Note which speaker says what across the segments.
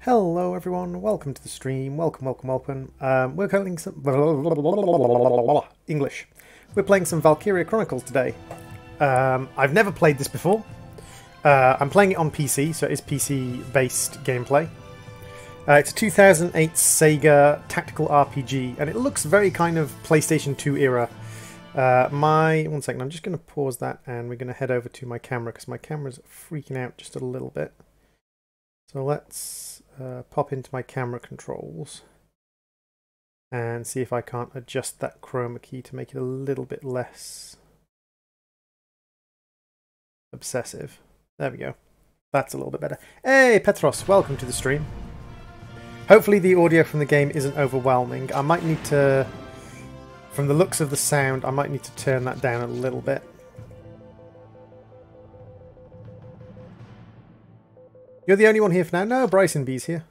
Speaker 1: Hello everyone, welcome to the stream, welcome. We're playing some English. We're playing some Valkyria Chronicles today. I've never played this before. I'm playing it on PC, so it is PC-based gameplay. It's a 2008 Sega tactical RPG, and it looks very kind of PlayStation 2 era. One second, I'm just going to pause that, and we're going to head over to my camera, because my camera's freaking out just a little bit. So let's pop into my camera controls and see if I can't adjust that chroma key to make it a little bit less obsessive. There we go. That's a little bit better. Hey Petros, welcome to the stream. Hopefully the audio from the game isn't overwhelming. I might need to, from the looks of the sound, I might need to turn that down a little bit. You're the only one here for now? No, Bryson B's here.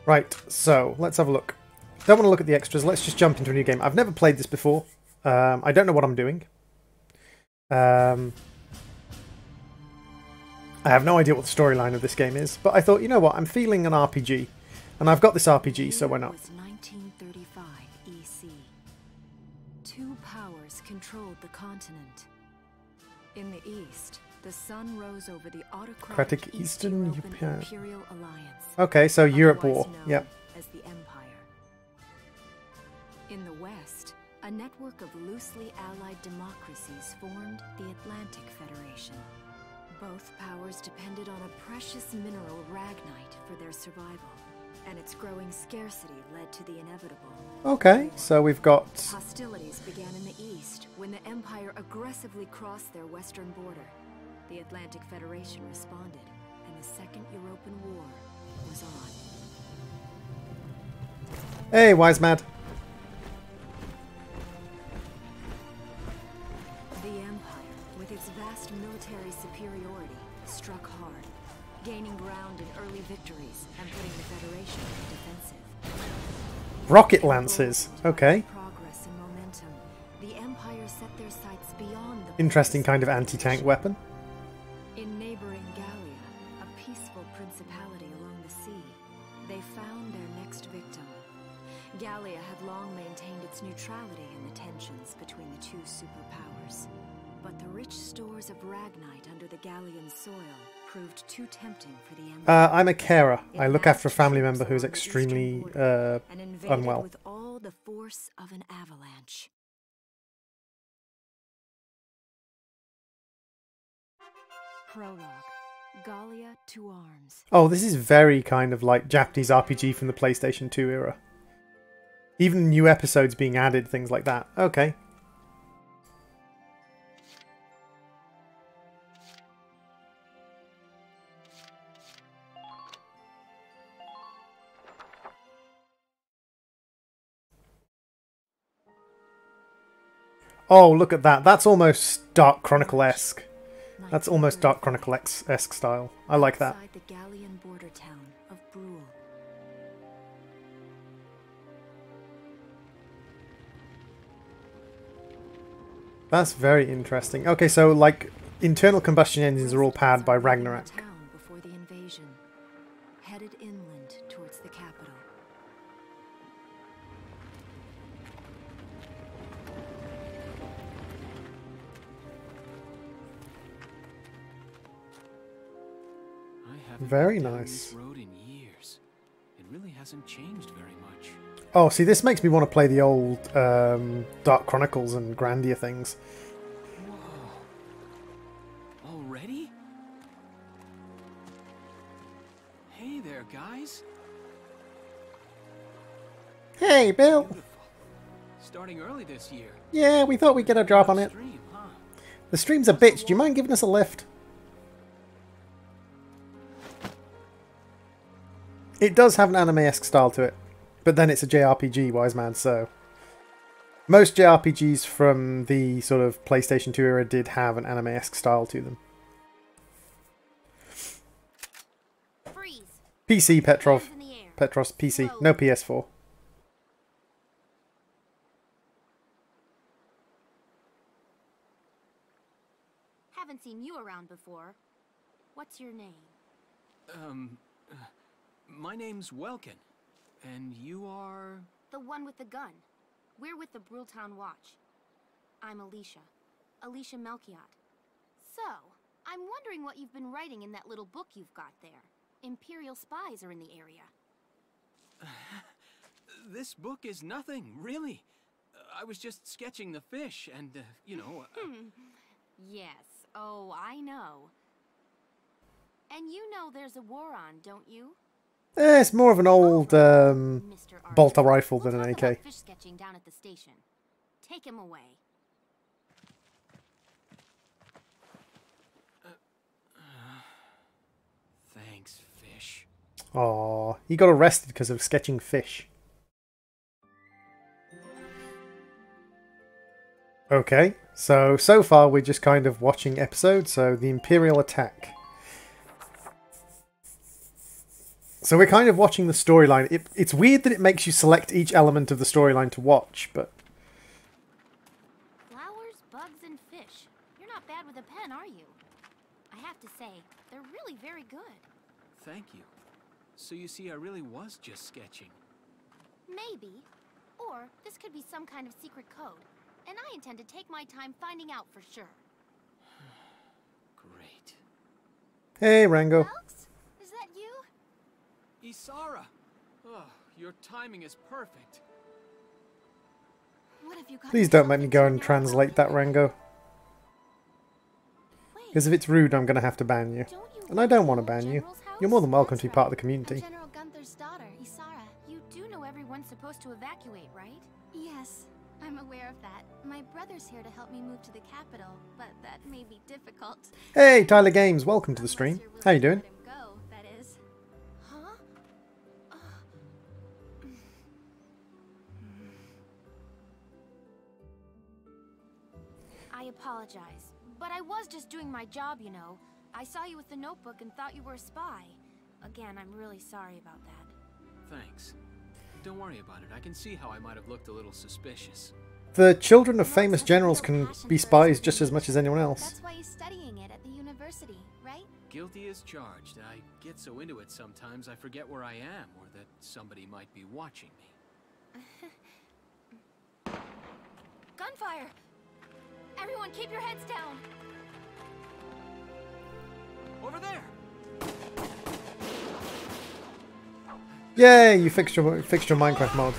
Speaker 1: Right, so let's have a look. Don't want to look at the extras, let's just jump into a new game. I've never played this before. I don't know what I'm doing. I have no idea what the storyline of this game is, but I thought, you know what, I'm feeling an RPG. And I've got this RPG, so why not?
Speaker 2: 1935 EC. Two powers controlled the continent. In the east, the sun rose over the autocratic Eastern European Imperial Alliance.
Speaker 1: Okay, so Europe War. Yep.
Speaker 2: As the Empire. In the west, a network of loosely allied democracies formed the Atlantic Federation. Both powers depended on a precious mineral ragnite for their survival. And its growing scarcity led to the inevitable.
Speaker 1: Okay, so we've got...
Speaker 2: Hostilities began in the east when the Empire aggressively crossed their western border. The Atlantic Federation responded, and the Second European War was on.
Speaker 1: Hey, Wise Mad.
Speaker 2: The Empire, with its vast military superiority, struck hard, gaining ground in early victories and putting the Federation on the defensive.
Speaker 1: Rocket Lancers. Okay.
Speaker 2: Progress and momentum, the Empire set their sights beyond the
Speaker 1: Interesting kind of anti-tank weapon.
Speaker 2: In neighboring Gallia, a peaceful principality along the sea, they found their next victim. Gallia had long maintained its neutrality in the tensions between the two superpowers. But the rich stores of ragnite under the Gallian soil proved too tempting for the Empire.
Speaker 1: I'm a carer. I look after a family member who's extremely unwell.
Speaker 2: With all the force of an avalanche. Prologue. Gallia to arms.
Speaker 1: Oh, this is very kind of like Japanese RPG from the PlayStation 2 era. Even new episodes being added, things like that. Okay. Oh, look at that. That's almost Dark Chronicle-esque. That's almost Dark Chronicle-esque style. I like that.
Speaker 2: Outside the Gallian border town of Brule.
Speaker 1: That's very interesting. Okay, so like internal combustion engines are all powered by Ragnarok.
Speaker 2: Town before the invasion, headed inland towards the capital.
Speaker 1: Very nice.
Speaker 3: Road in years. It really hasn't changed very much.
Speaker 1: Oh, see, this makes me want to play the old Dark Chronicles and Grandia things.
Speaker 3: Whoa. Already? Hey there, guys.
Speaker 1: Hey, Bill.
Speaker 3: Beautiful. Starting early this year.
Speaker 1: Yeah, we thought we'd get a drop on it.
Speaker 3: Stream, huh?
Speaker 1: The stream's a bitch. Do you mind giving us a lift? It does have an anime-esque style to it, but then it's a JRPG, Wise Man, so... Most JRPGs from the sort of PlayStation 2 era did have an anime-esque style to them.
Speaker 4: Freeze.
Speaker 1: PC, Petrov.
Speaker 4: Hands in the air.
Speaker 1: Petros, PC. No PS4.
Speaker 4: seen you around before. What's your name?
Speaker 3: My name's Welkin. And you are...
Speaker 4: The one with the gun. We're with the Brultown Watch. I'm Alicia. Alicia Melchiot. So, I'm wondering what you've been writing in that little book you've got there. Imperial spies are in the area.
Speaker 3: This book is nothing, really. I was just sketching the fish and, you know...
Speaker 4: Yes, oh, I know. And you know there's a war on, don't you?
Speaker 1: It's more of an old bolter rifle than an AK.
Speaker 4: Fish sketching down at the station. Take him away.
Speaker 3: Thanks, fish.
Speaker 1: Aww, he got arrested because of sketching fish. Okay, so far we're just kind of watching episodes, so the Imperial attack. So we're kind of watching the storyline. It's weird that it makes you select each element of the storyline to watch, but...
Speaker 4: Flowers, bugs, and fish. You're not bad with a pen, are you? I have to say, they're really very good.
Speaker 3: Thank you. So you see, I really was just sketching.
Speaker 4: Maybe. Or this could be some kind of secret code. And I intend to take my time finding out for sure.
Speaker 3: Great.
Speaker 1: Hey, Rango.
Speaker 4: Alex? Is that you?
Speaker 3: Isara! Oh, your timing is perfect.
Speaker 4: What have you got?
Speaker 1: Please don't make me go and translate that, Rango. Because if it's rude, I'm going to have to ban you. And I don't want to ban you. You're more than welcome to be part of the community.
Speaker 4: General Gunther's daughter, Isara. You do know everyone's supposed to evacuate, right? Yes, I'm aware of that. My brother's here to help me move to the capital, but that may be difficult.
Speaker 1: Hey, Tyler Games, welcome to the stream. How you doing?
Speaker 4: I apologize, but I was just doing my job, you know. I saw you with the notebook and thought you were a spy. Again, I'm really sorry about that.
Speaker 3: Thanks. Don't worry about it. I can see how I might have looked a little suspicious.
Speaker 1: The children of famous generals can be spies just as much as anyone else.
Speaker 4: That's why you're studying it at the university, right?
Speaker 3: Guilty as charged. I get so into it sometimes I forget where I am or that somebody might be watching me.
Speaker 4: Gunfire! Everyone keep your heads down!
Speaker 3: Over there!
Speaker 1: Yay, you fixed your Minecraft mod.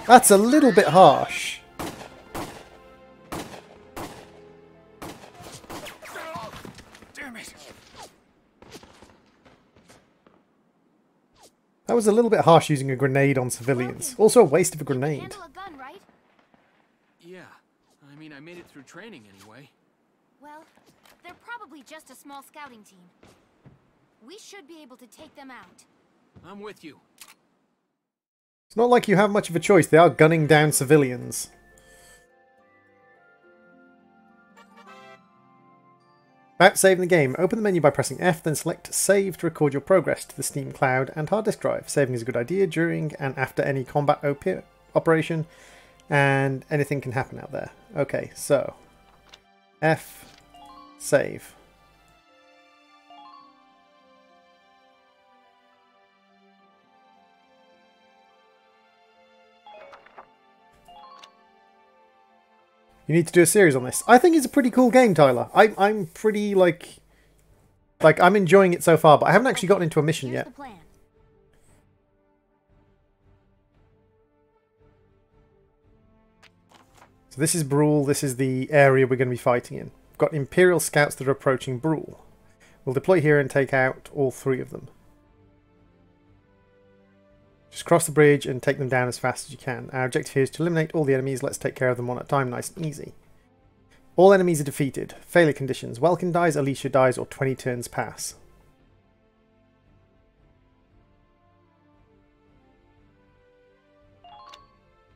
Speaker 1: That's a little bit harsh.
Speaker 3: Damn it!
Speaker 1: That was a little bit harsh using a grenade on civilians. Also a waste of a grenade.
Speaker 4: Handle a gun, right?
Speaker 3: Yeah. I mean, I made it through training anyway.
Speaker 4: Well, they're probably just a small scouting team. We should be able to take them out.
Speaker 3: I'm with you.
Speaker 1: It's not like you have much of a choice. They are gunning down civilians. About saving the game, open the menu by pressing F, then select Save to record your progress to the Steam Cloud and hard disk drive. Saving is a good idea during and after any combat operation, and anything can happen out there. Okay, so F, save. You need to do a series on this. I think it's a pretty cool game, Tyler. I'm pretty, like I'm enjoying it so far, but I haven't actually gotten into a mission yet. So this is Brule. This is the area we're going to be fighting in. We've got Imperial scouts that are approaching Brule. We'll deploy here and take out all 3 of them. Just cross the bridge and take them down as fast as you can. Our objective here is to eliminate all the enemies. Let's take care of them one at a time, nice and easy. All enemies are defeated. Failure conditions. Welkin dies, Alicia dies, or 20 turns pass.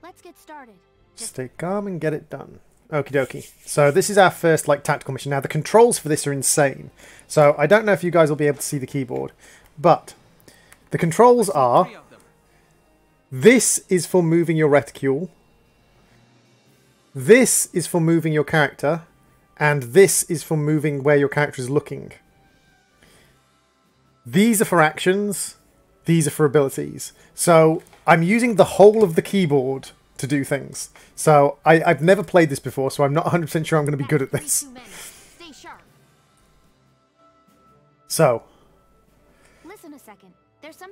Speaker 4: Let's get started.
Speaker 1: Stay calm and get it done. Okie dokie. So this is our first tactical mission. Now the controls for this are insane. So I don't know if you guys will be able to see the keyboard, but the controls are... This is for moving your reticule. This is for moving your character. and this is for moving where your character is looking. These are for actions, these are for abilities. So I'm using the whole of the keyboard to do things. So I've never played this before, so I'm not 100% sure I'm going to be good at this.
Speaker 4: Stay sharp.
Speaker 1: So,
Speaker 4: Listen a second. There's some...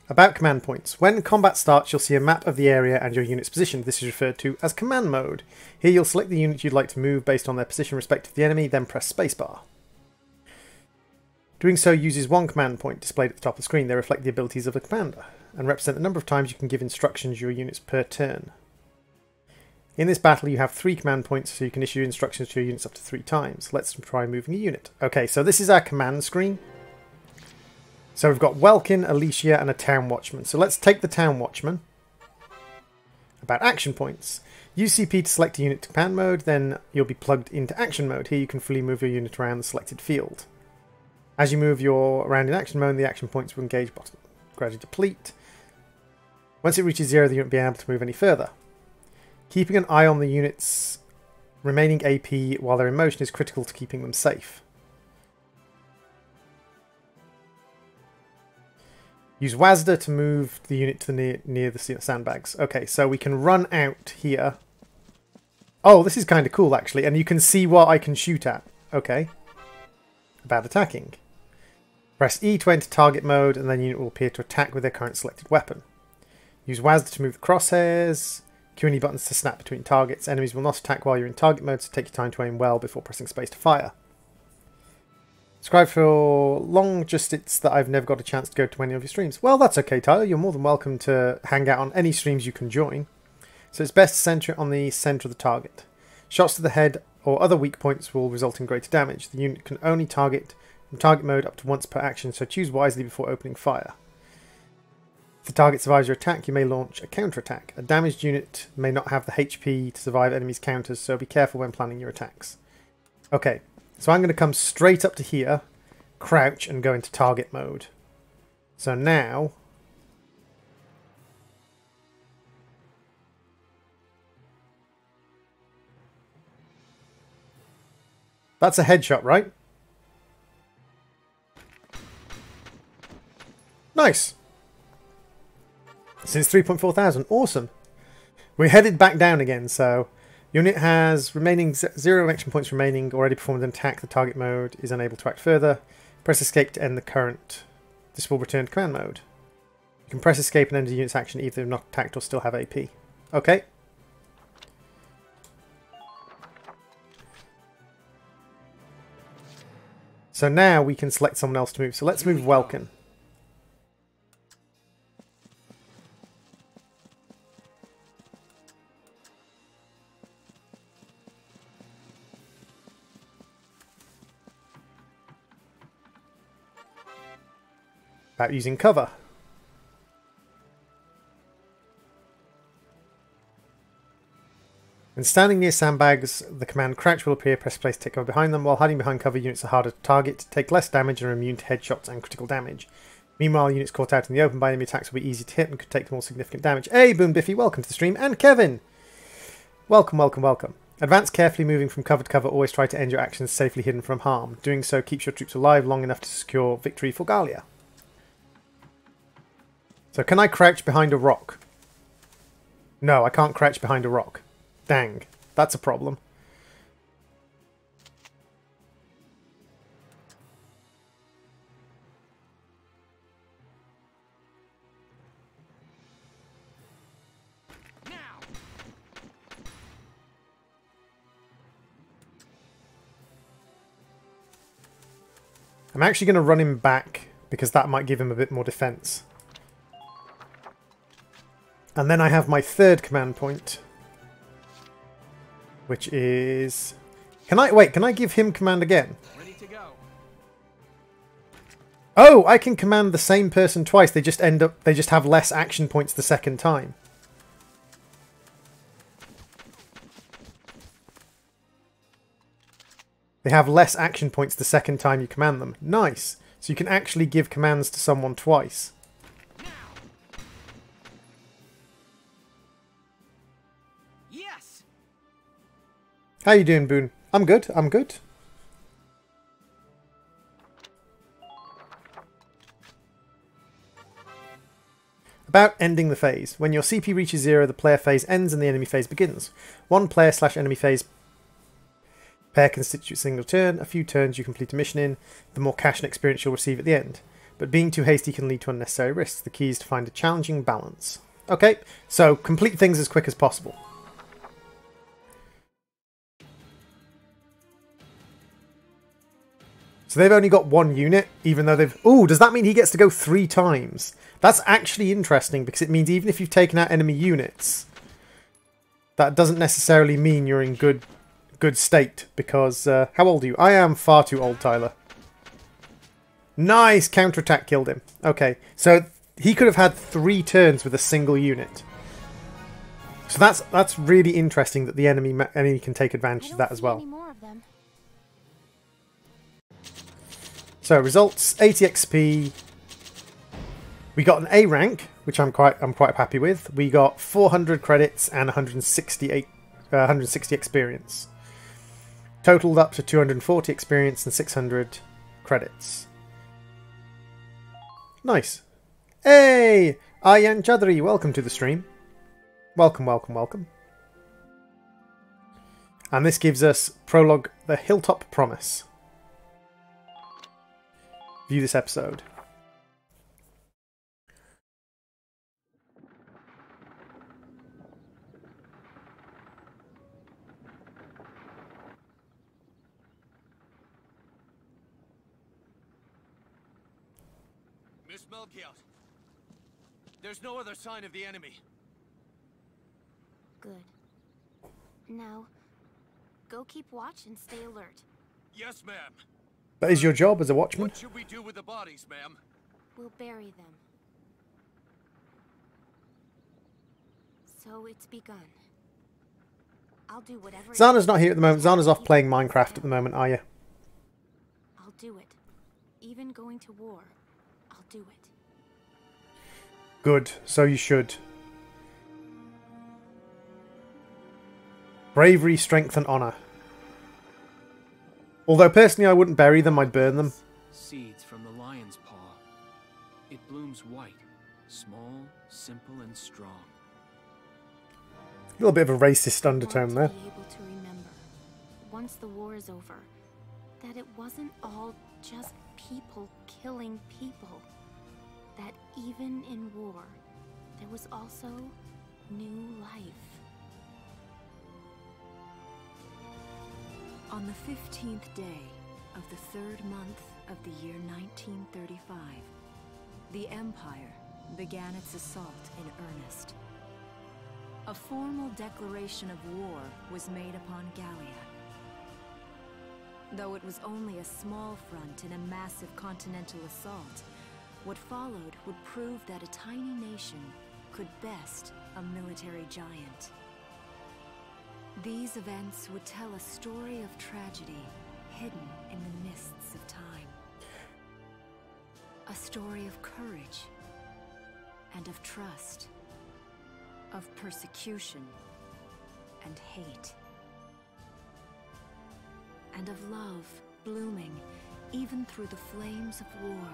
Speaker 1: about command points. When combat starts, you'll see a map of the area and your unit's position. This is referred to as command mode. Here you'll select the unit you'd like to move based on their position respective to the enemy, then press spacebar. Doing so uses one command point displayed at the top of the screen. They reflect the abilities of the commander and represent the number of times you can give instructions to your units per turn. In this battle you have 3 command points, so you can issue instructions to your units up to 3 times. Let's try moving a unit. Okay, so this is our command screen. So we've got Welkin, Alicia and a Town Watchman. So let's take the Town Watchman. About action points. Use CP to select a unit to command mode, then you'll be plugged into action mode. Here you can fully move your unit around the selected field. As you move around in action mode, the action points will engage bottom. Gradually deplete. Once it reaches 0, the unit will be able to move any further. Keeping an eye on the unit's remaining AP while they're in motion is critical to keeping them safe. Use WASD to move the unit to near the sandbags. Okay, so we can run out here. Oh, this is kind of cool actually, and you can see what I can shoot at. Okay. About attacking. Press E to enter target mode, and then the unit will appear to attack with their current selected weapon. Use WASD to move the crosshairs. Q&E buttons to snap between targets. Enemies will not attack while you're in target mode, so take your time to aim well before pressing space to fire. Subscribe for long just-its that I've never got a chance to go to any of your streams. Well, that's okay, Tyler. You're more than welcome to hang out on any streams you can join. So it's best to center it on the center of the target. Shots to the head or other weak points will result in greater damage. The unit can only target from target mode up to once per action, so choose wisely before opening fire. If the target survives your attack, you may launch a counterattack. A damaged unit may not have the HP to survive enemies' counters, so be careful when planning your attacks. Okay, so I'm going to come straight up to here, crouch, and go into target mode. So now... that's a headshot, right? Nice! Since 3,400. Awesome. We're headed back down again, so... unit has remaining 0 action points remaining, already performed an attack. The target mode is unable to act further. Press escape to end the current. This will return to command mode. You can press escape and end the unit's action either if not attacked or still have AP. Okay. So now we can select someone else to move. So let's move Welkin. About using cover. When standing near sandbags, the command crouch will appear. Press place to take cover behind them. While hiding behind cover, units are harder to target, take less damage, and are immune to headshots and critical damage. Meanwhile, units caught out in the open by enemy attacks will be easy to hit and could take more significant damage. Hey, Boom Biffy, welcome to the stream. And Kevin! Welcome, welcome, welcome. Advance carefully, moving from cover to cover. Always try to end your actions safely hidden from harm. Doing so keeps your troops alive long enough to secure victory for Gallia. So can I crouch behind a rock? No, I can't crouch behind a rock. Dang, that's a problem.
Speaker 3: Now.
Speaker 1: I'm actually going to run him back because that might give him a bit more defense. And then I have my third command point, which is... Can I give him command again?
Speaker 3: Ready to go.
Speaker 1: Oh, I can command the same person twice. They just have less action points the second time. They have less action points the second time you command them. Nice. So you can actually give commands to someone twice. How you doing, Boone? I'm good, I'm good. About ending the phase. When your CP reaches 0, the player phase ends and the enemy phase begins. One player/enemy phase pair constitutes a single turn. A few turns you complete a mission in, the more cash and experience you'll receive at the end. But being too hasty can lead to unnecessary risks. The key is to find a challenging balance. Okay, so complete things as quick as possible. So they've only got one unit, even though they've... Ooh, does that mean he gets to go 3 times? That's actually interesting, because it means even if you've taken out enemy units, that doesn't necessarily mean you're in good state, because... how old are you? I am far too old, Tyler. Nice! Counterattack killed him. Okay, so he could have had 3 turns with a single unit. So that's really interesting that the enemy can take advantage of that as well. So results, 80 XP. We got an A rank, which I'm quite happy with. We got 400 credits and 160 experience. Totaled up to 240 experience and 600 credits. Nice. Hey! Ayan Chadri, welcome to the stream. Welcome, welcome, welcome. And this gives us Prologue, The Hilltop Promise. View this episode.
Speaker 3: Miss Melchiot, there's no other sign of the enemy.
Speaker 4: Good. Now, go keep watch and stay alert.
Speaker 3: Yes, ma'am.
Speaker 1: That is your job as a watchman.
Speaker 3: What should we do with the bodies, ma'am?
Speaker 4: We'll bury them. So it's begun. I'll do whatever...
Speaker 1: Zana's not here at the moment. Zana's off playing Minecraft at the moment, are you?
Speaker 4: I'll do it. Even going to war, I'll do it.
Speaker 1: Good. So you should. Bravery, strength and honour. Although personally I wouldn't bury them, I'd burn them.
Speaker 3: Seeds from the lion's paw. It blooms white, small, simple and strong.
Speaker 1: A little bit of a racist undertone there.
Speaker 4: I want to be able to remember, once the war is over, that it wasn't all just people killing people. That even in war, there was also new life.
Speaker 2: On the 15th day of the 3rd month of the year 1935, the Empire began its assault in earnest. A formal declaration of war was made upon Gallia. Though it was only a small front in a massive continental assault, what followed would prove that a tiny nation could best a military giant. These events would tell a story of tragedy hidden in the mists of time. A story of courage and of trust, of persecution and hate, and of love blooming even through the flames of war.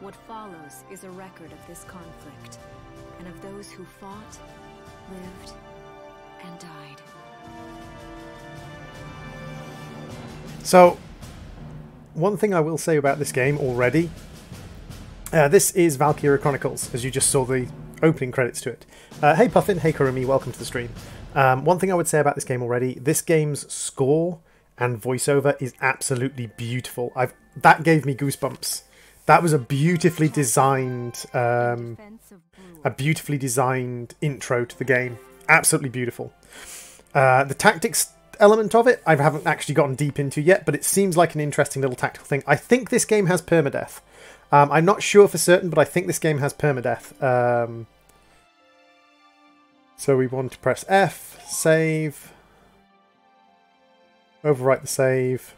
Speaker 2: What follows is a record of this conflict and of those who fought, lived, and died.
Speaker 1: So, one thing I will say about this game already, this is Valkyria Chronicles, as you just saw the opening credits to it. Hey Puffin, hey Kurumi, welcome to the stream. One thing I would say about this game already, this game's score and voiceover is absolutely beautiful. That gave me goosebumps. That was a beautifully designed, intro to the game. Absolutely beautiful. The tactics element of it, I haven't actually gotten deep into yet, but it seems like an interesting little tactical thing. I think this game has permadeath. I'm not sure for certain, but I think this game has permadeath. So we want to press F, save, overwrite the save.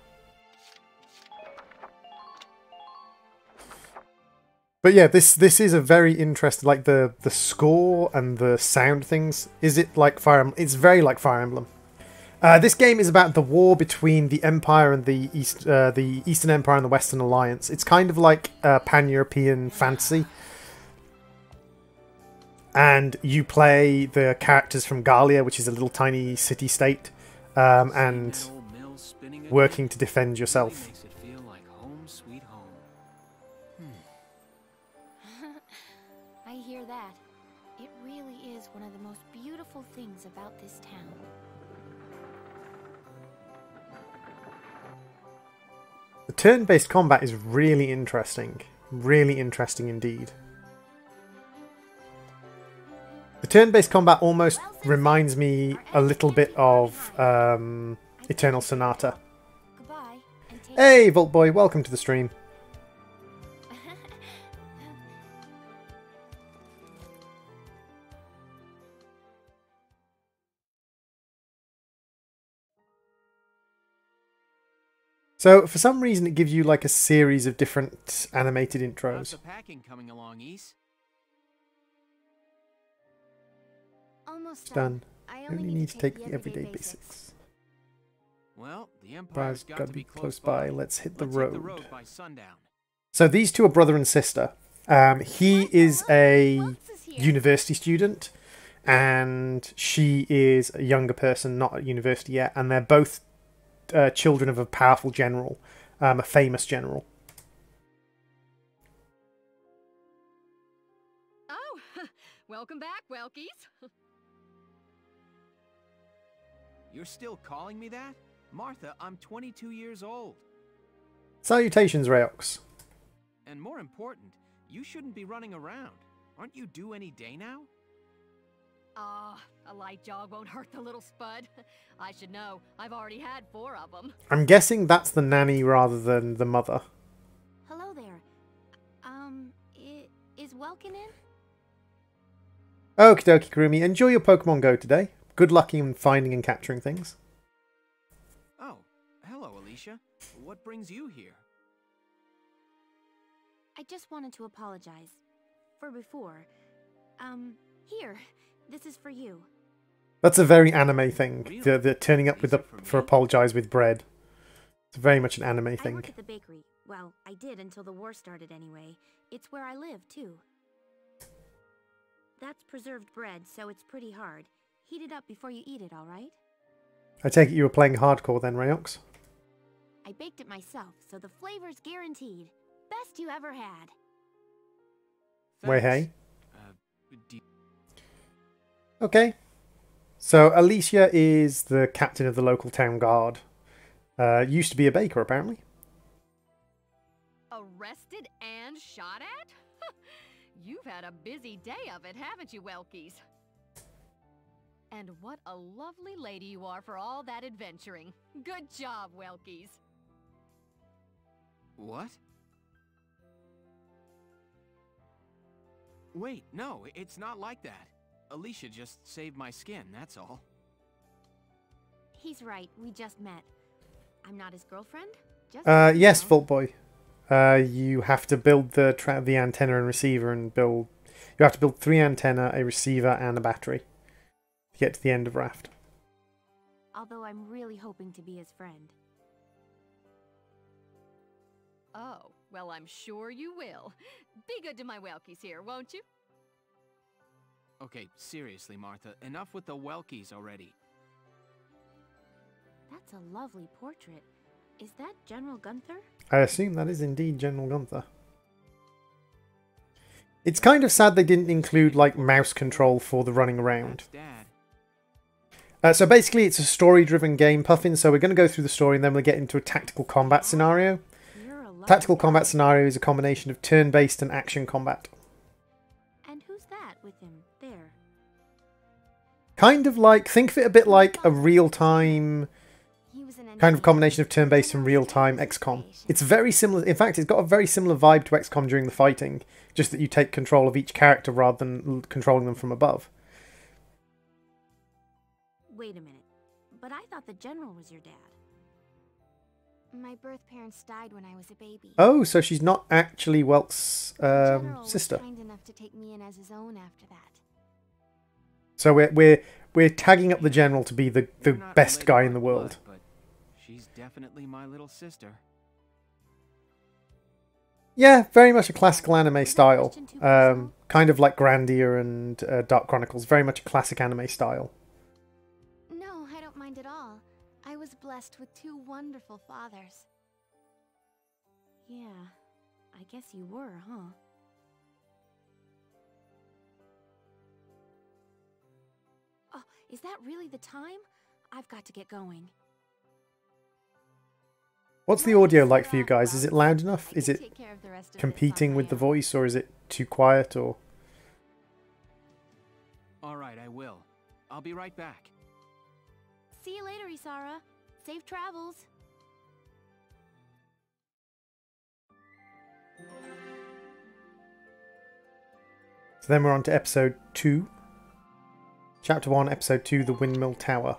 Speaker 1: But yeah, this is a very interesting, like the score and the sound things. Is it like Fire Emblem? It's very like Fire Emblem. This game is about the war between the Empire and the Eastern Empire and the Western Alliance. It's kind of like pan-European fantasy. And you play the characters from Gallia, which is a little tiny city-state, and working to defend yourself.
Speaker 3: Makes it feel like home sweet home.
Speaker 4: I hear that. It really is one of the most beautiful things about this town.
Speaker 1: The turn-based combat is really interesting. Really interesting indeed. The turn-based combat almost reminds me a little bit of Eternal Sonata.
Speaker 4: Goodbye. And take
Speaker 1: Hey, Vault Boy, welcome to the stream. So, for some reason, it gives you like a series of different animated
Speaker 3: How's
Speaker 1: intros.
Speaker 3: the packing coming along, East?
Speaker 4: Almost
Speaker 1: Done.
Speaker 4: I
Speaker 1: You
Speaker 4: only
Speaker 1: only need to take the everyday basics.
Speaker 3: Well, the
Speaker 1: Empire's
Speaker 3: Empire's got to be close
Speaker 1: by.
Speaker 3: by.
Speaker 1: Let's hit the
Speaker 3: Let's
Speaker 1: road.
Speaker 3: hit the road by sundown.
Speaker 1: So these two are brother and sister. He is a university student, and she is a younger person, not at university yet, and they're both children of a powerful general, a famous general.
Speaker 5: Oh, welcome back, Welkies.
Speaker 3: You're still calling me that? Martha, I'm 22 years old.
Speaker 1: Salutations, Rayox.
Speaker 3: And more important, you shouldn't be running around. Aren't you due any day now?
Speaker 5: A light jog won't hurt the little spud. I should know. I've already had 4 of them.
Speaker 1: I'm guessing that's the nanny rather than the mother.
Speaker 4: Hello there. Is Welkin in?
Speaker 1: Okie dokie, Kurumi. Enjoy your Pokemon Go today. Good luck in finding and capturing things.
Speaker 3: Oh, hello, Alicia. What brings you here?
Speaker 4: I just wanted to apologize. For before. Here. This is for you.
Speaker 1: That's a very anime thing.
Speaker 3: Really?
Speaker 1: The turning up with
Speaker 3: These
Speaker 1: the
Speaker 3: are for
Speaker 1: for
Speaker 3: me?
Speaker 1: apologize with bread. It's very much an anime
Speaker 4: I
Speaker 1: thing.
Speaker 4: work at the bakery. Well, I did until the war started anyway. It's where I live, too. That's preserved bread, so it's pretty hard. Heat it up before you eat it, alright?
Speaker 1: I take it you were playing hardcore then, Rayox?
Speaker 4: I baked it myself, so the flavor's guaranteed. Best you ever had.
Speaker 1: Way
Speaker 3: Thanks.
Speaker 1: hey.
Speaker 3: Do
Speaker 1: Okay. So Alicia is the captain of the local town guard. Used to be a baker, apparently.
Speaker 5: Arrested and shot at? You've had a busy day of it, haven't you, Welkies? And what a lovely lady you are for all that adventuring. Good job, Welkies.
Speaker 3: What? Wait, no, it's not like that. Alicia just saved my skin, that's all.
Speaker 4: He's right, we just met. I'm not his girlfriend? Just
Speaker 1: Yes,
Speaker 4: know.
Speaker 1: Vault Boy. You have to build the antenna and receiver and build... You have to build 3 antenna, a receiver, and a battery to get to the end of Raft.
Speaker 4: Although I'm really hoping to be his friend.
Speaker 5: Oh, well, I'm sure you will. Be good to my Welkies here, won't you?
Speaker 3: Okay, seriously, Martha, enough with the Welkies already.
Speaker 4: That's a lovely portrait. Is that General Gunther?
Speaker 1: I assume that is indeed General Gunther. It's kind of sad they didn't include like mouse control for the running around.
Speaker 3: That's Dad.
Speaker 1: So basically it's a story-driven game, Puffin, so we're going to go through the story and then we'll get into a tactical combat scenario.
Speaker 4: You're a lovely
Speaker 1: Tactical combat
Speaker 4: guy.
Speaker 1: scenario is a combination of turn-based and action combat.
Speaker 4: And who's that with him? There.
Speaker 1: Kind of like, think of it a bit like a real-time
Speaker 4: He was an
Speaker 1: kind of
Speaker 4: enemy.
Speaker 1: combination of turn-based and real-time XCOM. It's very similar, in fact it's got a very similar vibe to XCOM during the fighting, just that you take control of each character rather than controlling them from above.
Speaker 4: Wait a minute. But I thought the General was your dad. My birth parents died when I was a baby.
Speaker 1: Oh, so she's not actually Welt's
Speaker 4: The General
Speaker 1: sister.
Speaker 4: was kind enough to take me in as his own after that.
Speaker 1: So we're tagging up the general to be the
Speaker 3: Not
Speaker 1: best
Speaker 3: related
Speaker 1: guy
Speaker 3: by
Speaker 1: in the world.
Speaker 3: blood, but she's definitely my little sister.
Speaker 1: Yeah, very much a classical anime
Speaker 4: Is that
Speaker 1: style.
Speaker 4: question too personal?
Speaker 1: Kind of like Grandia and Dark Chronicles. Very much a classic anime style.
Speaker 4: No, I don't mind at all. I was blessed with two wonderful fathers. Yeah, I guess you were, huh? Oh, is that really the time? I've got to get going.
Speaker 1: What's the audio like for you guys? Is it loud enough?
Speaker 4: I
Speaker 1: Is
Speaker 4: can
Speaker 1: it
Speaker 4: take care of the rest of this
Speaker 1: competing
Speaker 4: on
Speaker 1: with
Speaker 4: my
Speaker 1: the
Speaker 4: own.
Speaker 1: voice, or is it too quiet? Or
Speaker 3: Alright, I will. I'll be right back.
Speaker 4: See you later, Isara. Safe travels.
Speaker 1: so then we're on to episode 2. Chapter 1, episode 2, The Windmill Tower.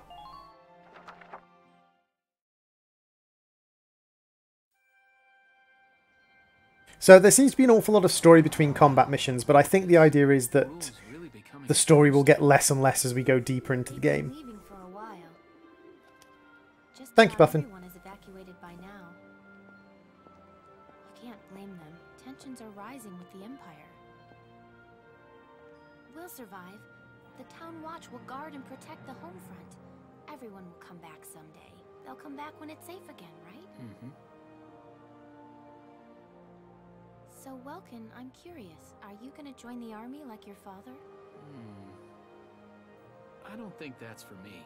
Speaker 1: So there seems to be an awful lot of story between combat missions, but I think the idea is that
Speaker 3: Rules really becoming
Speaker 1: the story will get less and less as we go deeper into the
Speaker 4: We've been
Speaker 1: game.
Speaker 4: leaving for a while. Just
Speaker 1: Thank you,
Speaker 4: about
Speaker 1: Buffin.
Speaker 4: Everyone is evacuated by now. You can't blame them. Tensions are rising with the Empire. We'll survive. The Town Watch will guard and protect the home front. Everyone will come back someday. They'll come back when it's safe again, right?
Speaker 3: Mm-hmm.
Speaker 4: So, Welkin, I'm curious. Are you gonna join the army like your father?
Speaker 3: I don't think that's for me.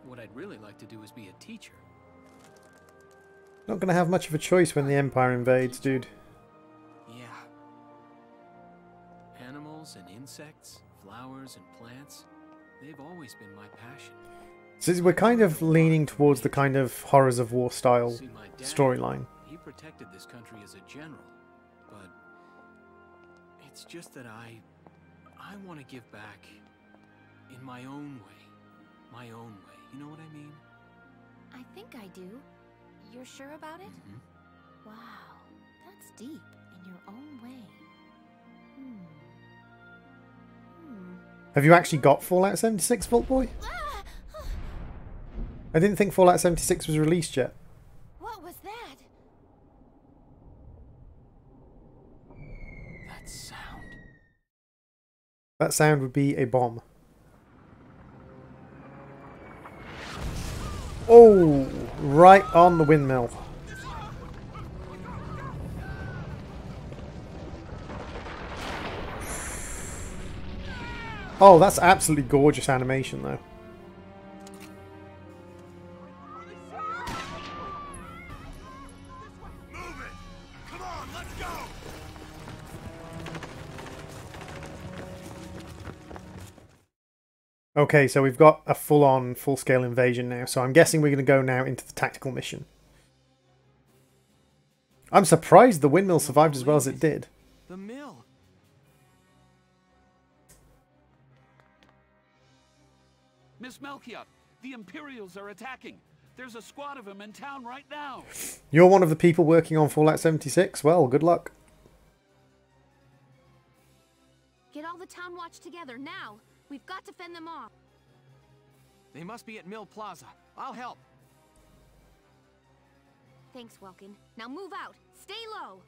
Speaker 3: What I'd really like to do is be a teacher.
Speaker 1: Not going to have much of a choice when the Empire invades, dude.
Speaker 3: Yeah. Animals and insects, flowers and plants, they've always been my passion.
Speaker 1: So we're kind of leaning towards the kind of horrors of war style
Speaker 3: See, my dad,
Speaker 1: storyline.
Speaker 3: he protected this country as a general, but it's just that I want to give back in my own way. My own way. You know what I mean?
Speaker 4: I think I do. You're sure about it?
Speaker 3: Mm-hmm.
Speaker 4: Wow, that's deep in your own way.
Speaker 1: Have you actually got Fallout 76, Vault Boy? I didn't think Fallout 76 was released yet.
Speaker 4: What was that?
Speaker 3: That sound.
Speaker 1: That sound would be a bomb. Oh, right on the windmill. Oh, that's absolutely gorgeous animation, though. Okay, so we've got a full-on, full-scale invasion now, so I'm guessing we're going to go now into the tactical mission. I'm surprised the windmill survived as well as it did.
Speaker 3: The mill.
Speaker 6: Miss Melchiot, the Imperials are attacking. There's a squad of them in town right now.
Speaker 1: You're one of the people working on Fallout 76? Well, good luck.
Speaker 4: Get all the Town Watch together now. We've got to fend them off.
Speaker 3: They must be at Mill Plaza. I'll help.
Speaker 4: Thanks, Welkin. Now move out. Stay low.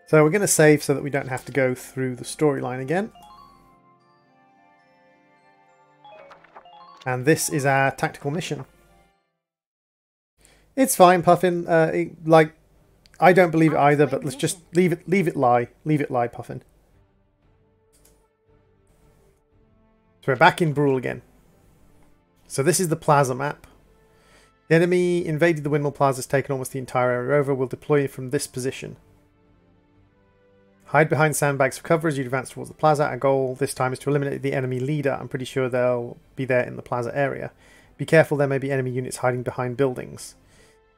Speaker 1: So we're going to save so that we don't have to go through the storyline again. And this is our tactical mission. It's fine, Puffin. I don't believe it either, but let's just leave it lie. Leave it lie, Puffin. So we're back in Brule again. So this is the plaza map. The enemy invaded the Windmill Plaza, has taken almost the entire area over. We'll deploy from this position. Hide behind sandbags for cover as you advance towards the plaza. Our goal this time is to eliminate the enemy leader. I'm pretty sure they'll be there in the plaza area. Be careful, there may be enemy units hiding behind buildings.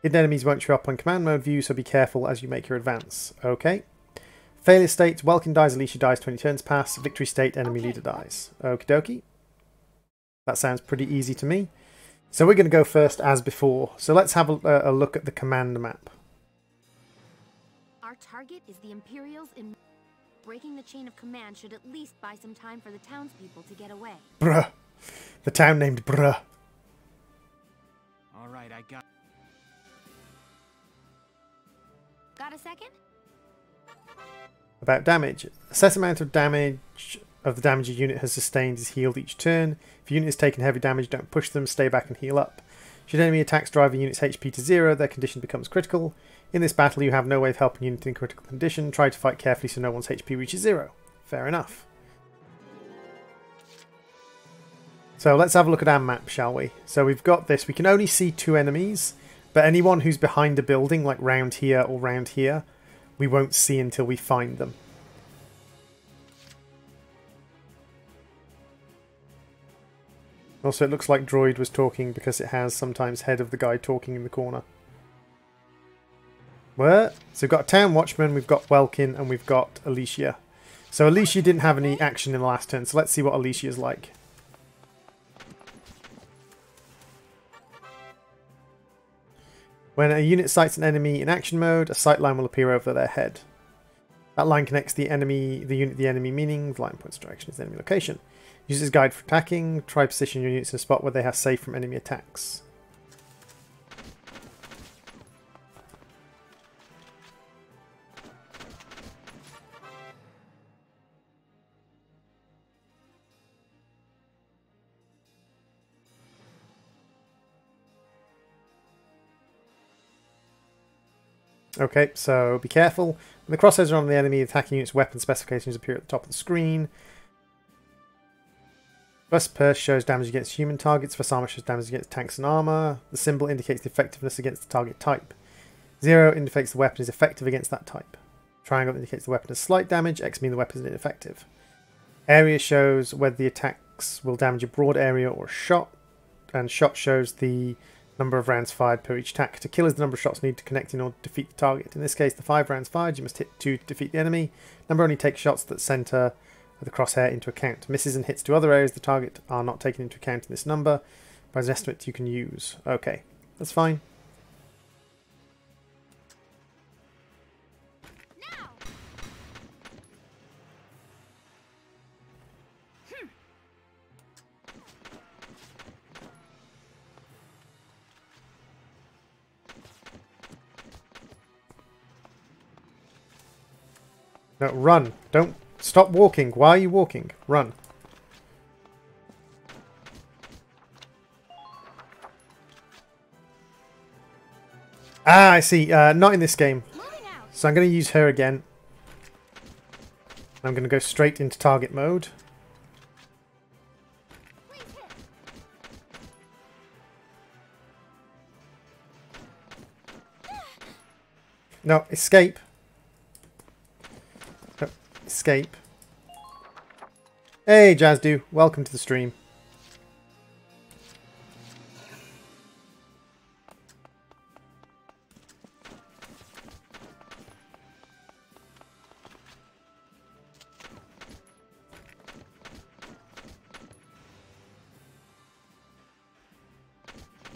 Speaker 1: Hidden enemies won't show up on command mode view, so be careful as you make your advance. Okay. Failure state, Welkin dies, Alicia dies, 20 turns pass. Victory state, enemy leader dies. Okie dokie. That sounds pretty easy to me. So we're going to go first as before. So let's have a look at the command map.
Speaker 4: Our target is the Imperials in... Breaking the chain of command should at least buy some time for the townspeople to get away.
Speaker 1: Bruh. The town named Bruh.
Speaker 3: All right, I got...
Speaker 4: Got a second?
Speaker 1: About damage. A set amount of damage of the damage a unit has sustained is healed each turn. If a unit has taken heavy damage, don't push them, stay back and heal up. Should enemy attacks drive a unit's HP to 0, their condition becomes critical. In this battle, you have no way of helping a unit in critical condition. Try to fight carefully so no one's HP reaches 0. Fair enough. So let's have a look at our map, shall we? So we've got this. We can only see 2 enemies, but anyone who's behind a building, like round here or round here, we won't see until we find them. Also, it looks like Droid was talking because it has sometimes head of the guy talking in the corner. What? So we've got a Town Watchman, we've got Welkin, and we've got Alicia. So Alicia didn't have any action in the last turn, so let's see what Alicia's like. When a unit sights an enemy in action mode, a sight line will appear over their head. That line connects the unit to the enemy, meaning the line points direction is the enemy location. Uses guide for attacking. Try position your units in a spot where they are safe from enemy attacks. Okay, so be careful. When the crosshairs are on the enemy, attacking unit's weapon specifications appear at the top of the screen. First Purse shows damage against human targets. Vassal armor shows damage against tanks and armor. The symbol indicates the effectiveness against the target type. 0 indicates the weapon is effective against that type. Triangle indicates the weapon has slight damage. X means the weapon is ineffective. Area shows whether the attacks will damage a broad area or a shot. And shot shows the number of rounds fired per each attack. To kill is the number of shots needed to connect in order to defeat the target. In this case, the 5 rounds fired, you must hit 2 to defeat the enemy. Number only takes shots that center the crosshair into account. Misses and hits to other areas of the target are not taken into account in this number, but as an estimate you can use. Okay, that's fine. No, run. Don't stop walking. Why are you walking? Run. Ah, I see. Not in this game. So I'm going to use her again. I'm going to go straight into target mode. No, escape. Escape. Hey, Jazdu. Welcome to the stream.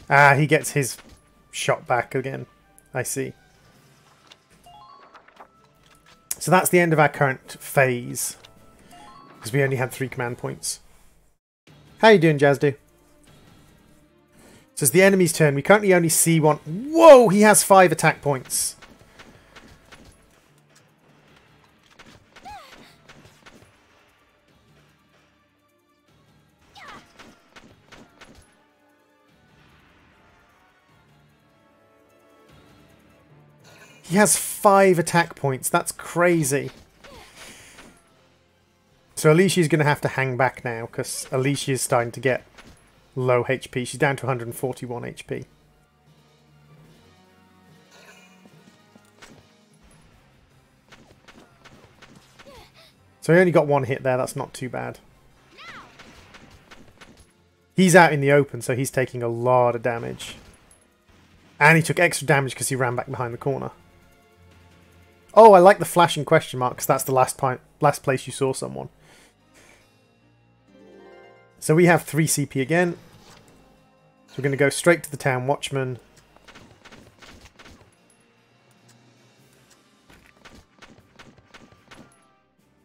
Speaker 1: Ah, he gets his shot back again. I see. So that's the end of our current phase, because we only had 3 command points. How you doing, Jazdu? So it's the enemy's turn. We currently only see 1. Whoa, he has 5 attack points. He has 5 attack points. That's crazy. So Alicia's going to have to hang back now, because Alicia is starting to get low HP. She's down to 141 HP. So he only got 1 hit there. That's not too bad. He's out in the open, so he's taking a lot of damage. And he took extra damage because he ran back behind the corner. Oh, I like the flashing question mark, because that's the last place you saw someone. So we have 3 CP again. So we're going to go straight to the Town Watchman.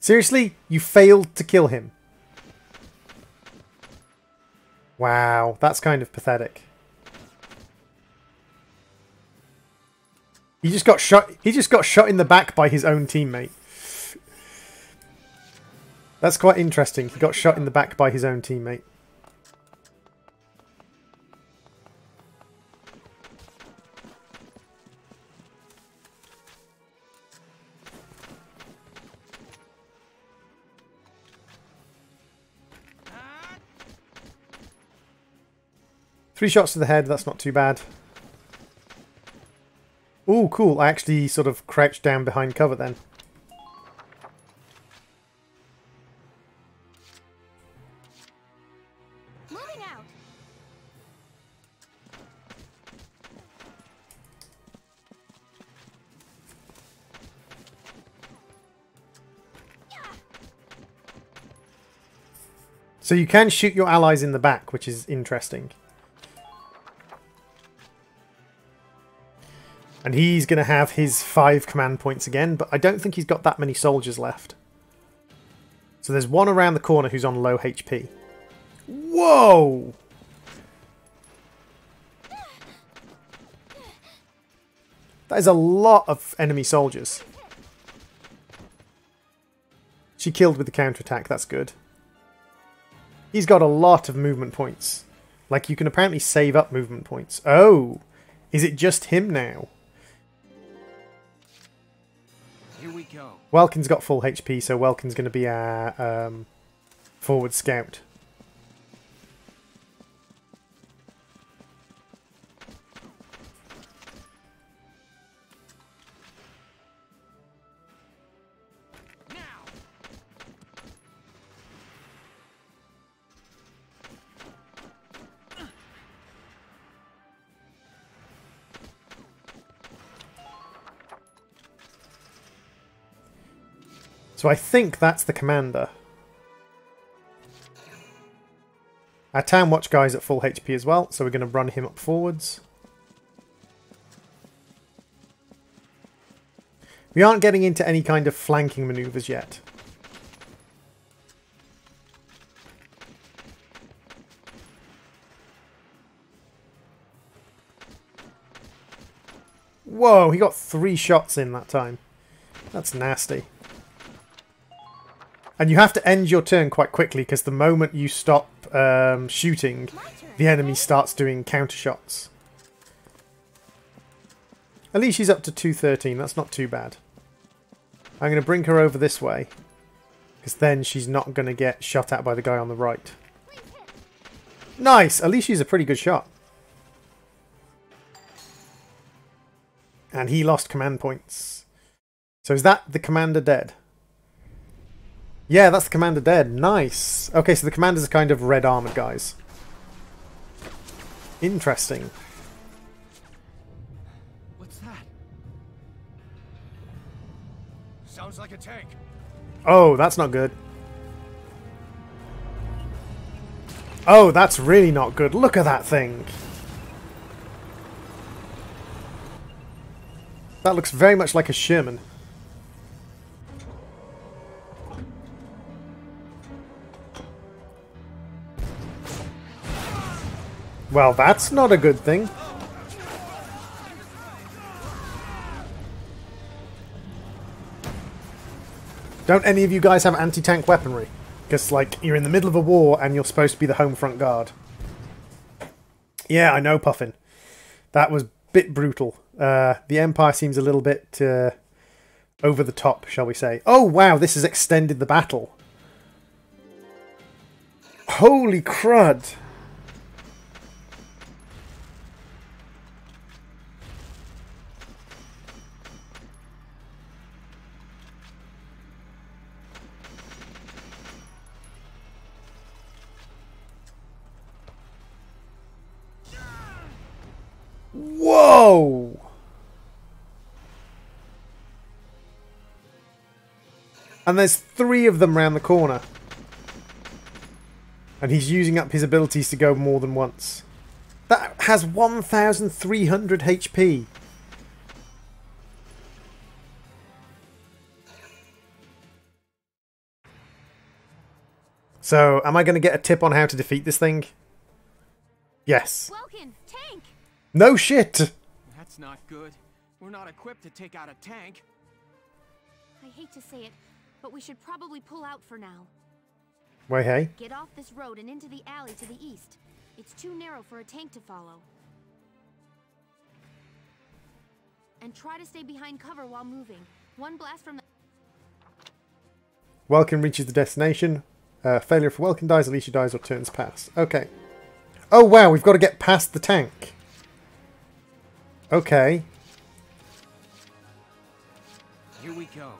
Speaker 1: Seriously? You failed to kill him? Wow, that's kind of pathetic. He just got shot in the back by his own teammate. That's quite interesting. He got shot in the back by his own teammate. Three shots to the head, that's not too bad. Ooh, cool. I actually sort of crouched down behind cover then.
Speaker 4: Moving out.
Speaker 1: So you can shoot your allies in the back, which is interesting. And he's going to have his 5 command points again, but I don't think he's got that many soldiers left. So there's one around the corner who's on low HP. Whoa! That is a lot of enemy soldiers. She killed with the counterattack, that's good. He's got a lot of movement points. Like, you can apparently save up movement points. Oh! Is it just him now?
Speaker 6: Here we go.
Speaker 1: Welkin's got full HP, so Welkin's going to be our forward scout.
Speaker 6: Now.
Speaker 1: So I think that's the commander. Our Town Watch guy's at full HP as well, so we're going to run him up forwards. We aren't getting into any kind of flanking maneuvers yet. Whoa, he got 3 shots in that time. That's nasty. And you have to end your turn quite quickly, because the moment you stop shooting, the enemy starts doing counter shots. At least she's up to 213, that's not too bad. I'm going to bring her over this way, because then she's not going to get shot at by the guy on the right. Nice! At least she's a pretty good shot. And he lost command points. So is that the commander dead? Yeah, that's the commander dead. Nice. Okay, so the commanders are kind of red armored guys. Interesting.
Speaker 6: What's that?
Speaker 7: Sounds like a tank.
Speaker 1: Oh, that's not good. Oh, that's really not good. Look at that thing. That looks very much like a Sherman. Well, that's not a good thing. Don't any of you guys have anti-tank weaponry? Because, like, you're in the middle of a war and you're supposed to be the home front guard. Yeah, I know, Puffin. That was a bit brutal. The Empire seems a little bit over the top, shall we say. Oh, wow, this has extended the battle. Holy crud. Whoa! And there's 3 of them round the corner. And he's using up his abilities to go more than once. That has 1,300 HP. So, am I going to get a tip on how to defeat this thing? Yes.
Speaker 4: Welkin, tank!
Speaker 1: No shit!
Speaker 3: That's not good. We're not equipped to take out a tank.
Speaker 4: I hate to say it, but we should probably pull out for now.
Speaker 1: Wait, hey.
Speaker 4: Get off this road and into the alley to the east. It's too narrow for a tank to follow. And try to stay behind cover while moving. One blast from the...
Speaker 1: Welkin reaches the destination. Failure if Welkin dies, Alicia dies, or turns pass. Okay. Oh wow, we've got to get past the tank. Okay.
Speaker 3: Here we go.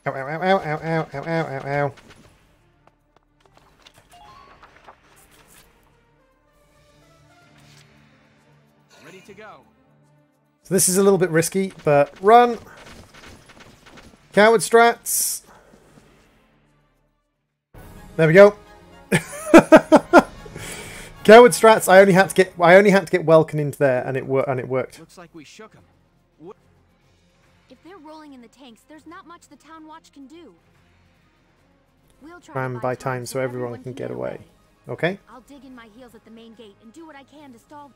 Speaker 1: Ow, ow, ow, ow, ow, ow, ow, ow, ow.
Speaker 3: Ready to go.
Speaker 1: So this is a little bit risky, but run! Coward strats! There we go. Coward strats. I only had to get Welkin into there, and it worked.
Speaker 3: Looks like we shook him.
Speaker 4: If they're rolling in the tanks, there's not much the town watch can do. We'll try
Speaker 1: Ram
Speaker 4: to
Speaker 1: by time so everyone can get away. Okay.
Speaker 4: I'll dig in my heels at the main gate and do what I can to stall.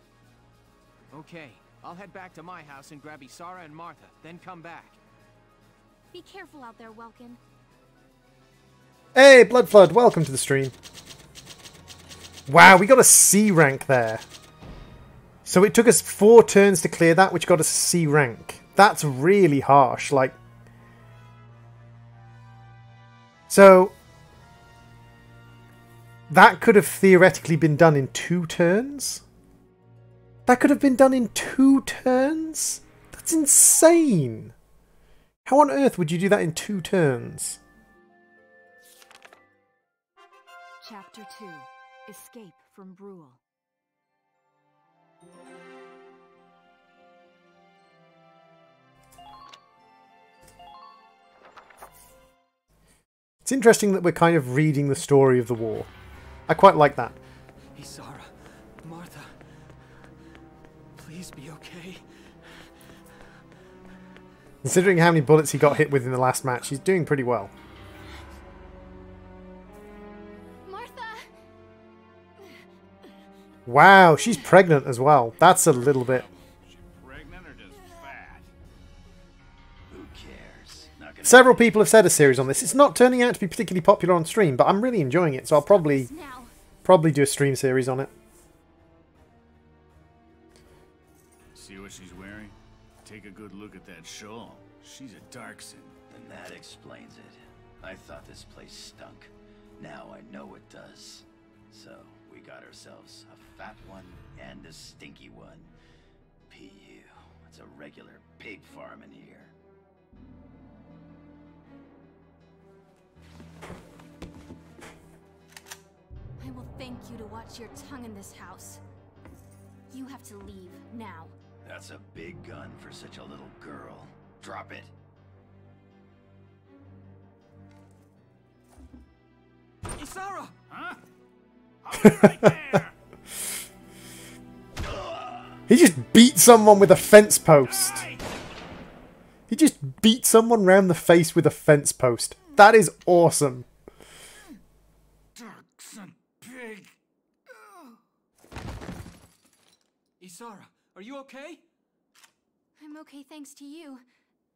Speaker 3: Okay, I'll head back to my house and grab Isara and Martha, then come back.
Speaker 4: Be careful out there, Welkin.
Speaker 1: Hey, Bloodflood, welcome to the stream. Wow, we got a C rank there. So it took us 4 turns to clear that, which got us a C rank. That's really harsh, like... So... that could have theoretically been done in 2 turns? That could have been done in 2 turns? That's insane! How on earth would you do that in 2 turns?
Speaker 2: Chapter 2. Escape from Brule.
Speaker 1: It's interesting that we're kind of reading the story of the war. I quite like that.
Speaker 3: Isara, Martha, please be okay.
Speaker 1: Considering how many bullets he got hit with in the last match, he's doing pretty well.
Speaker 4: Martha!
Speaker 1: Wow, she's pregnant as well. That's a little bit...
Speaker 6: She pregnant or just fat? Who cares? Not gonna
Speaker 1: Several people have said a series on this. It's not turning out to be particularly popular on stream, but I'm really enjoying it, so I'll probably do a stream series on it.
Speaker 6: see what she's wearing? Take a good look at that shawl. She's a Darkson.
Speaker 8: And that explains it. I thought this place stunk. Now I know it does. So, we got ourselves a fat one and a stinky one. PU. It's a regular pig farm in here.
Speaker 4: I will thank you to watch your tongue in this house. You have to leave, now.
Speaker 8: That's a big gun for such a little girl. Drop it.
Speaker 3: Isara!
Speaker 6: Huh? Hold it right there!
Speaker 1: He just beat someone with a fence post.
Speaker 6: Die!
Speaker 1: He just beat someone round the face with a fence post. That is awesome.
Speaker 6: Darkson pig!
Speaker 3: Isara, are you okay?
Speaker 4: I'm okay thanks to you.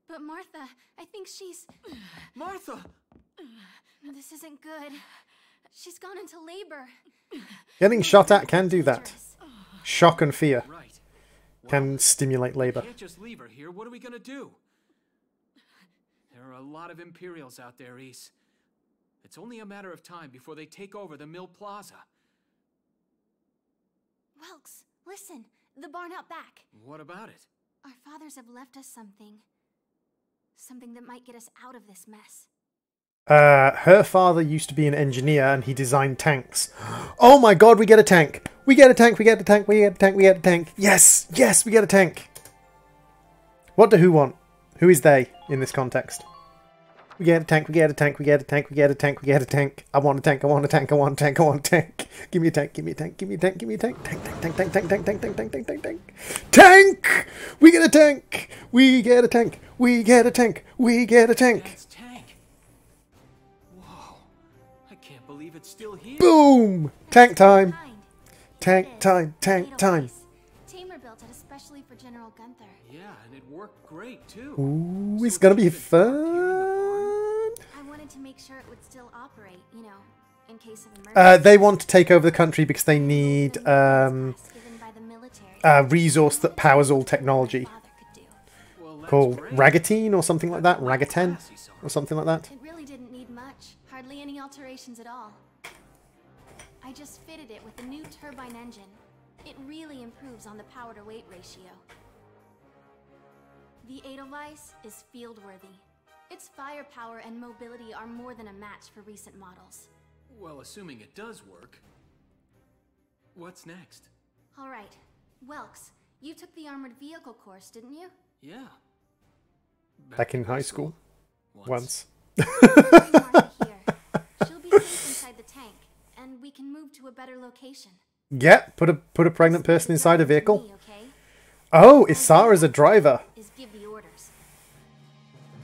Speaker 4: But Martha, I think she's...
Speaker 3: Martha!
Speaker 4: This isn't good. She's gone into labor.
Speaker 1: Getting shot at can do that. Shock and fear
Speaker 3: Right.
Speaker 1: can stimulate labor.
Speaker 3: We can't just leave her here. What are we gonna do? There are a lot of Imperials out there, Ys. It's only a matter of time before they take over the Mill Plaza.
Speaker 4: Welks, listen. The barn out back.
Speaker 3: What about it?
Speaker 4: Our fathers have left us something. Something that might get us out of this mess.
Speaker 1: Her father used to be an engineer and he designed tanks. Oh my god, we get a tank! We get a tank, we get a tank, we get a tank, we get a tank. Yes! Yes, we get a tank! What do who want? Who is they in this context? We get a tank, we get a tank, we get a tank, we get a tank, we get a tank. I want a tank, I want a tank, I want a tank, I want a tank. Give me a tank, give me a tank, give me a tank, give me a tank. Tank, tank, tank, tank, tank, tank, tank, tank, tank, tank, tank. Tank! We get a tank! We get a tank! We get a tank! We get a tank!
Speaker 3: That's tank. Whoa. I can't believe it's still here.
Speaker 1: Boom! Tank time! Tank time, tank time.
Speaker 4: Tamer built it especially for General Gunther.
Speaker 3: Yeah, and it worked great too.
Speaker 1: Ooh, it's gonna be fun!
Speaker 4: I wanted to make sure it would still operate, you know, in case of emergency.
Speaker 1: They want to take over the country because they need resource that powers all technology. Called Ragatine or something like that? Ragaten? Or something like that?
Speaker 4: It really didn't need much. Hardly any alterations at all. I just fitted it with a new turbine engine. It really improves on the power to weight ratio. The Edelweiss is field-worthy. Its firepower and mobility are more than a match for recent models.
Speaker 3: Well, assuming it does work. What's next?
Speaker 4: All right, Welks, you took the armored vehicle course, didn't you?
Speaker 3: Yeah.
Speaker 1: Back in high school. Once.
Speaker 4: Bring Martha here. She'll be safe inside the tank, and we can move to a better location.
Speaker 1: Yeah, put a pregnant person inside a vehicle.
Speaker 4: Me, okay?
Speaker 1: Oh, Isara's a driver.
Speaker 4: Is give the orders.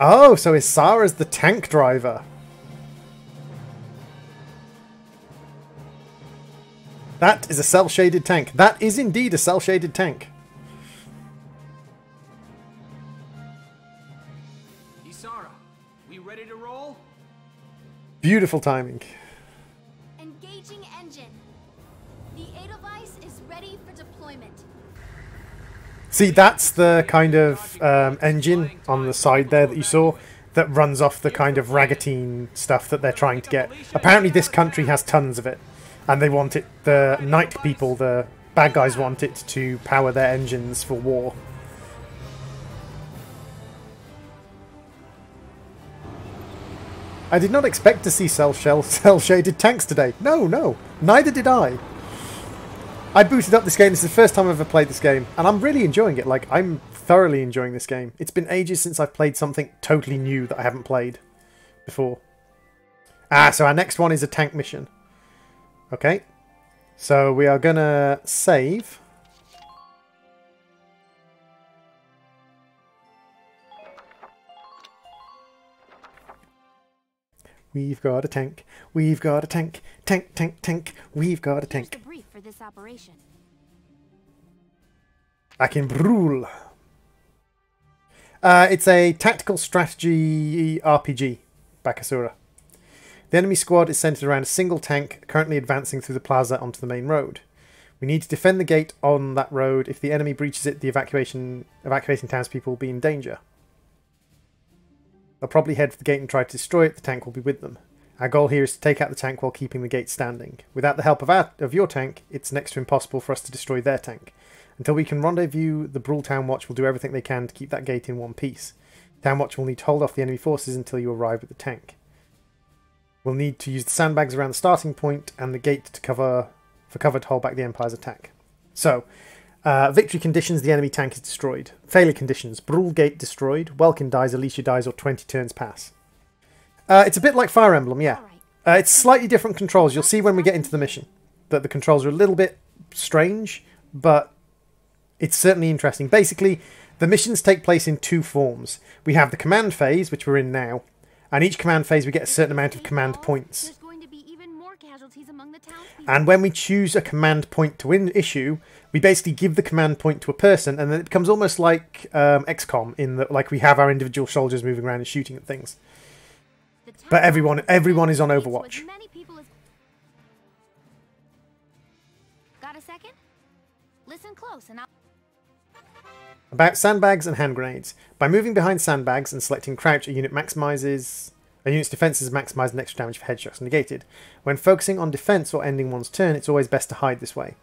Speaker 1: Oh, so Isara's the tank driver. That is a cell-shaded tank. That is indeed a cell-shaded tank.
Speaker 3: Isara, we ready to roll?
Speaker 1: Beautiful timing.
Speaker 4: Engaging engine. The Edelweiss is ready for deployment.
Speaker 1: See, that's the kind of engine on the side there that you saw that runs off the kind of Ragatine stuff that they're trying to get. Apparently this country has tons of it, and they want it, the Night people, the bad guys want it to power their engines for war. I did not expect to see cell-shaded tanks today. No, neither did I. I booted up this game. This is the first time I've ever played this game, and I'm really enjoying it. Like, I'm thoroughly enjoying this game. It's been ages since I've played something totally new that I haven't played before. So our next one is a tank mission. Okay, so we are gonna save. We've got a tank. We've got a tank. Tank, tank, tank. We've got a tank.
Speaker 4: Here's the brief for this operation.
Speaker 1: Back in Brule. It's a tactical strategy RPG, Bakasura. The enemy squad is centered around a single tank currently advancing through the plaza onto the main road. We need to defend the gate on that road. If the enemy breaches it, the evacuating townspeople will be in danger. They'll probably head for the gate and try to destroy it. The tank will be with them. Our goal here is to take out the tank while keeping the gate standing. Without the help of your tank, it's next to impossible for us to destroy their tank. Until we can rendezvous, the Brule Town Watch will do everything they can to keep that gate in one piece. Town Watch will need to hold off the enemy forces until you arrive at the tank. We'll need to use the sandbags around the starting point and the gate to cover to hold back the Empire's attack. So, victory conditions, the enemy tank is destroyed. Failure conditions, Brule Gate destroyed, Welkin dies, Alicia dies, or 20 turns pass. It's a bit like Fire Emblem, yeah. It's slightly different controls. You'll see when we get into the mission that the controls are a little bit strange, but it's certainly interesting. Basically, the missions take place in two forms. We have the command phase, which we're in now, and each command phase we get a certain amount of command points.
Speaker 4: There's going to be even more casualties among the townspeople.
Speaker 1: And when we choose a command point to issue, we basically give the command point to a person, and then it becomes almost like XCOM, in that like we have our individual soldiers moving around and shooting at things. But everyone is on Overwatch.
Speaker 4: Got a second? Listen close and I'll...
Speaker 1: About sandbags and hand grenades. By moving behind sandbags and selecting crouch, a unit's defense is maximized and extra damage for headshots negated. When focusing on defense or ending one's turn, it's always best to hide this way.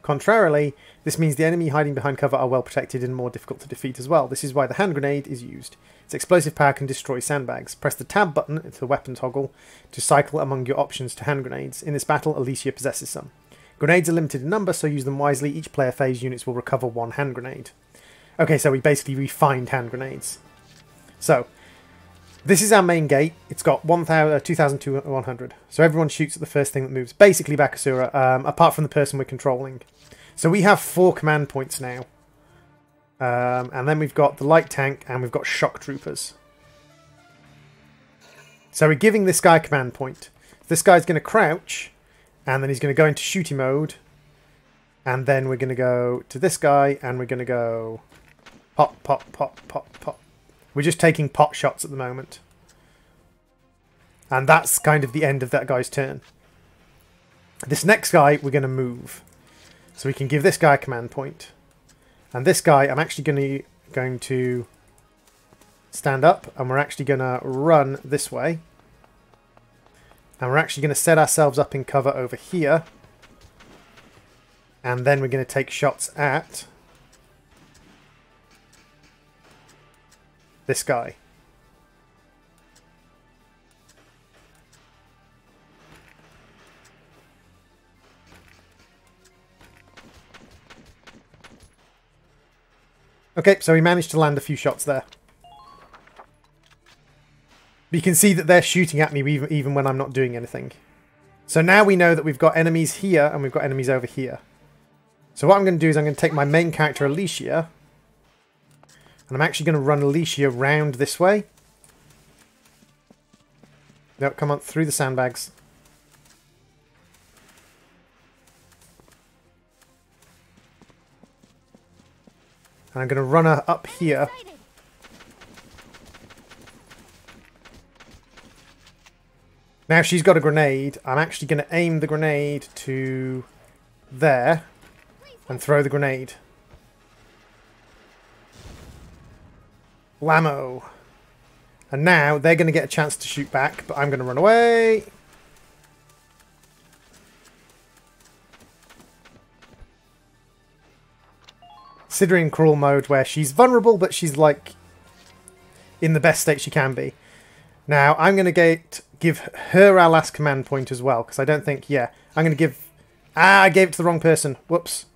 Speaker 1: Contrarily, this means the enemy hiding behind cover are well protected and more difficult to defeat as well. This is why the hand grenade is used. Its explosive power can destroy sandbags. Press the tab button, it's the weapon toggle, to cycle among your options to hand grenades. In this battle, Alicia possesses some. Grenades are limited in number, so use them wisely. Each player phase units will recover 1 hand grenade. Okay, so we basically refined hand grenades. So, this is our main gate. It's got 2,100. So everyone shoots at the first thing that moves. Basically Bakasura, apart from the person we're controlling. So we have 4 command points now. And then we've got the light tank and we've got shock troopers. So we're giving this guy a command point. This guy's going to crouch, and then he's going to go into shooty mode. And then we're going to go to this guy, and we're going to go pop, pop, pop, pop, pop. We're just taking pot shots at the moment. And that's kind of the end of that guy's turn. This next guy, we're going to move. So we can give this guy a command point. And this guy, I'm actually going to stand up, and we're actually going to run this way. And we're actually going to set ourselves up in cover over here. And then we're going to take shots at this guy. Okay, so we managed to land a few shots there. But you can see that they're shooting at me even when I'm not doing anything. So now we know that we've got enemies here and we've got enemies over here. So what I'm going to do is I'm going to take my main character Alicia, and I'm actually going to run Alicia round this way. No, come on, through the sandbags. And I'm going to run her up here. Now she's got a grenade. I'm actually going to aim the grenade to there and throw the grenade. Blammo. And now they're going to get a chance to shoot back, but I'm going to run away. Considering crawl mode where she's vulnerable, but she's like in the best state she can be. Now I'm going to give her our last command point as well, because I don't think, yeah, I'm going to give... I gave it to the wrong person. Whoops.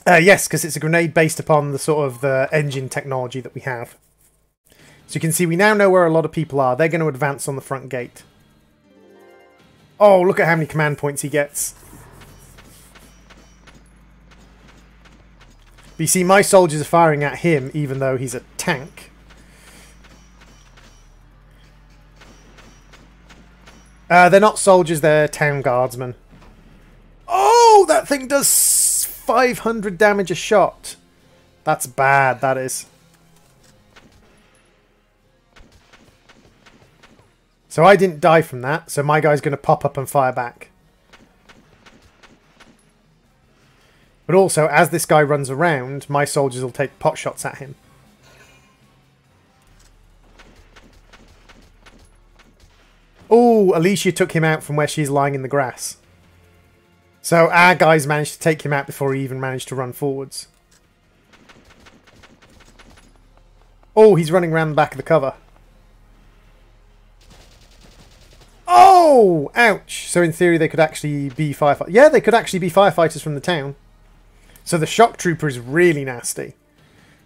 Speaker 1: Yes, because it's a grenade based upon the sort of the engine technology that we have. So you can see we now know where a lot of people are. They're going to advance on the front gate. Oh, look at how many command points he gets. But you see, my soldiers are firing at him even though he's a tank. They're not soldiers, they're town guardsmen. Oh, that thing does 500 damage a shot. That's bad, that is. So I didn't die from that, so my guy's going to pop up and fire back. But also, as this guy runs around, my soldiers will take pot shots at him. Oh, Alicia took him out from where she's lying in the grass. So our guys managed to take him out before he even managed to run forwards. Oh, he's running around the back of the cover. Oh! Ouch! So in theory they could actually be firefighters. Yeah, they could actually be firefighters from the town. So the shock trooper is really nasty.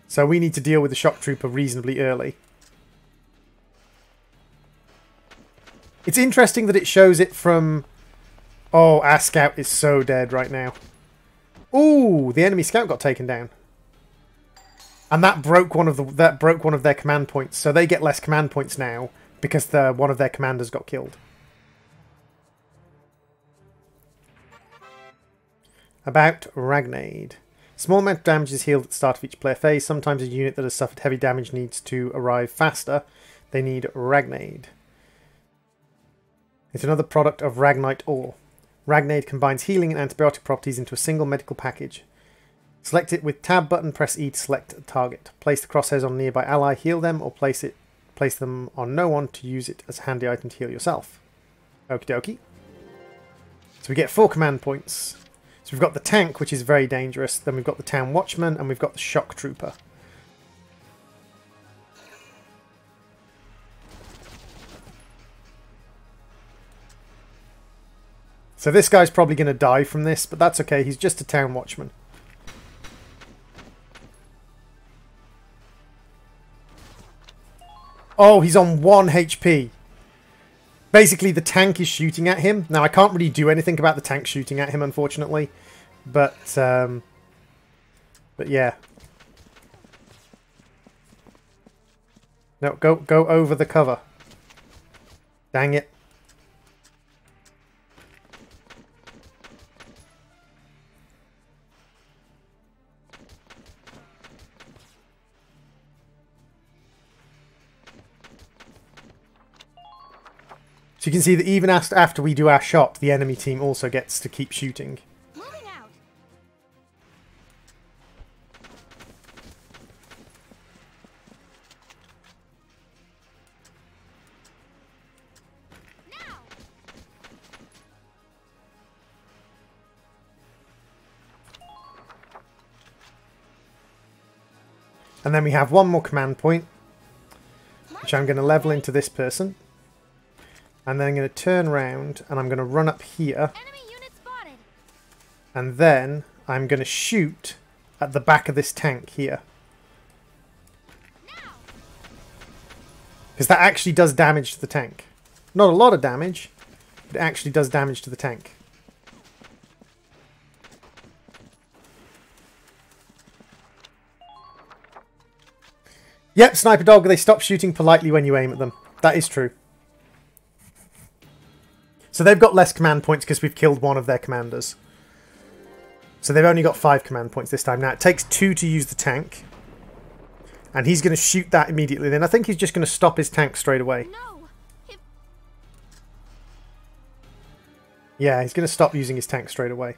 Speaker 1: So we need to deal with the shock trooper reasonably early. It's interesting that it shows it from... Oh, our scout is so dead right now. Ooh, the enemy scout got taken down. And that broke one of their command points. So they get less command points now because one of their commanders got killed. About Ragnade. Small amount of damage is healed at the start of each player phase. Sometimes a unit that has suffered heavy damage needs to arrive faster. They need Ragnade. It's another product of Ragnite ore. Ragnade combines healing and antibiotic properties into a single medical package. Select it with tab button, press E to select a target. Place the crosshairs on a nearby ally, heal them, or place them on no one to use it as a handy item to heal yourself. Okie dokie. So we get 4 command points. So we've got the tank, which is very dangerous. Then we've got the town watchman, and we've got the shock trooper. So this guy's probably going to die from this, but that's okay. He's just a town watchman. Oh, he's on 1 HP. Basically, the tank is shooting at him. Now, I can't really do anything about the tank shooting at him, unfortunately. But yeah. No, go over the cover. Dang it. So you can see that even after we do our shot, the enemy team also gets to keep shooting.
Speaker 4: Moving out. Now.
Speaker 1: And then we have one more command point, which I'm going to level into this person. And then I'm going to turn around and I'm going to run up here.
Speaker 4: Enemy unit spotted.
Speaker 1: And then I'm going to shoot at the back of this tank here. Because that actually does damage to the tank. Not a lot of damage, but it actually does damage to the tank. Yep, Sniper Dog, they stop shooting politely when you aim at them. That is true. So they've got less command points because we've killed one of their commanders. So they've only got 5 command points this time. Now it takes 2 to use the tank. And he's going to shoot that immediately. Then I think he's just going to stop his tank straight away.
Speaker 4: No.
Speaker 1: Yeah, he's going to stop using his tank straight away.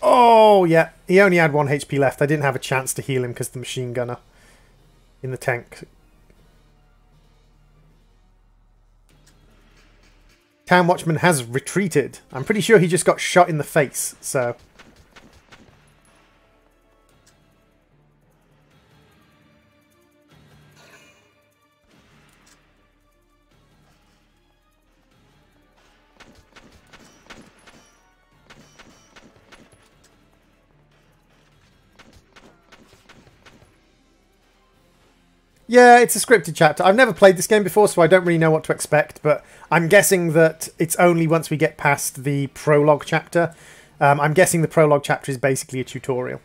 Speaker 1: Oh, yeah. He only had 1 HP left. I didn't have a chance to heal him because of the machine gunner in the tank. Town Watchman has retreated. I'm pretty sure he just got shot in the face, so... Yeah, it's a scripted chapter. I've never played this game before, so I don't really know what to expect, but I'm guessing that it's only once we get past the prologue chapter. I'm guessing the prologue chapter is basically a tutorial.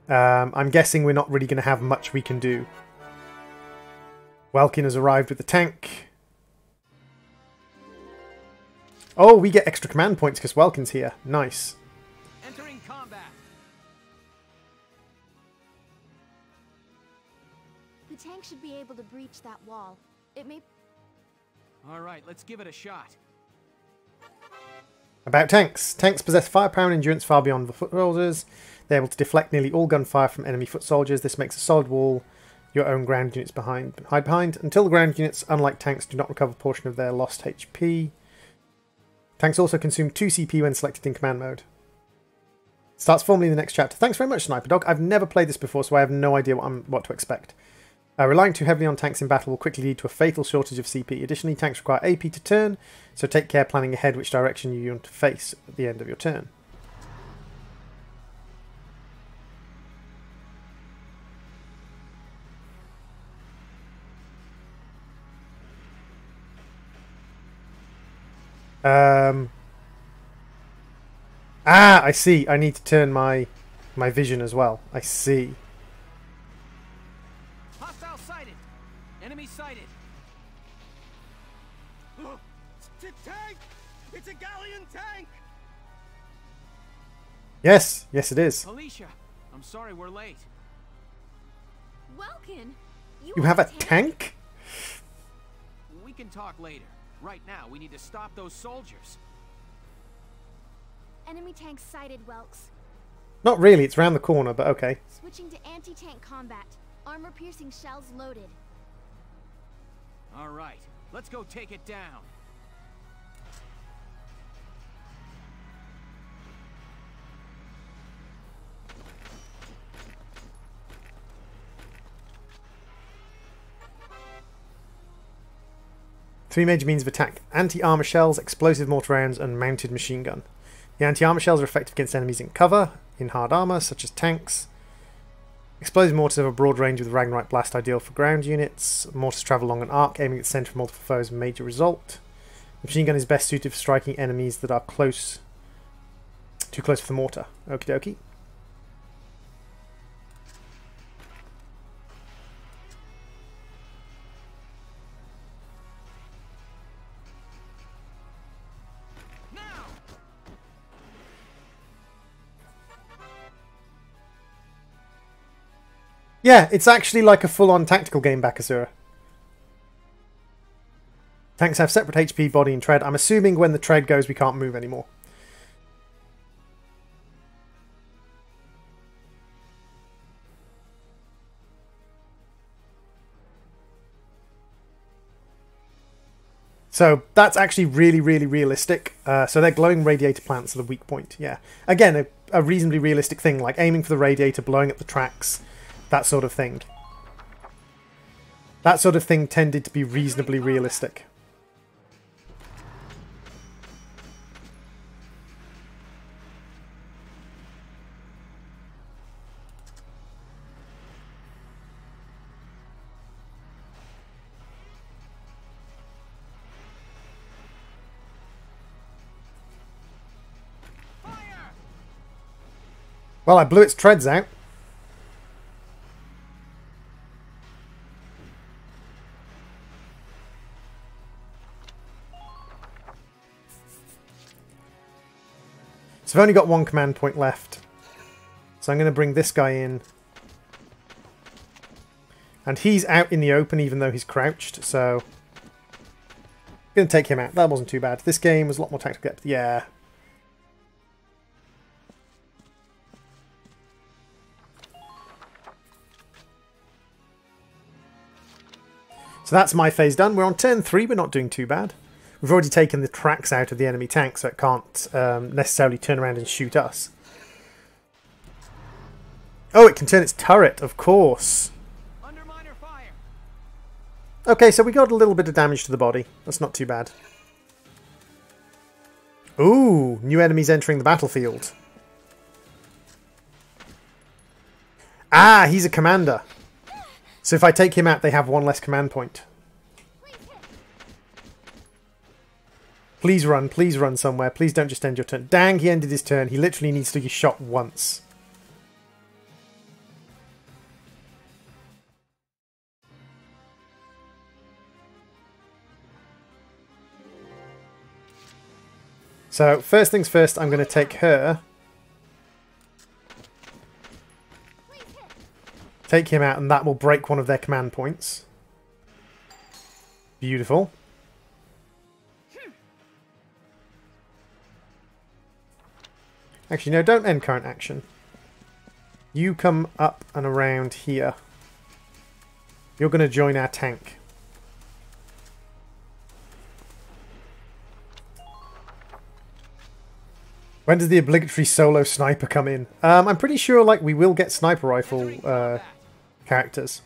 Speaker 1: I'm guessing we're not really going to have much we can do. Welkin has arrived with the tank. Oh, we get extra command points because Welkin's here. Nice.
Speaker 3: Entering combat.
Speaker 4: The tank should be able to breach that wall. It may...
Speaker 3: All right, let's give it a shot.
Speaker 1: About tanks. Tanks possess firepower and endurance far beyond the foot soldiers. They're able to deflect nearly all gunfire from enemy foot soldiers. This makes a solid wall your own ground units hide behind. Until the ground units, unlike tanks, do not recover a portion of their lost HP. Tanks also consume 2 CP when selected in command mode. Starts formally in the next chapter. Thanks very much, Sniper Dog. I've never played this before, so I have no idea what to expect. Relying too heavily on tanks in battle will quickly lead to a fatal shortage of CP. Additionally, tanks require AP to turn, so take care planning ahead which direction you want to face at the end of your turn. I see. I need to turn my vision as well. I see.
Speaker 3: Hostile sighted. Enemy sighted.
Speaker 7: Tank! It's a galleon tank!
Speaker 1: Yes, yes it is.
Speaker 3: Alicia, I'm sorry we're late.
Speaker 4: Welkin,
Speaker 1: You have a tank?
Speaker 3: We can talk later. Right now, we need to stop those soldiers.
Speaker 4: Enemy tank sighted, Welks.
Speaker 1: Not really, it's round the corner, but okay.
Speaker 4: Switching to anti-tank combat. Armor-piercing shells loaded.
Speaker 3: All right, let's go take it down.
Speaker 1: Three major means of attack: anti-armor shells, explosive mortar rounds, and mounted machine gun. The anti-armor shells are effective against enemies in cover, in hard armor, such as tanks. Explosive mortars have a broad range with Ragnarok Blast, ideal for ground units. Mortars travel along an arc, aiming at the centre of multiple foes, major result. The machine gun is best suited for striking enemies that are close, too close for the mortar. Okie dokie. Yeah, it's actually like a full-on tactical game back, Asura. Tanks have separate HP, body, and tread. I'm assuming when the tread goes, we can't move anymore. So that's actually really, really realistic. So they're glowing radiator plants are the weak point. Yeah, again, a reasonably realistic thing, like aiming for the radiator, blowing up the tracks. That sort of thing. That sort of thing tended to be reasonably realistic. Well, I blew its treads out. So I've only got one command point left. So I'm going to bring this guy in. And he's out in the open even though he's crouched, so I'm going to take him out. That wasn't too bad. This game was a lot more tactical depth. Yeah. So that's my phase done. We're on turn 3, we're not doing too bad. We've already taken the tracks out of the enemy tank, so it can't necessarily turn around and shoot us. Oh, it can turn its turret, of course.
Speaker 3: Under minor fire.
Speaker 1: Okay, so we got a little bit of damage to the body. That's not too bad. Ooh, new enemies entering the battlefield. Ah, he's a commander. So if I take him out, they have one less command point. Please run somewhere. Please don't just end your turn. Dang, he ended his turn. He literally needs to get shot once. So, first things first, I'm going to take her. Take him out, and that will break one of their command points. Beautiful. Actually, no, don't end current action. You come up and around here. You're going to join our tank. When does the obligatory solo sniper come in? I'm pretty sure like we will get sniper rifle characters.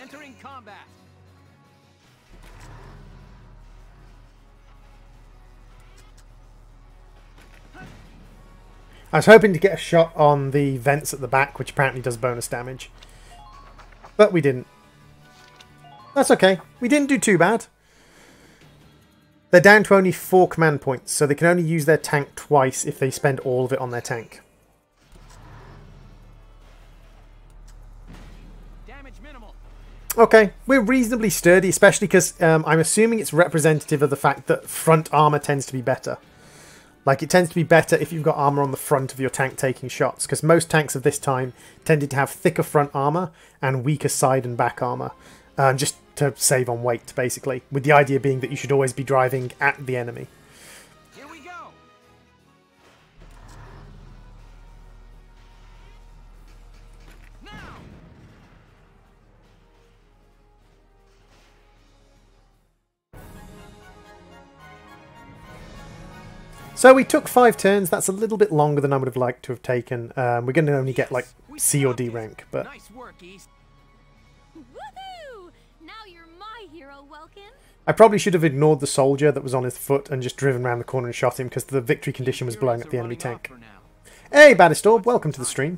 Speaker 3: Entering combat.
Speaker 1: I was hoping to get a shot on the vents at the back, which apparently does bonus damage. But we didn't. That's okay. We didn't do too bad. They're down to only 4 command points, so they can only use their tank twice if they spend all of it on their tank.
Speaker 3: Damage minimal.
Speaker 1: Okay, we're reasonably sturdy, especially because I'm assuming it's representative of the fact that front armor tends to be better. Like, it tends to be better if you've got armor on the front of your tank taking shots, because most tanks of this time tended to have thicker front armor and weaker side and back armor, just to save on weight, basically, with the idea being that you should always be driving at the enemy.
Speaker 3: Here we go. Now.
Speaker 1: So we took 5 turns. That's a little bit longer than I would have liked to have taken. We're going to only get like C or D rank, but
Speaker 3: Nice work, East.
Speaker 4: Woohoo! Now you're my hero, Welkin.
Speaker 1: I probably should have ignored the soldier that was on his foot and just driven around the corner and shot him because the victory condition was blowing up the enemy tank. Hey, Baddistorb, welcome to the stream.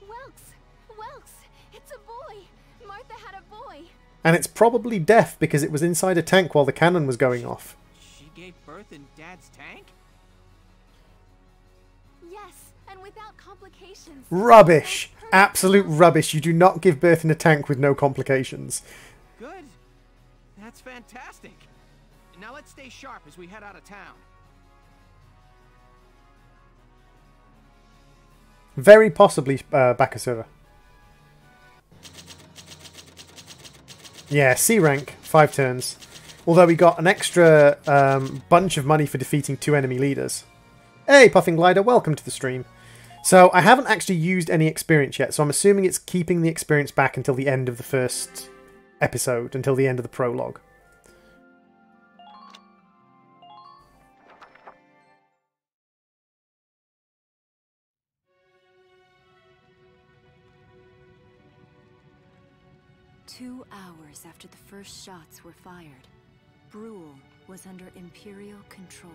Speaker 4: Welks, it's a boy. Martha had a boy.
Speaker 1: And it's probably deaf because it was inside a tank while the cannon was going off.
Speaker 3: She gave birth in Dad's tank?
Speaker 4: Yes, and without complications.
Speaker 1: Rubbish! Absolute rubbish. You do not give birth in a tank with no complications.
Speaker 3: Good. That's fantastic. Now let's stay sharp as we head out of town.
Speaker 1: Very possibly back a server. Yeah, C rank, 5 turns. Although we got an extra bunch of money for defeating 2 enemy leaders. Hey, Puffing Glider, welcome to the stream. So I haven't actually used any experience yet, so I'm assuming it's keeping the experience back until the end of the first episode, until the end of the prologue.
Speaker 2: Two hours after the first shots were fired, Brule was under Imperial control.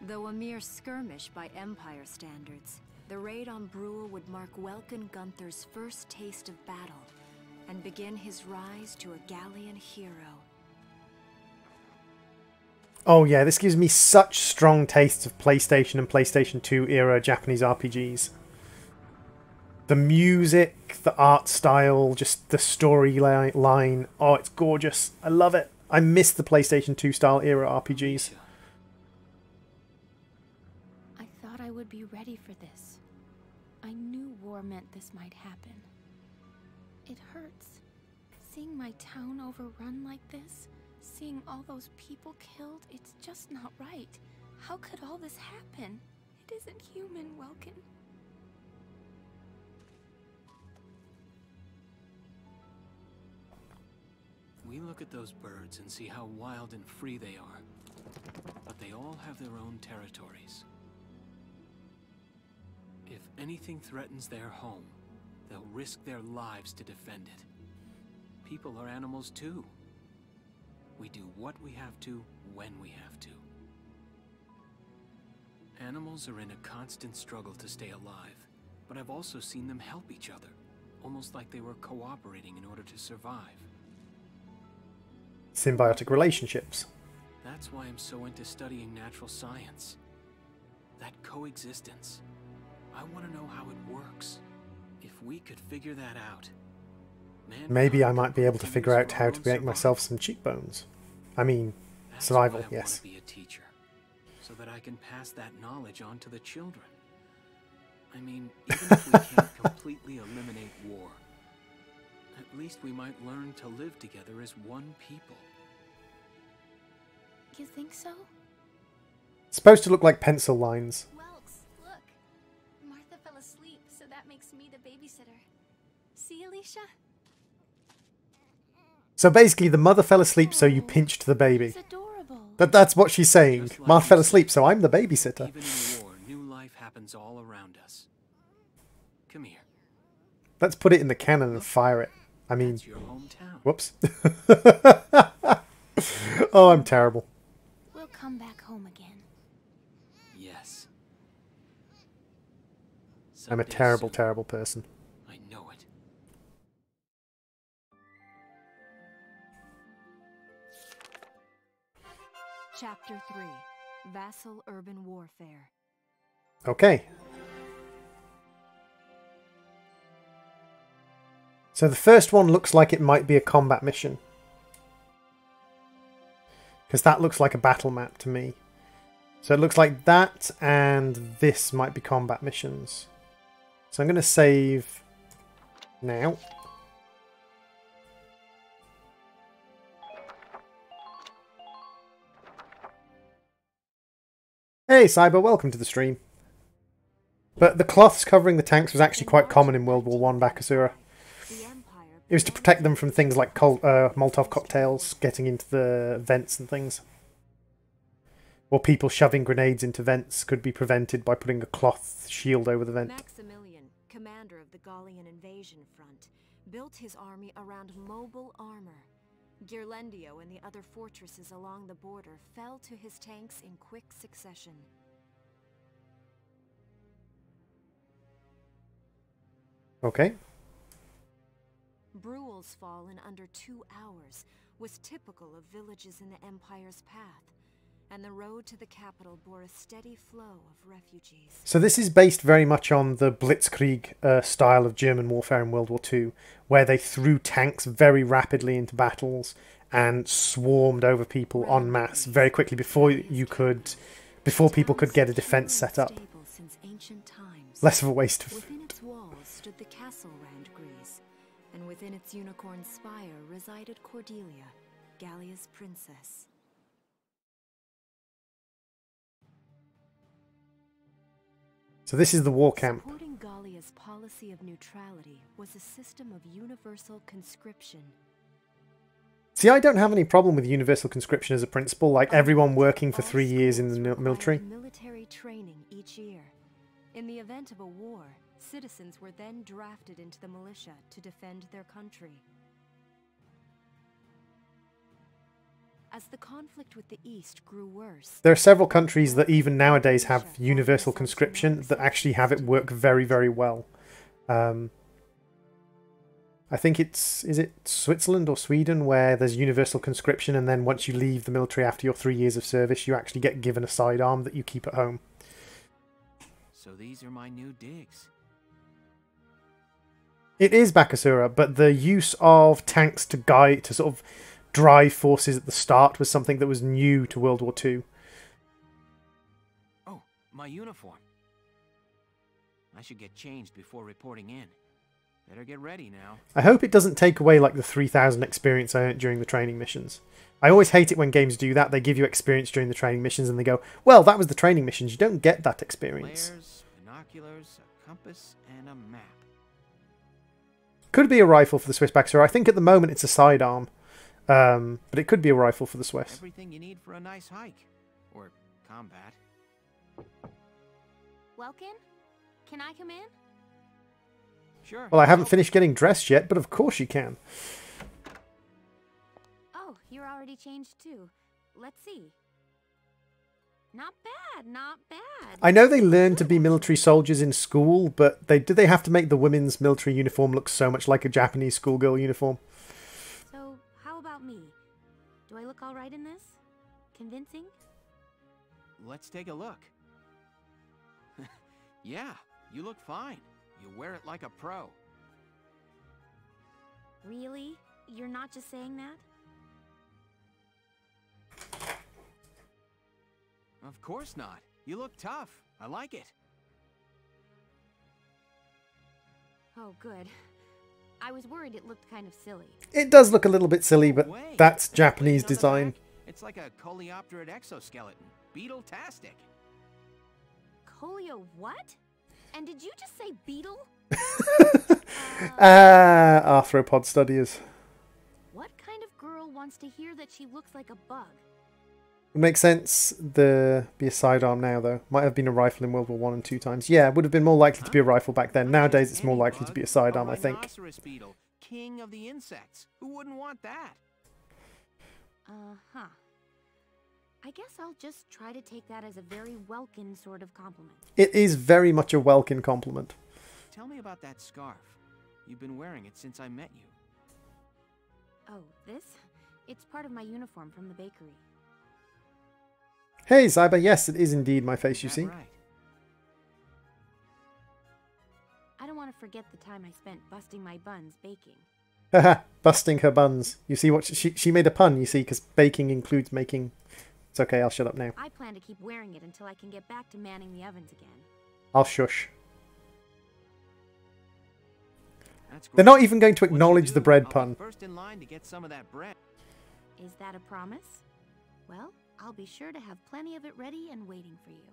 Speaker 2: Though a mere skirmish by Empire standards, the raid on Brule would mark Welkin Gunther's first taste of battle and begin his rise to a Gallian hero.
Speaker 1: Oh yeah, this gives me such strong tastes of PlayStation and PlayStation 2 era Japanese RPGs. The music, the art style, just the storyline. Oh, it's gorgeous. I love it. I miss the PlayStation 2 style era RPGs.
Speaker 4: I thought I would be ready for this. I knew war meant this might happen. It hurts. Seeing my town overrun like this, seeing all those people killed, it's just not right. How could all this happen? It isn't human, Welkin.
Speaker 3: We look at those birds and see how wild and free they are. But they all have their own territories. If anything threatens their home, they'll risk their lives to defend it. People are animals too. We do what we have to, when we have to. Animals are in a constant struggle to stay alive, but I've also seen them help each other, almost like they were cooperating in order to survive.
Speaker 1: Symbiotic relationships.
Speaker 3: That's why I'm so into studying natural science. That coexistence. I want to know how it works. If we could figure that out.
Speaker 1: Maybe I might be able to figure out how to make myself some cheekbones. I mean, survival,
Speaker 3: That's why I
Speaker 1: yes.
Speaker 3: want to be a teacher, so that I can pass that knowledge on to the children. I mean, even if we can't completely eliminate war, at least we might learn to live together as one people.
Speaker 4: You think so?
Speaker 1: It's supposed to look like pencil lines.
Speaker 4: Welks, look. Martha fell asleep, so that makes me the babysitter. See, Alicia?
Speaker 1: So basically, the mother fell asleep, so you pinched the baby.
Speaker 4: It's adorable.
Speaker 1: That's what she's saying. Martha fell asleep, so I'm the babysitter.
Speaker 3: Even in war, new life happens all around us. Come here.
Speaker 1: Let's put it in the cannon and fire it. I mean,
Speaker 3: That's your hometown.
Speaker 1: whoops. Oh, I'm terrible.
Speaker 4: We'll come back home again.
Speaker 3: Yes.
Speaker 1: I'm a
Speaker 3: Someday
Speaker 1: terrible,
Speaker 3: soon.
Speaker 1: terrible person.
Speaker 2: Chapter 3, Vassal Urban Warfare.
Speaker 1: Okay. So the first one looks like it might be a combat mission. Because that looks like a battle map to me. So it looks like that and this might be combat missions. So I'm going to save now. Hey Cyber, welcome to the stream. But the cloths covering the tanks was actually quite common in World War I Bakasura. It was to protect them from things like Molotov cocktails getting into the vents and things. Or people shoving grenades into vents could be prevented by putting a cloth shield over the vent.
Speaker 2: Maximilian, commander of the Gallian invasion front, built his army around mobile armor. Ghirlandaio and the other fortresses along the border fell to his tanks in quick succession.
Speaker 1: Okay.
Speaker 2: Bruhl's fall in under 2 hours was typical of villages in the Empire's path, and the road to the capital bore a steady flow of refugees.
Speaker 1: So this is based very much on the Blitzkrieg style of German warfare in World War II, where they threw tanks very rapidly into battles and swarmed over people en masse very quickly before people could get a defense set up. Less of a waste of
Speaker 2: Within its walls stood the castle Randgries, and within its unicorn spire resided Cordelia, Gallia's princess.
Speaker 1: So this is the war camp.
Speaker 2: Supporting Gallia's policy of neutrality was a system of universal conscription.
Speaker 1: See, I don't have any problem with universal conscription as a principle, like everyone working for 3 years in the military.
Speaker 2: Military training each year. In the event of a war, citizens were then drafted into the militia to defend their country. As the conflict with the East grew worse,
Speaker 1: There are several countries that even nowadays have universal conscription that actually have it work very, very well. I think is it Switzerland or Sweden where there's universal conscription, and then once you leave the military after your 3 years of service, you actually get given a sidearm that you keep at home.
Speaker 3: So these are my new digs.
Speaker 1: It is Bakasura, but the use of tanks to sort of drive forces at the start was something that was new to World War II.
Speaker 3: Oh, my uniform. I should get changed before reporting in. Better get ready now.
Speaker 1: I hope it doesn't take away like the 3,000 experience I earned during the training missions. I always hate it when games do that. They give you experience during the training missions and they go, well, that was the training missions. You don't get that experience.
Speaker 3: Flares, binoculars, a compass, and a map.
Speaker 1: Could be a rifle for the Swiss Bakasura. I think at the moment it's a sidearm. But it could be a rifle for the Swiss.
Speaker 3: Everything you need for a nice hike. Or combat.
Speaker 4: Welkin? Can I come in?
Speaker 3: Sure.
Speaker 1: Well, I haven't finished getting dressed yet, but of course you can.
Speaker 4: Oh, you're already changed too. Let's see. Not bad, not bad.
Speaker 1: I know they learn to be military soldiers in school, but do they have to make the women's military uniform look so much like a Japanese schoolgirl uniform?
Speaker 4: So, how about me? Do I look all right in this? Convincing?
Speaker 3: Let's take a look. Yeah, you look fine. You wear it like a pro.
Speaker 4: Really? You're not just saying that?
Speaker 3: Of course not. You look tough. I like it.
Speaker 4: Oh, good. I was worried it looked kind of silly.
Speaker 1: It does look a little bit silly, but that's Japanese design.
Speaker 3: It's like a coleopterate exoskeleton. Beetle-tastic.
Speaker 4: Colio what? And did you just say beetle?
Speaker 1: Arthropod studiers.
Speaker 4: What kind of girl wants to hear that she looks like a bug?
Speaker 1: It makes sense the be a sidearm now, though. Might have been a rifle in World War 1 and 2 times. Yeah, it would have been more likely to be a rifle back then. Nowadays, it's more likely to be a sidearm, I think.
Speaker 3: Rhinoceros beetle, king of the insects. Who wouldn't want that?
Speaker 4: Uh-huh. I guess I'll just try to take that as a very Welkin sort of compliment.
Speaker 1: It is very much a Welkin compliment.
Speaker 3: Tell me about that scarf. You've been wearing it since I met you.
Speaker 4: Oh, this? It's part of my uniform from the bakery.
Speaker 1: Hey, Cyber, yes, it is indeed my face you see.
Speaker 3: Right.
Speaker 4: I don't want to forget the time I spent busting my buns baking.
Speaker 1: Haha, busting her buns. You see what she made a pun, you see, because baking includes making. It's okay, I'll shut up now.
Speaker 4: I plan to keep wearing it until I can get back to manning the ovens again.
Speaker 1: I'll shush.
Speaker 3: That's
Speaker 1: They're
Speaker 3: great.
Speaker 1: not even going to
Speaker 3: Once you
Speaker 1: acknowledge
Speaker 3: do,
Speaker 1: the bread
Speaker 3: I'll be
Speaker 1: pun.
Speaker 3: first in line to get some of that bread.
Speaker 4: Is that a promise? Well, I'll be sure to have plenty of it ready and waiting for you.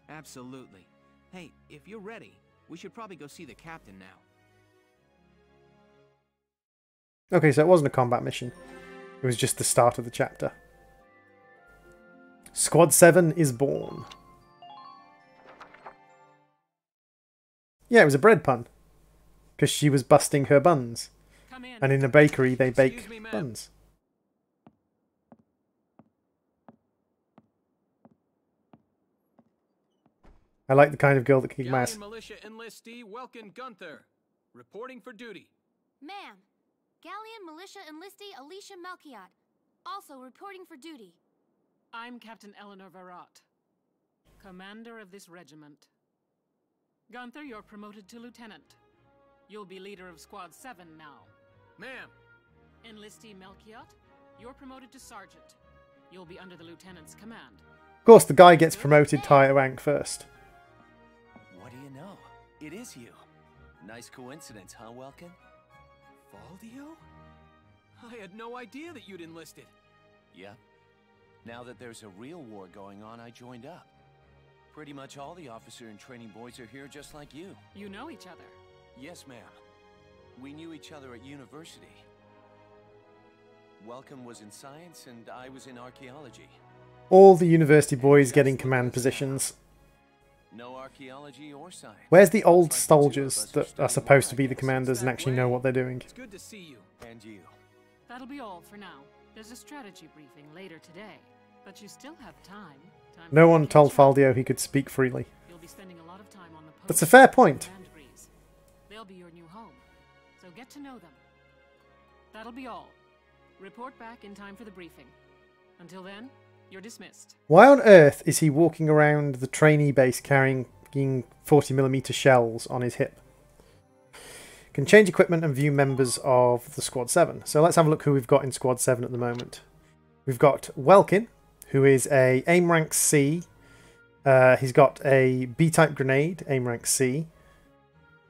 Speaker 3: Absolutely. Hey, if you're ready, we should probably go see the captain now.
Speaker 1: Okay, so it wasn't a combat mission. It was just the start of the chapter. Squad 7 is born. Yeah, it was a bread pun. Because she was busting her buns.
Speaker 3: Come in.
Speaker 1: And in a bakery, they bake
Speaker 3: Excuse me, ma'am.
Speaker 1: buns. I like the kind of girl that can kick my ass.
Speaker 3: Galleon Militia enlistee Welkin Gunther, reporting for duty.
Speaker 4: Ma'am, Galleon Militia enlistee Alicia Melchiot, also reporting for duty.
Speaker 9: I'm Captain Eleanor Varrot, commander of this regiment. Gunther, you're promoted to lieutenant. You'll be leader of Squad 7 now.
Speaker 3: Ma'am.
Speaker 9: Enlistee Melchiot, you're promoted to sergeant. You'll be under the lieutenant's command.
Speaker 1: Of course, the guy gets promoted to higher rank first.
Speaker 10: What do you know? It is you. Nice coincidence, huh, Welkin?
Speaker 3: Valdio? I had no idea that you'd enlisted.
Speaker 10: Yep. Now that there's a real war going on, I joined up. Pretty much all the officer and training boys are here just like you.
Speaker 9: You know each other.
Speaker 10: Yes, ma'am. We knew each other at university. Welcome was in science and I was in archaeology.
Speaker 1: All the university boys getting command positions.
Speaker 10: No archaeology or science.
Speaker 1: Where's the old soldiers that are supposed to be the commanders and actually know what they're doing?
Speaker 3: It's good to see you.
Speaker 10: And you.
Speaker 9: That'll be all for now. There's a strategy briefing later today, but you still have time.
Speaker 1: No one told Faldio he could speak freely.
Speaker 9: You'll be spending a lot of time on the
Speaker 1: That's a fair point.
Speaker 9: and breeze. They'll be your new home, so get to know them. That'll be all. Report back in time for the briefing. Until then, you're dismissed.
Speaker 1: Why on earth is he walking around the trainee base carrying 40mm shells on his hip? Can change equipment and view members of the Squad 7. So let's have a look who we've got in Squad 7 at the moment. We've got Welkin, who is a aim rank C. He's got a B-type grenade, aim rank C.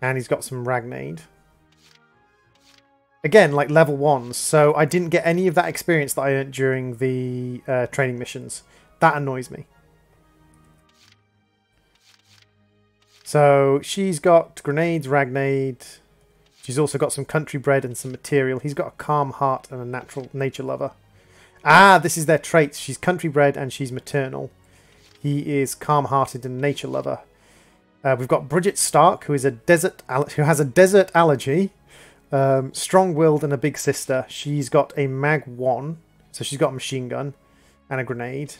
Speaker 1: And he's got some ragnade. Again, like level 1s, so I didn't get any of that experience that I earned during the training missions. That annoys me. So she's got grenades, ragnade. She's also got some country bred and some material. He's got a calm heart and a natural nature lover. Ah, this is their traits. She's country bred and she's maternal. He is calm-hearted and nature lover. We've got Brigitte Stark, who is a who has a desert allergy. Strong-willed and a big sister. She's got a Mag 1, so she's got a machine gun and a grenade.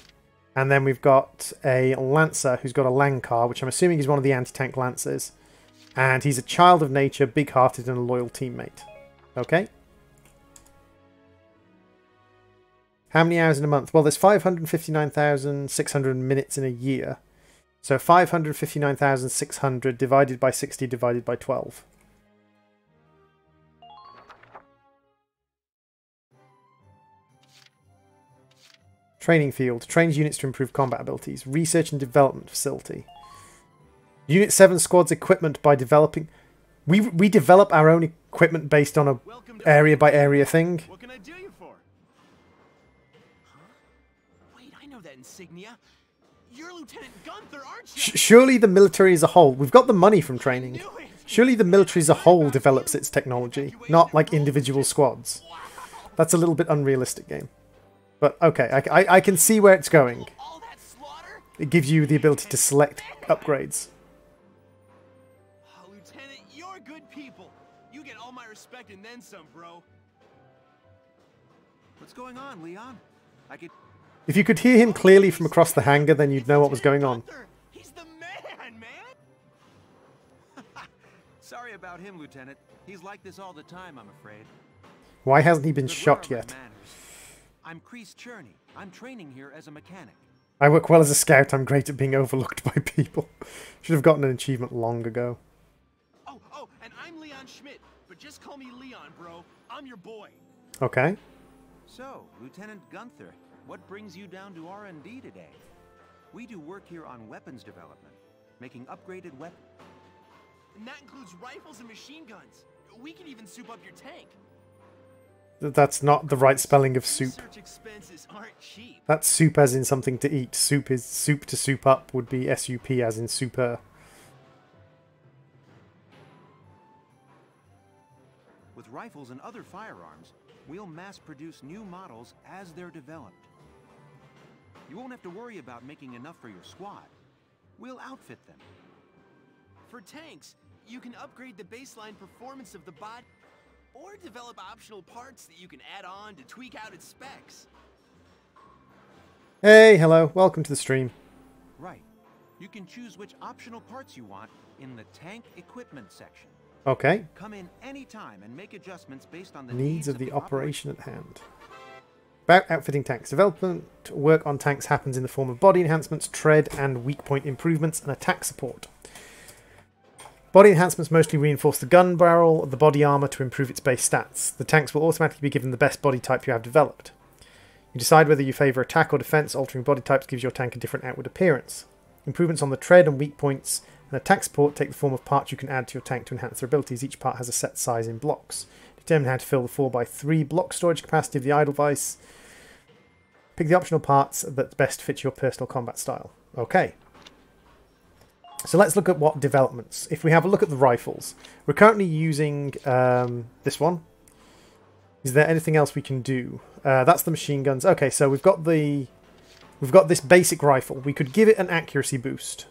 Speaker 1: And then we've got a Lancer who's got a Lankar, which I'm assuming is one of the anti-tank Lancers. And he's a child of nature, big-hearted and a loyal teammate. Okay. How many hours in a month? Well, there's 559,600 minutes in a year. So 559,600 divided by 60 divided by 12. Training field. Trains units to improve combat abilities. Research and development facility. Unit 7 squads equipment by developing... We develop our own equipment based on a area by area thing.
Speaker 7: What can I do you for?
Speaker 3: Wait, I know that insignia. You're Lieutenant Gunther, aren't you?
Speaker 1: Surely the military as a whole... We've got the money from training. Surely the military as a whole develops its technology, not like individual squads. That's a little bit unrealistic, game. But okay, I can see where it's going. It gives you the ability to select upgrades.
Speaker 7: Lieutenant, you're good people. You get all my respect and then some, bro.
Speaker 3: What's going on, Leon? I could...
Speaker 1: If you could hear him clearly from across the hangar, then you'd know what was going on.
Speaker 7: He's the man, man.
Speaker 3: Sorry about him, Lieutenant. He's like this all the time, I'm afraid.
Speaker 1: Why hasn't he been
Speaker 3: But where
Speaker 1: shot
Speaker 3: are my
Speaker 1: yet?
Speaker 3: manners? I'm Kreese Cherney.
Speaker 10: I'm training here as a mechanic.
Speaker 1: I work well as a scout. I'm great at being overlooked by people. Should have gotten an achievement long ago.
Speaker 7: Oh, and I'm Leon Schmidt, but just call me Leon, bro. I'm your boy.
Speaker 1: Okay.
Speaker 10: So, Lieutenant Gunther, what brings you down to R&D today? We do work here on weapons development, making upgraded weapons.
Speaker 7: And that includes rifles and machine guns. We can even soup up your tank.
Speaker 1: That's not the right spelling of soup.
Speaker 7: Research expenses aren't cheap.
Speaker 1: That's soup as in something to eat. Soup is soup to soup up would be S-U-P as in super.
Speaker 10: With rifles and other firearms, we'll mass produce new models as they're developed. You won't have to worry about making enough for your squad. We'll outfit them.
Speaker 7: For tanks, you can upgrade the baseline performance of the body, or develop optional parts that you can add on to tweak out its specs.
Speaker 1: Hey, hello. Welcome to the stream.
Speaker 10: Right. You can choose which optional parts you want in the tank equipment section.
Speaker 1: Okay.
Speaker 10: Come in anytime and make adjustments based on the
Speaker 1: Needs of the operation at hand. About outfitting tanks. Development work on tanks happens in the form of body enhancements, tread and weak point improvements, and attack support. Body enhancements mostly reinforce the gun barrel of the body armor to improve its base stats. The tanks will automatically be given the best body type you have developed. You decide whether you favour attack or defense. Altering body types gives your tank a different outward appearance. Improvements on the tread and weak points and attack support take the form of parts you can add to your tank to enhance their abilities. Each part has a set size in blocks. Determine how to fill the 4x3 block storage capacity of the idle vice. Pick the optional parts that best fit your personal combat style. Okay. So let's look at what developments. If we have a look at the rifles, we're currently using this one. Is there anything else we can do? That's the machine guns. Okay, so we've got this basic rifle. We could give it an accuracy boost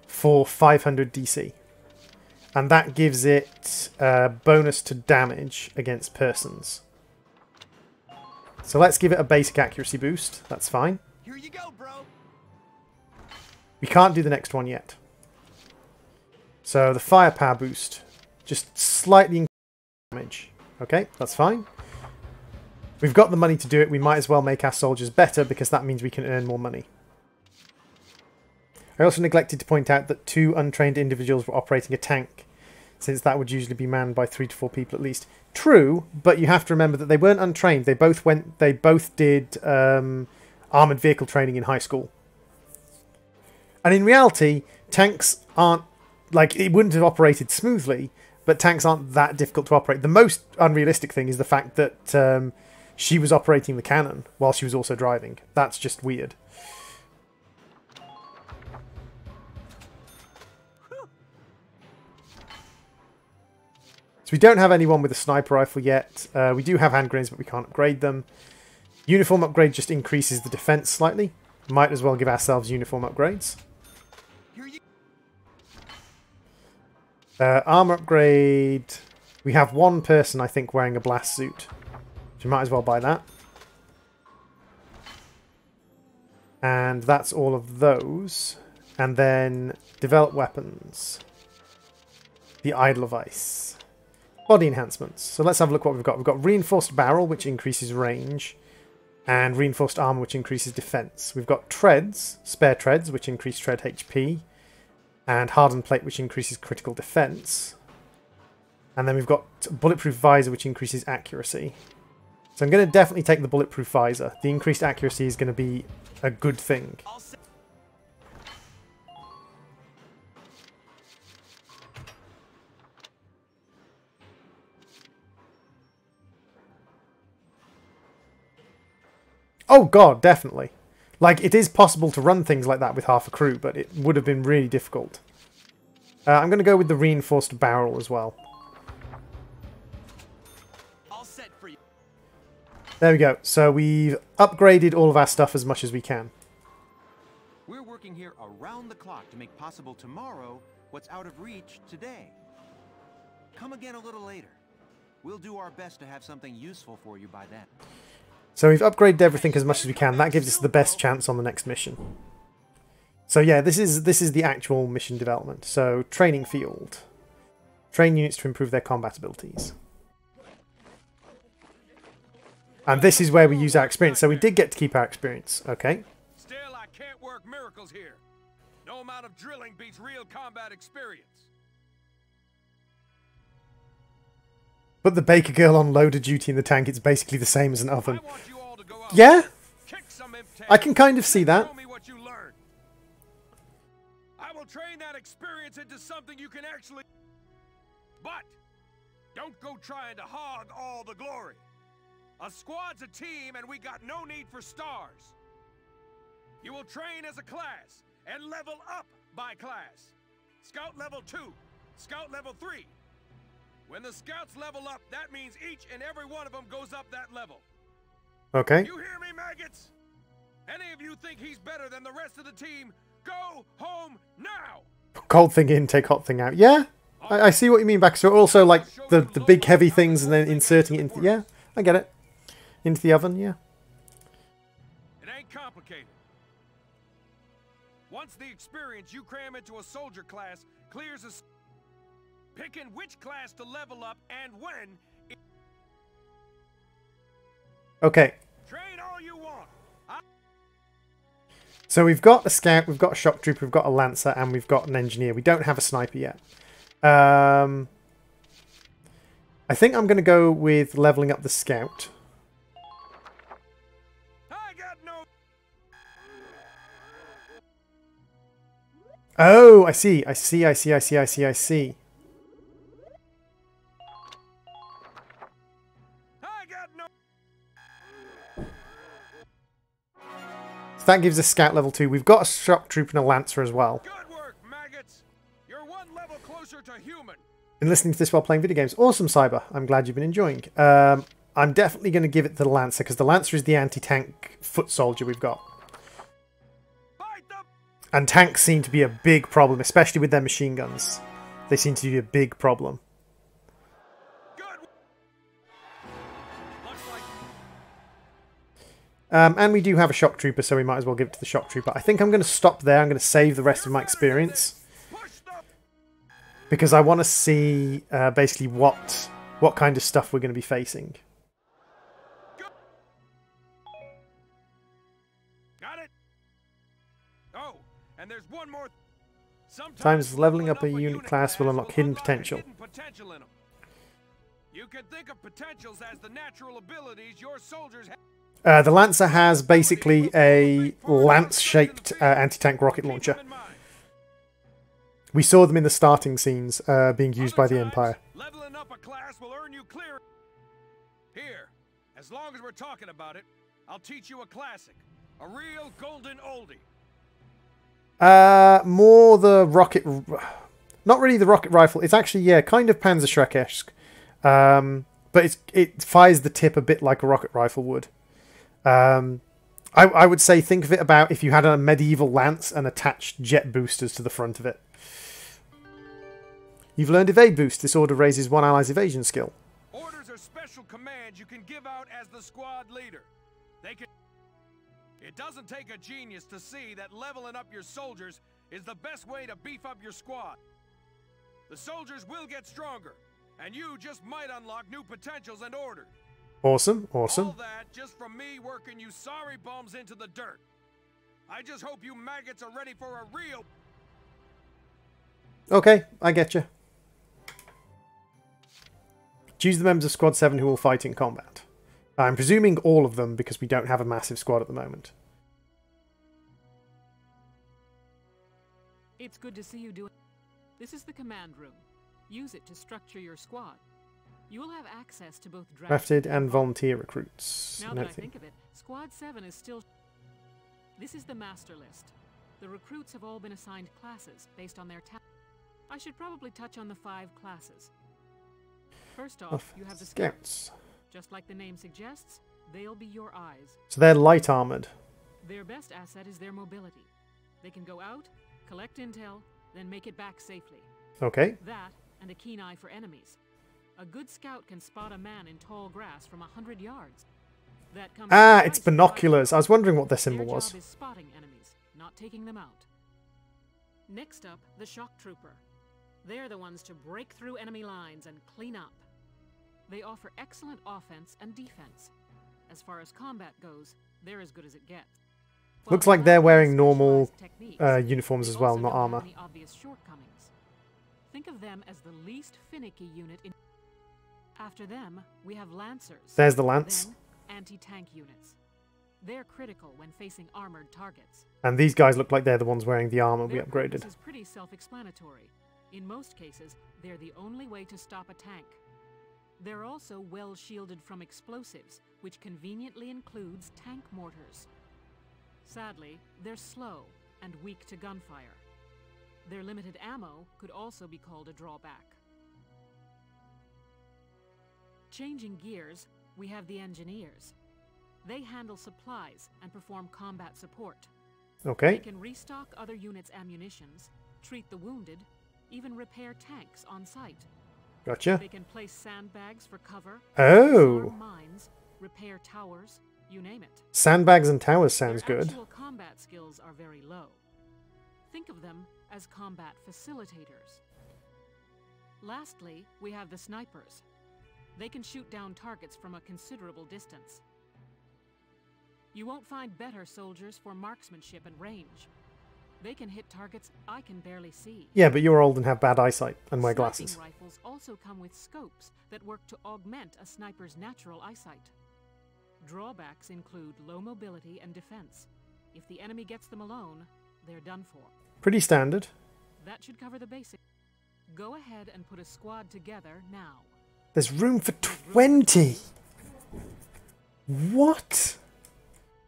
Speaker 1: for 500 DC, and that gives it a bonus to damage against persons. So let's give it a basic accuracy boost. That's fine.
Speaker 7: Here you go, bro.
Speaker 1: We can't do the next one yet. So the firepower boost, just slightly increase damage. Okay, that's fine. We've got the money to do it. We might as well make our soldiers better because that means we can earn more money. I also neglected to point out that 2 untrained individuals were operating a tank, since that would usually be manned by 3 to 4 people at least. True, but you have to remember that they weren't untrained. They both did armoured vehicle training in high school. And in reality, tanks aren't, like, it wouldn't have operated smoothly, but tanks aren't that difficult to operate. The most unrealistic thing is the fact that she was operating the cannon while she was also driving. That's just weird. So we don't have anyone with a sniper rifle yet. We do have hand grenades, but we can't upgrade them. Uniform upgrade just increases the defense slightly. Might as well give ourselves uniform upgrades. Armor upgrade. We have one person, I think, wearing a blast suit. So we might as well buy that. And that's all of those. And then develop weapons. The idle vice. Body enhancements. So let's have a look what we've got. We've got reinforced barrel, which increases range. And reinforced armor, which increases defense. We've got treads, spare treads, which increase tread HP. And hardened plate, which increases critical defense. And then we've got bulletproof visor, which increases accuracy. So I'm going to definitely take the bulletproof visor. The increased accuracy is going to be a good thing. Oh god, definitely. Like, it is possible to run things like that with half a crew, but it would have been really difficult. I'm going to go with the reinforced barrel as well.
Speaker 7: All set for you.
Speaker 1: There we go. So we've upgraded all of our stuff as much as we can.
Speaker 10: We're working here around the clock to make possible tomorrow what's out of reach today. Come again a little later. We'll do our best to have something useful for you by then.
Speaker 1: So we've upgraded everything as much as we can. That gives us the best chance on the next mission. So yeah, this is the actual mission development. So training field. Train units to improve their combat abilities. And this is where we use our experience. So we did get to keep our experience. Okay.
Speaker 11: Still, I can't work miracles here. No amount of drilling beats real combat experience.
Speaker 1: But the baker girl on loader duty in the tank, it's basically the same as an oven. Yeah, I can kind of see that.
Speaker 11: I will train that experience into something you can actually... But don't go trying to hog all the glory. A squad's a team and we got no need for stars. You will train as a class and level up by class. Scout level 2, Scout level 3. When the scouts level up, that means each and every one of them goes up that level.
Speaker 1: Okay.
Speaker 11: You hear me, maggots? Any of you think he's better than the rest of the team? Go home now!
Speaker 1: Cold thing in, take hot thing out. Yeah, I see what you mean, back. So also like the big heavy things and then inserting it into... Yeah, I get it. Into the oven, yeah.
Speaker 11: It ain't complicated. Once the experience you cram into a soldier class clears a... Picking which class to level up and when...
Speaker 1: Okay.
Speaker 11: Train all you want.
Speaker 1: So we've got a scout, we've got a shock trooper, we've got a lancer, and we've got an engineer. We don't have a sniper yet. I think I'm going to go with leveling up the scout.
Speaker 11: I got no...
Speaker 1: Oh, I see. I see. That gives us scout level 2. We've got a shock trooper and a lancer as well.
Speaker 11: Good work, maggots. You're one level closer to human.
Speaker 1: Been listening to this while playing video games. Awesome, Cyber. I'm glad you've been enjoying. I'm definitely going to give it to the lancer because the lancer is the anti-tank foot soldier we've got. And tanks seem to be a big problem, especially with their machine guns. They seem to be a big problem. And we do have a shock trooper, so we might as well give it to the shock trooper. I think I'm going to stop there. I'm going to save the rest of my experience. Because I want to see basically what kind of stuff we're going to be facing.
Speaker 11: Got it. Oh, and there's one more.
Speaker 1: Sometimes leveling up a unit class will unlock hidden potential.
Speaker 11: You can think of potentials as the natural abilities your soldiers have.
Speaker 1: The Lancer has basically a lance-shaped anti-tank rocket launcher. We saw them in the starting scenes being used by the Empire.
Speaker 11: Leveling up a class will earn you clear. Here, as long as we're talking about it, I'll teach you a classic, a real golden oldie.
Speaker 1: More the rocket... Not really the rocket rifle. It's actually, yeah, kind of Panzerschreck-esque. But it fires the tip a bit like a rocket rifle would. I would say think of it about if you had a medieval lance and attached jet boosters to the front of it. You've learned Evade Boost. This order raises one ally's evasion skill.
Speaker 11: Orders are special commands you can give out as the squad leader. It doesn't take a genius to see that leveling up your soldiers is the best way to beef up your squad. The soldiers will get stronger, and you just might unlock new potentials and orders.
Speaker 1: Awesome, awesome.
Speaker 11: All that just from me working you sorry bums into the dirt. I just hope you maggots are ready for a real...
Speaker 1: Okay, I get you. Choose the members of Squad 7 who will fight in combat. I'm presuming all of them because we don't have a massive squad at the moment.
Speaker 9: It's good to see you doing... This is the command room. Use it to structure your squad. You will have access to both
Speaker 1: drafted and volunteer recruits.
Speaker 9: Now that I think of it, Squad 7 is still... This is the master list. The recruits have all been assigned classes based on their talent. I should probably touch on the 5 classes. First off, you have the scouts. Just like the name suggests, they'll be your eyes.
Speaker 1: So they're light armored.
Speaker 9: Their best asset is their mobility. They can go out, collect intel, then make it back safely.
Speaker 1: Okay.
Speaker 9: That and a keen eye for enemies. A good scout can spot a man in tall grass from 100 yards. That comes
Speaker 1: it's binoculars. I was wondering what their symbol was.
Speaker 9: Their job is spotting enemies, not taking them out. Next up, the shock trooper. They're the ones to break through enemy lines and clean up. They offer excellent offense and defense. As far as combat goes, they're as good as it gets.
Speaker 1: Looks like they're wearing normal uniforms as well, not armor.
Speaker 9: Obvious shortcomings. Think of them as the least finicky unit in. After them, we have lancers.
Speaker 1: There's the lance.
Speaker 9: Then, anti-tank units. They're critical when facing armored targets.
Speaker 1: And these guys look like they're the ones wearing the armor we
Speaker 9: Their
Speaker 1: upgraded.
Speaker 9: purpose is pretty self-explanatory. In most cases, they're the only way to stop a tank. They're also well shielded from explosives, which conveniently includes tank mortars. Sadly, they're slow and weak to gunfire. Their limited ammo could also be called a drawback. Changing gears, we have the engineers. They handle supplies and perform combat support.
Speaker 1: Okay.
Speaker 9: They can restock other units' ammunitions, treat the wounded, even repair tanks on site.
Speaker 1: Gotcha.
Speaker 9: They can place sandbags for cover,
Speaker 1: Oh.
Speaker 9: disarm mines, repair towers, you name it.
Speaker 1: Sandbags and towers sounds
Speaker 9: Their
Speaker 1: good.
Speaker 9: actual combat skills are very low. Think of them as combat facilitators. Lastly, we have the snipers. They can shoot down targets from a considerable distance. You won't find better soldiers for marksmanship and range. They can hit targets I can barely see.
Speaker 1: Yeah, but you're old and have bad eyesight and wear glasses.
Speaker 9: Sniping rifles also come with scopes that work to augment a sniper's natural eyesight. Drawbacks include low mobility and defense. If the enemy gets them alone, they're done for.
Speaker 1: Pretty standard.
Speaker 9: That should cover the basics. Go ahead and put a squad together now.
Speaker 1: There's room for 20! What?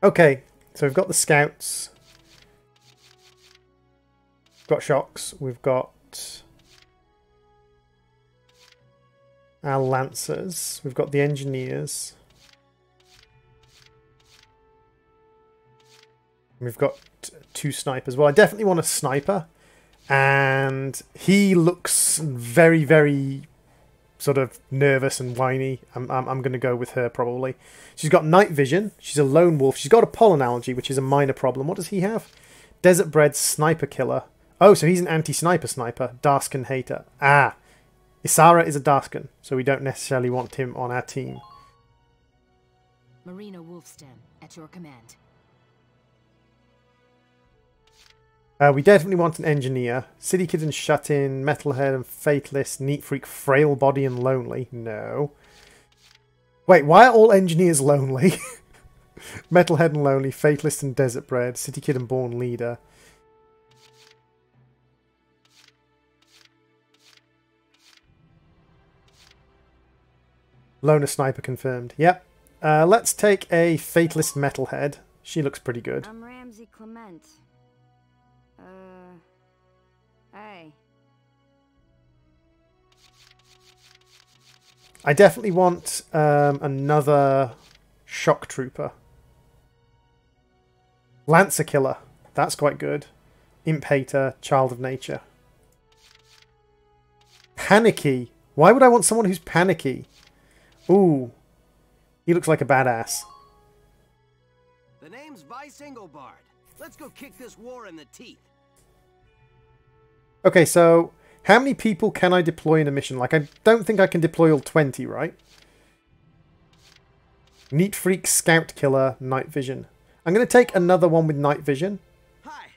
Speaker 1: Okay, so we've got the scouts. We've got shocks. We've got our lancers. We've got the engineers. We've got 2 snipers. Well, I definitely want a sniper. And he looks very, very sort of nervous and whiny. I'm going to go with her probably. She's got night vision. She's a lone wolf. She's got a pollen allergy, which is a minor problem. What does he have? Desert bred sniper killer. Oh, so he's an anti-sniper sniper. Darskan hater. Ah. Isara is a Darskan, so we don't necessarily want him on our team.
Speaker 2: Marina Wolfston, at your command.
Speaker 1: We definitely want an engineer. City Kid and Shut-In, Metalhead and Fatalist, Neat Freak, Frail Body and Lonely. No. Wait, why are all engineers lonely? Metalhead and Lonely, Fatalist and Desert Bred, City Kid and Born Leader. Loner Sniper confirmed. Yep. Let's take a Fatalist Metalhead. She looks pretty good.
Speaker 4: I'm Ramsey Clement. Hey.
Speaker 1: I definitely want another shock trooper. Lancer killer. That's quite good. Imp hater, child of nature. Panicky. Why would I want someone who's panicky? Ooh. He looks like a badass.
Speaker 7: The name's Vice Engelbard. Let's go kick this war in the teeth.
Speaker 1: Okay, so how many people can I deploy in a mission? Like, I don't think I can deploy all 20, right? Neat Freak, Scout Killer, Night Vision. I'm going to take another one with Night Vision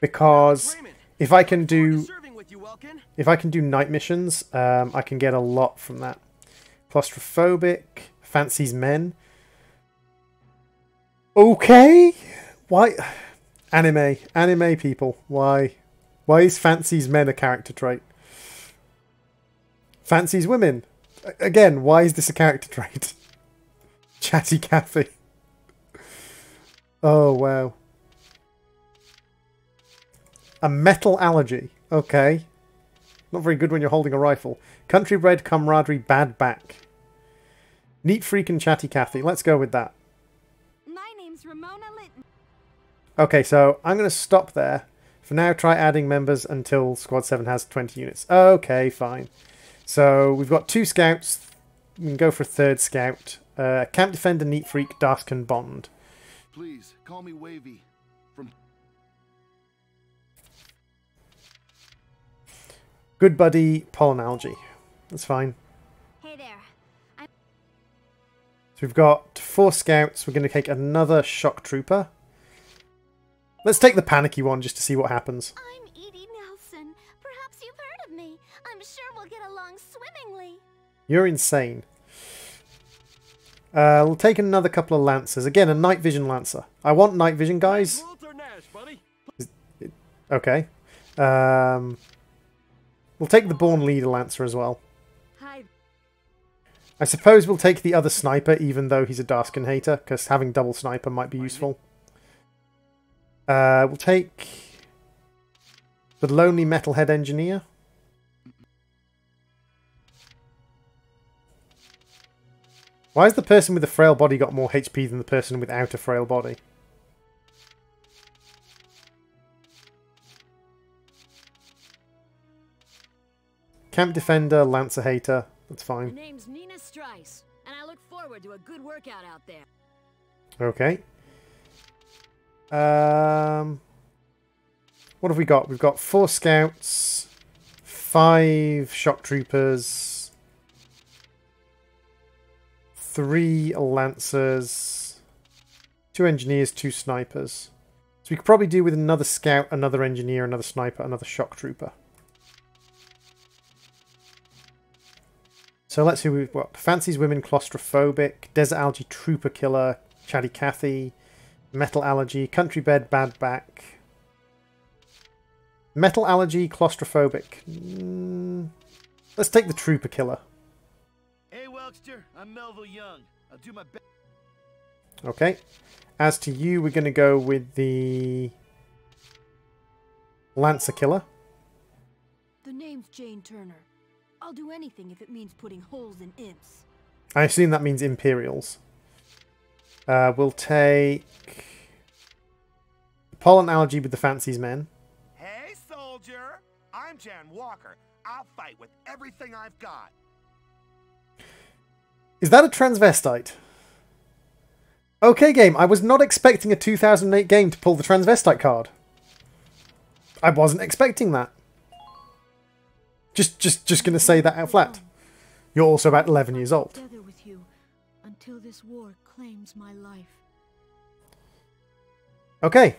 Speaker 1: because if I can do night missions, I can get a lot from that. Claustrophobic, fancies men. Okay, why? Anime people. Why? Why is fancies men a character trait? Fancies women. Again, why is this a character trait? Chatty Cathy. Oh, wow. A metal allergy. Okay. Not very good when you're holding a rifle. Country bred camaraderie bad back. Neat Freak and Chatty Cathy. Let's go with that.
Speaker 4: My name's Ramona Litton.
Speaker 1: Okay, so I'm going to stop there. For now, try adding members until Squad 7 has 20 units. Okay, fine. So we've got 2 scouts. We can go for a 3rd scout. Camp Defender, Neat Freak, Darskan Bond.
Speaker 12: Please, call me Wavy. From
Speaker 1: Good Buddy, Pollen Algae. That's fine.
Speaker 4: Hey there.
Speaker 1: So we've got 4 scouts. We're going to take another shock trooper. Let's take the panicky one just to see what happens.
Speaker 4: I'm Edie Nelson. Perhaps you've heard of me. I'm sure we'll get along swimmingly.
Speaker 1: You're insane. We'll take another couple of lancers. Again, a night vision lancer. I want night vision, guys. Okay. We'll take the Born Leader lancer as well. I suppose we'll take the other sniper, even though he's a Darskin hater, because having double sniper might be useful. We'll take the Lonely Metalhead Engineer. Why has the person with the frail body got more HP than the person without a frail body? Camp Defender, Lancer Hater. That's fine.
Speaker 13: My name's Nina Strice, and I look forward to a good workout out there.
Speaker 1: Okay. What have we got? We've got 4 scouts, 5 shock troopers, 3 lancers, 2 engineers, 2 snipers. So we could probably do with another scout, another engineer, another sniper, another shock trooper. So let's see who we've got. Fancies Women Claustrophobic, Desert Algae Trooper Killer, Chatty Cathy, Metal Allergy, Country Bed Bad Back. Metal Allergy Claustrophobic. Let's take the Trooper Killer.
Speaker 12: Hey, Welkster, I'm Melville Young. I'll do my best.
Speaker 1: Okay. As to you, we're going to go with the Lancer Killer.
Speaker 13: The name's Jane Turner. I'll do anything if it means putting holes in imps.
Speaker 1: I assume that means Imperials. We'll take Pollen Allergy with the Fancies Men.
Speaker 11: Hey, soldier! I'm Jan Walker. I'll fight with everything I've got.
Speaker 1: Is that a transvestite? Okay, game. I was not expecting a 2008 game to pull the transvestite card. I wasn't expecting that. Just gonna say that out flat. You're also about 11 years old.
Speaker 13: Together with you until this war claims my life.
Speaker 1: Okay.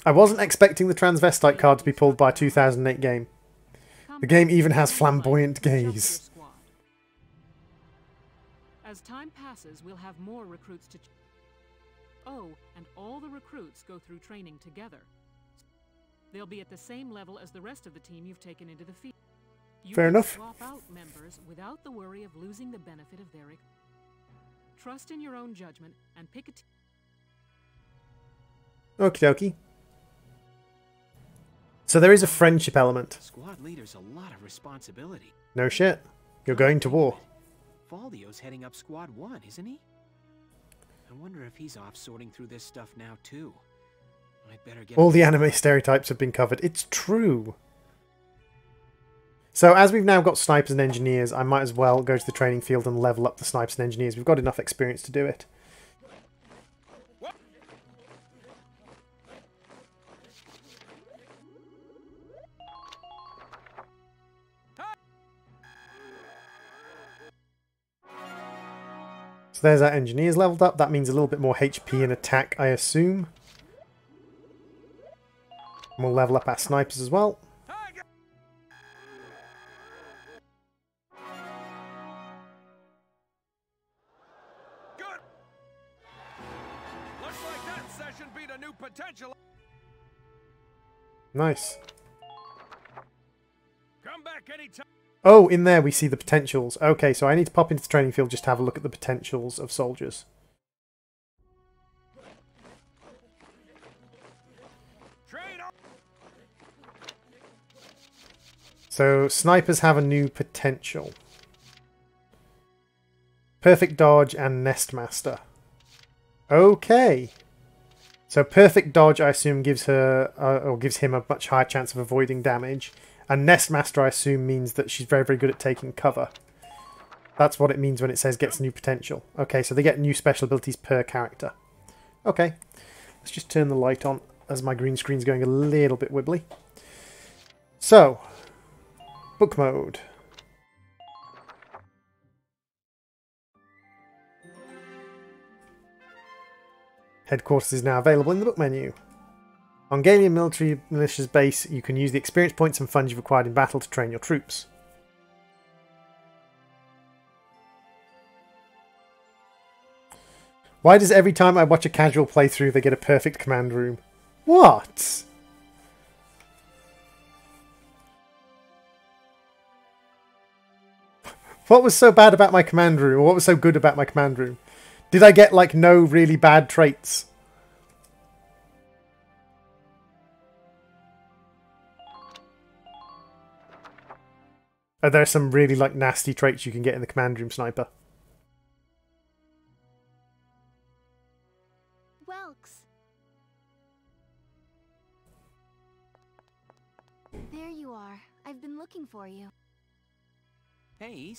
Speaker 1: I wasn't expecting the transvestite card to be pulled by a 2008 game. The game even has flamboyant gaze.
Speaker 9: As time passes, we'll have more recruits to... Oh, and all the recruits go through training together. They'll be at the same level as the rest of the team you've taken into the field.
Speaker 1: Fair enough.
Speaker 9: Swap out members without the worry of losing the benefit of their... Trust in your own judgment and pick a team.
Speaker 1: Okie dokie. So there is a friendship element.
Speaker 3: Squad leader's a lot of responsibility.
Speaker 1: No shit. You're going to war.
Speaker 3: Faldio's heading up Squad 1, isn't he? I wonder if he's off sorting through this stuff now too. I'd better get...
Speaker 1: All the anime stereotypes have been covered. It's true. So as we've now got snipers and engineers, I might as well go to the training field and level up the snipers and engineers. We've got enough experience to do it. So there's our engineers leveled up. That means a little bit more HP and attack, I assume. And we'll level up our snipers as well.
Speaker 11: Good. Looks like that session beat a new potential.
Speaker 1: Nice.
Speaker 11: Come back anytime.
Speaker 1: Oh, in there we see the potentials. Okay, so I need to pop into the training field just to have a look at the potentials of soldiers. So, snipers have a new potential. Perfect Dodge and Nestmaster. Okay. So, Perfect Dodge, I assume, gives her, or gives him a much higher chance of avoiding damage. And Nestmaster, I assume, means that she's very, very good at taking cover. That's what it means when it says gets new potential. Okay, so they get new special abilities per character. Okay. Let's just turn the light on as my green screen's going a little bit wibbly. So... Book mode. Headquarters is now available in the book menu. On Gallian Military Militia's base, you can use the experience points and funds you've acquired in battle to train your troops. Why does every time I watch a casual playthrough they get a perfect command room? What? What was so bad about my command room? Or what was so good about my command room? Did I get, like, no really bad traits? Are there some really, like, nasty traits you can get in the command room sniper?
Speaker 4: Welks. There you are. I've been looking for you.
Speaker 3: Hey,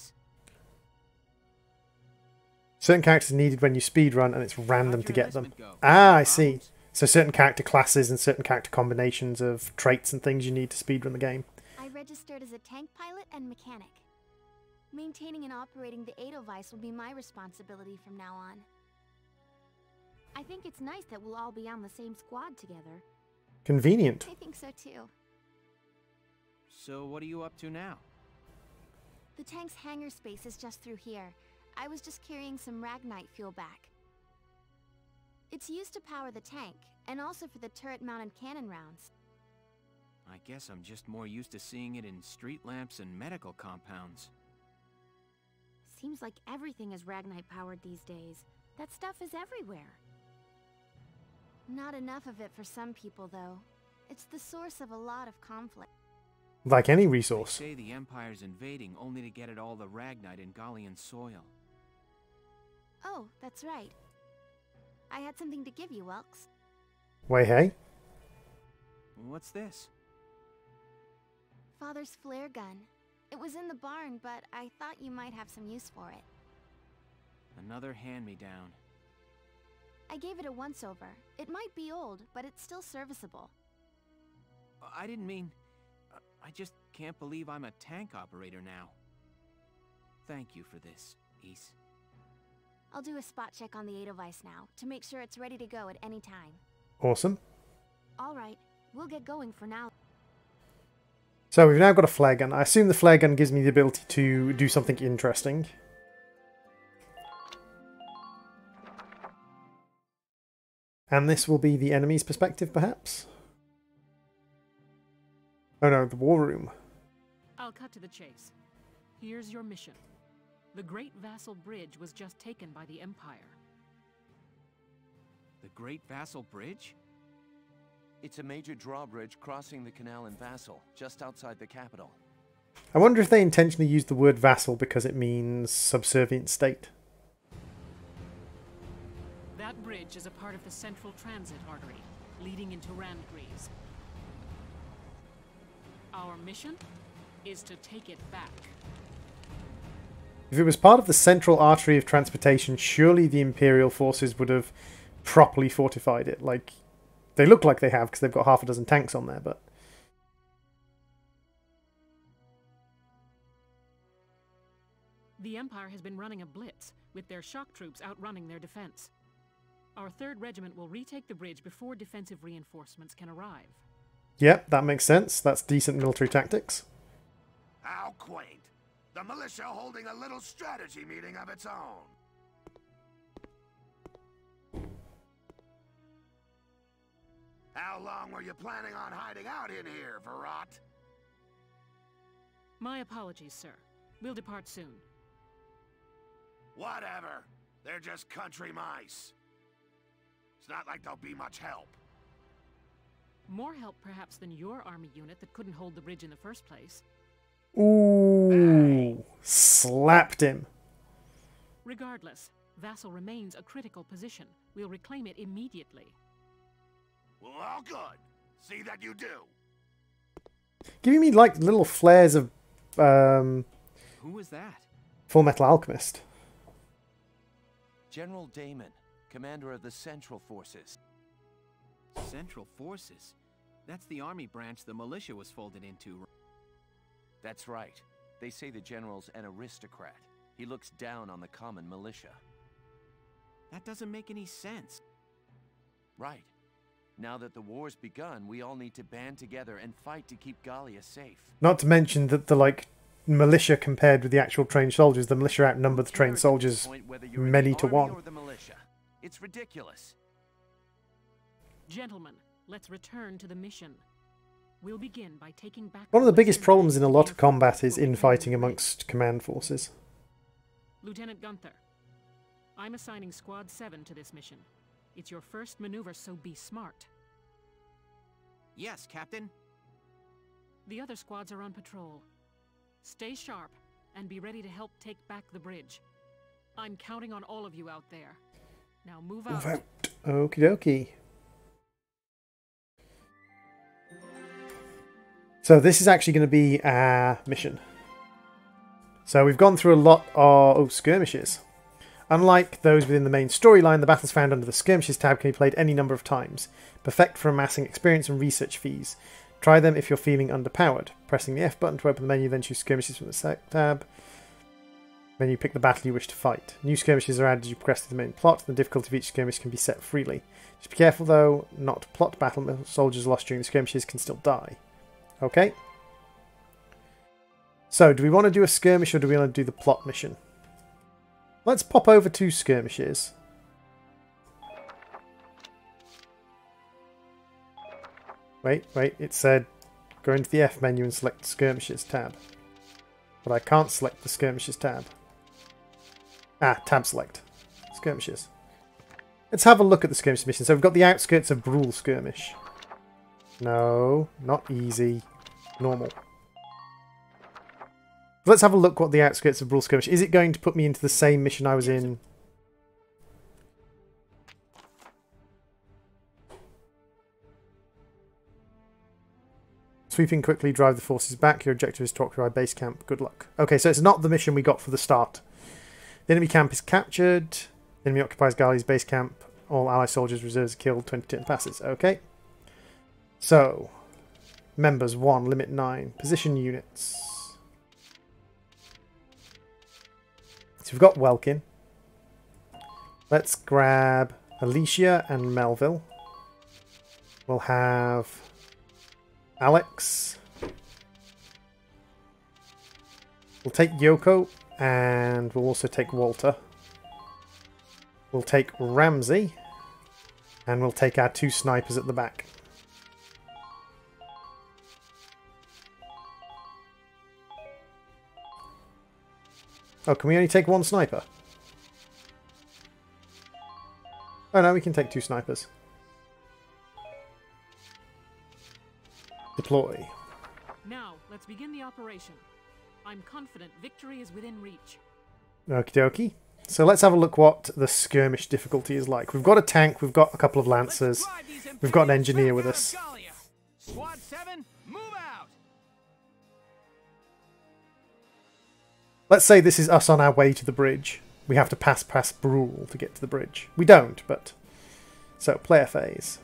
Speaker 1: Certain characters are needed when you speedrun and it's random to get them. Ah, I see. So certain character classes and certain character combinations of traits and things you need to speedrun the game.
Speaker 4: I registered as a tank pilot and mechanic. Maintaining and operating the antagonise will be my responsibility from now on. I think it's nice that we'll all be on the same squad together.
Speaker 1: Convenient.
Speaker 4: I think so too.
Speaker 3: So what are you up to now?
Speaker 4: The tank's hangar space is just through here. I was just carrying some Ragnite fuel back. It's used to power the tank, and also for the turret-mounted cannon rounds.
Speaker 3: I guess I'm just more used to seeing it in street lamps and medical compounds.
Speaker 4: Seems like everything is Ragnite powered these days. That stuff is everywhere. Not enough of it for some people, though. It's the source of a lot of conflict.
Speaker 1: Like any resource.
Speaker 3: They say the Empire's invading only to get at all the Ragnite in Gallian soil.
Speaker 4: Oh, that's right. I had something to give you, Welks.
Speaker 1: Wait, hey?
Speaker 3: What's this?
Speaker 4: Father's flare gun. It was in the barn, but I thought you might have some use for it.
Speaker 3: Another hand-me-down.
Speaker 4: I gave it a once-over. It might be old, but it's still serviceable.
Speaker 3: I didn't mean... I just can't believe I'm a tank operator now. Thank you for this, Ys.
Speaker 4: I'll do a spot check on the antagonise now, to make sure it's ready to go at any time.
Speaker 1: Awesome.
Speaker 4: Alright, we'll get going for now.
Speaker 1: So we've now got a flare gun. I assume the flare gun gives me the ability to do something interesting. And this will be the enemy's perspective, perhaps? Oh no, the war room.
Speaker 9: I'll cut to the chase. Here's your mission. The Great Vassal Bridge was just taken by the Empire.
Speaker 3: The Great Vassal Bridge?
Speaker 14: It's a major drawbridge crossing the canal in Vassal, just outside the capital.
Speaker 1: I wonder if they intentionally used the word vassal because it means subservient state.
Speaker 9: That bridge is a part of the central transit artery, leading into Randgreaves. Our mission is to take it back.
Speaker 1: If it was part of the central artery of transportation, surely the Imperial forces would have properly fortified it. Like, they look like they have because they've got half a dozen tanks on there, but...
Speaker 9: The Empire has been running a blitz, with their shock troops outrunning their defense. Our 3rd Regiment will retake the bridge before defensive reinforcements can arrive.
Speaker 1: Yep, that makes sense. That's decent military tactics.
Speaker 11: How quaint. The militia holding a little strategy meeting of its own. How long were you planning on hiding out in here, Verrot?
Speaker 9: My apologies, sir. We'll depart soon.
Speaker 11: Whatever. They're just country mice. It's not like they'll be much help.
Speaker 9: More help, perhaps, than your army unit that couldn't hold the bridge in the first place.
Speaker 1: Ooh, slapped him.
Speaker 9: Regardless, Vassal remains a critical position. We'll reclaim it immediately.
Speaker 11: Well, all good. See that you do.
Speaker 1: Giving me, like, little flares of,
Speaker 3: Who was that?
Speaker 1: Full Metal Alchemist.
Speaker 14: General Damon, commander of the Central Forces.
Speaker 3: Central Forces? That's the army branch the militia was folded into.
Speaker 14: That's right. They say the general's an aristocrat. He looks down on the common militia.
Speaker 3: That doesn't make any sense.
Speaker 14: Right. Now that the war's begun, we all need to band together and fight to keep Gallia safe.
Speaker 1: Not to mention that the, like, militia compared with the actual trained soldiers, the militia outnumber the trained soldiers many to one.
Speaker 14: Or the militia. It's ridiculous.
Speaker 9: Gentlemen, let's return to the mission. We'll begin by taking back...
Speaker 1: One of the biggest problems in a lot of combat is infighting amongst command forces.
Speaker 9: Lieutenant Gunther, I'm assigning Squad 7 to this mission. It's your first maneuver, so be smart.
Speaker 10: Yes, Captain.
Speaker 9: The other squads are on patrol. Stay sharp and be ready to help take back the bridge. I'm counting on all of you out there. Now move out.
Speaker 1: Okie dokie. So this is actually going to be our mission. So we've gone through a lot of skirmishes. Unlike those within the main storyline, the battles found under the Skirmishes tab can be played any number of times. Perfect for amassing experience and research fees. Try them if you're feeling underpowered. Pressing the F button to open the menu, then choose Skirmishes from the tab. Menu, pick the battle you wish to fight. New skirmishes are added as you progress through the main plot. The difficulty of each skirmish can be set freely. Just be careful though, not to plot battle. Soldiers lost during the skirmishes can still die. Okay. So, do we want to do a skirmish or do we want to do the plot mission? Let's pop over to skirmishes. Wait, it said go into the F menu and select the skirmishes tab. But I can't select the skirmishes tab. Ah, tab select. Skirmishes. Let's have a look at the skirmish mission. So we've got the outskirts of Brule skirmish. No, not easy. Normal. Let's have a look what the outskirts of Brule skirmish. Is it going to put me into the same mission I was in? Sweeping quickly, drive the forces back. Your objective is to occupy base camp. Good luck. Okay, so it's not the mission we got for the start. The enemy camp is captured. The enemy occupies Gallia's base camp. All ally soldiers, reserves are killed. 20 turn passes. Okay. So, members 1, limit 9. Position units. So we've got Welkin. Let's grab Alicia and Melville. We'll have Alex. We'll take Yoko, and we'll also take Walter. We'll take Ramsey, and we'll take our 2 snipers at the back. Oh, can we only take 1 sniper? Oh no, we can take 2 snipers. Deploy.
Speaker 9: Now, let's begin the operation. I'm confident victory is within reach.
Speaker 1: Okie dokie. So let's have a look what the skirmish difficulty is like. We've got a tank, we've got a couple of lancers, we've got an engineer with us.
Speaker 7: Squad 7, move out!
Speaker 1: Let's say this is us on our way to the bridge. We have to pass past Brule to get to the bridge. We don't, but... So, player phase.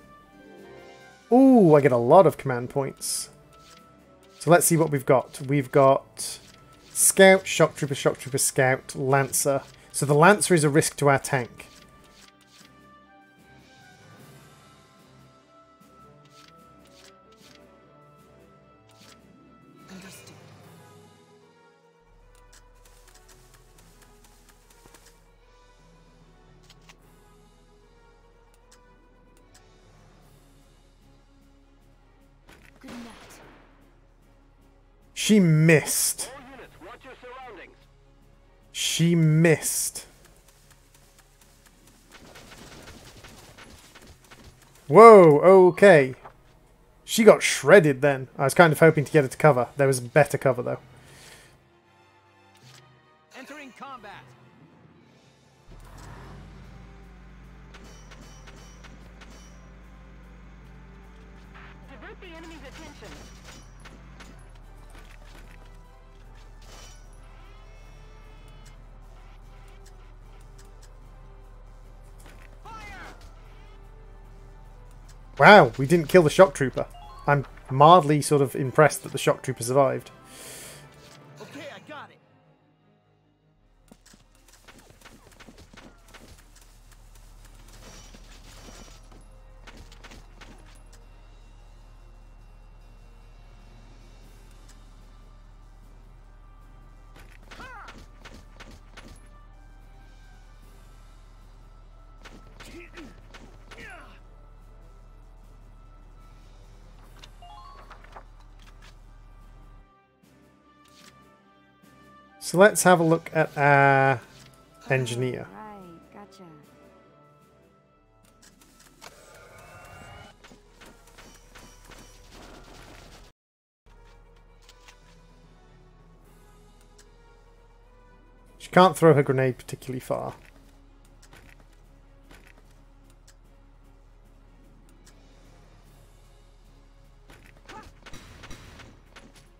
Speaker 1: Ooh, I get a lot of command points. So let's see what we've got. We've got Scout, Shock Trooper, Scout, Lancer. So the Lancer is a risk to our tank.
Speaker 13: Understood. Good night.
Speaker 1: She missed.
Speaker 11: All units, watch your surroundings.
Speaker 1: She missed. Whoa, okay. She got shredded then. I was kind of hoping to get her to cover. There was better cover though.
Speaker 7: Entering combat.
Speaker 5: Divert the enemy's attention.
Speaker 1: Wow, we didn't kill the shock trooper. I'm mildly sort of impressed that the shock trooper survived.
Speaker 7: Okay, I got it.
Speaker 1: So let's have a look at our engineer.
Speaker 2: Right, gotcha.
Speaker 1: She can't throw her grenade particularly far.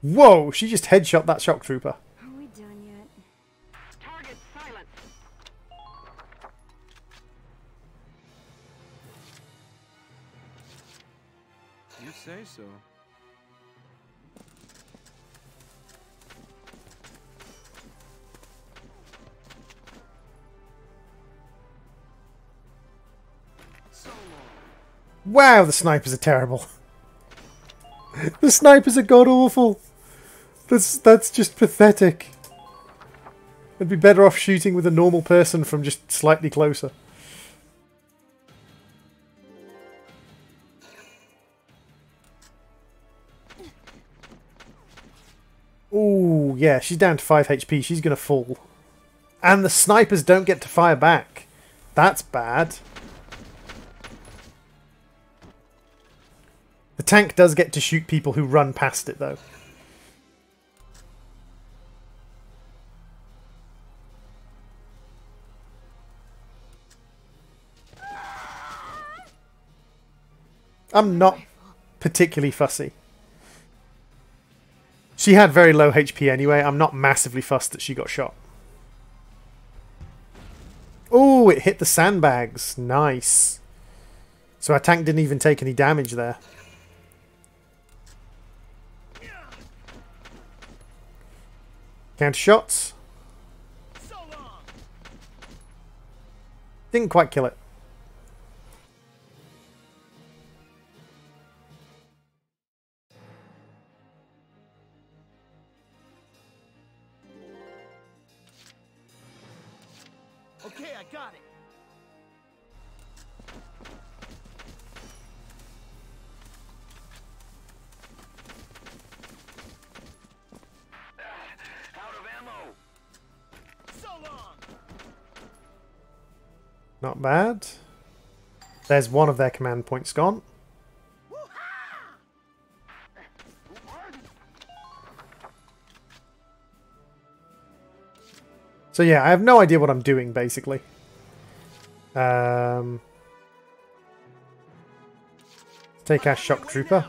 Speaker 1: Whoa! She just headshot that shock trooper.
Speaker 2: Are we done yet?
Speaker 5: Target silence.
Speaker 6: You say so.
Speaker 1: Wow, the snipers are terrible. The snipers are god-awful. That's just pathetic. I'd be better off shooting with a normal person from just slightly closer. Ooh, yeah, she's down to 5 HP. She's going to fall. And the snipers don't get to fire back. That's bad. The tank does get to shoot people who run past it, though. I'm not particularly fussy. She had very low HP anyway. I'm not massively fussed that she got shot. Oh, it hit the sandbags. Nice. So our tank didn't even take any damage there. Counter shots. Didn't quite kill it.
Speaker 12: Okay, I got it.
Speaker 11: Out of ammo.
Speaker 12: So long.
Speaker 1: Not bad. There's one of their command points gone. So yeah, I have no idea what I'm doing, basically. Take our shock trooper.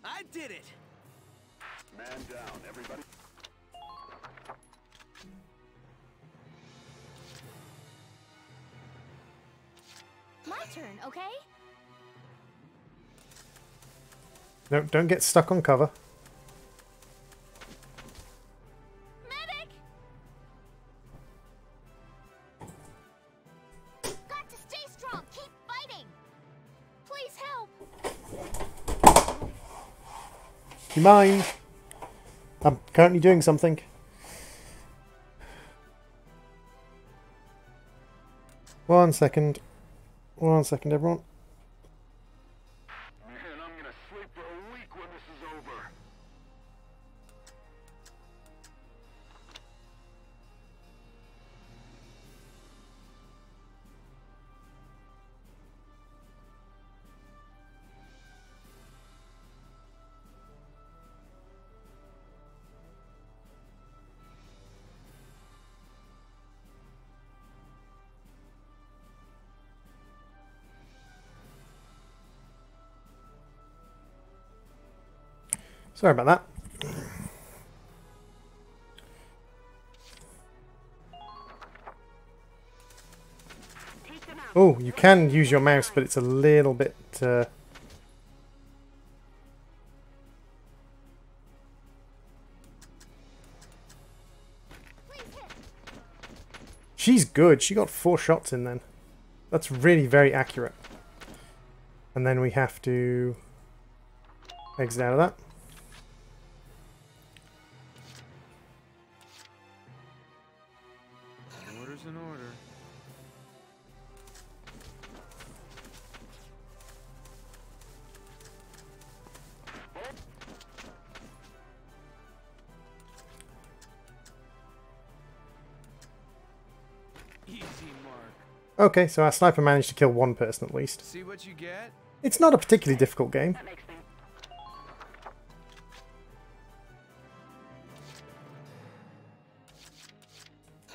Speaker 7: I did it.
Speaker 11: Man down, everybody.
Speaker 4: My turn, okay?
Speaker 1: No, don't get stuck on cover.
Speaker 4: Medic! Got to stay strong. Keep fighting. Please help.
Speaker 1: You mind? I'm currently doing something. One second, everyone.
Speaker 11: Man, I'm gonna sleep for a week when this is over.
Speaker 1: Sorry about that. Oh, you can use your mouse, but it's a little bit... She's good. She got 4 shots in then. That's really very accurate. And then we have to exit out of that. Okay, so our sniper managed to kill one person at least.
Speaker 7: See what you get?
Speaker 1: It's not a particularly difficult game.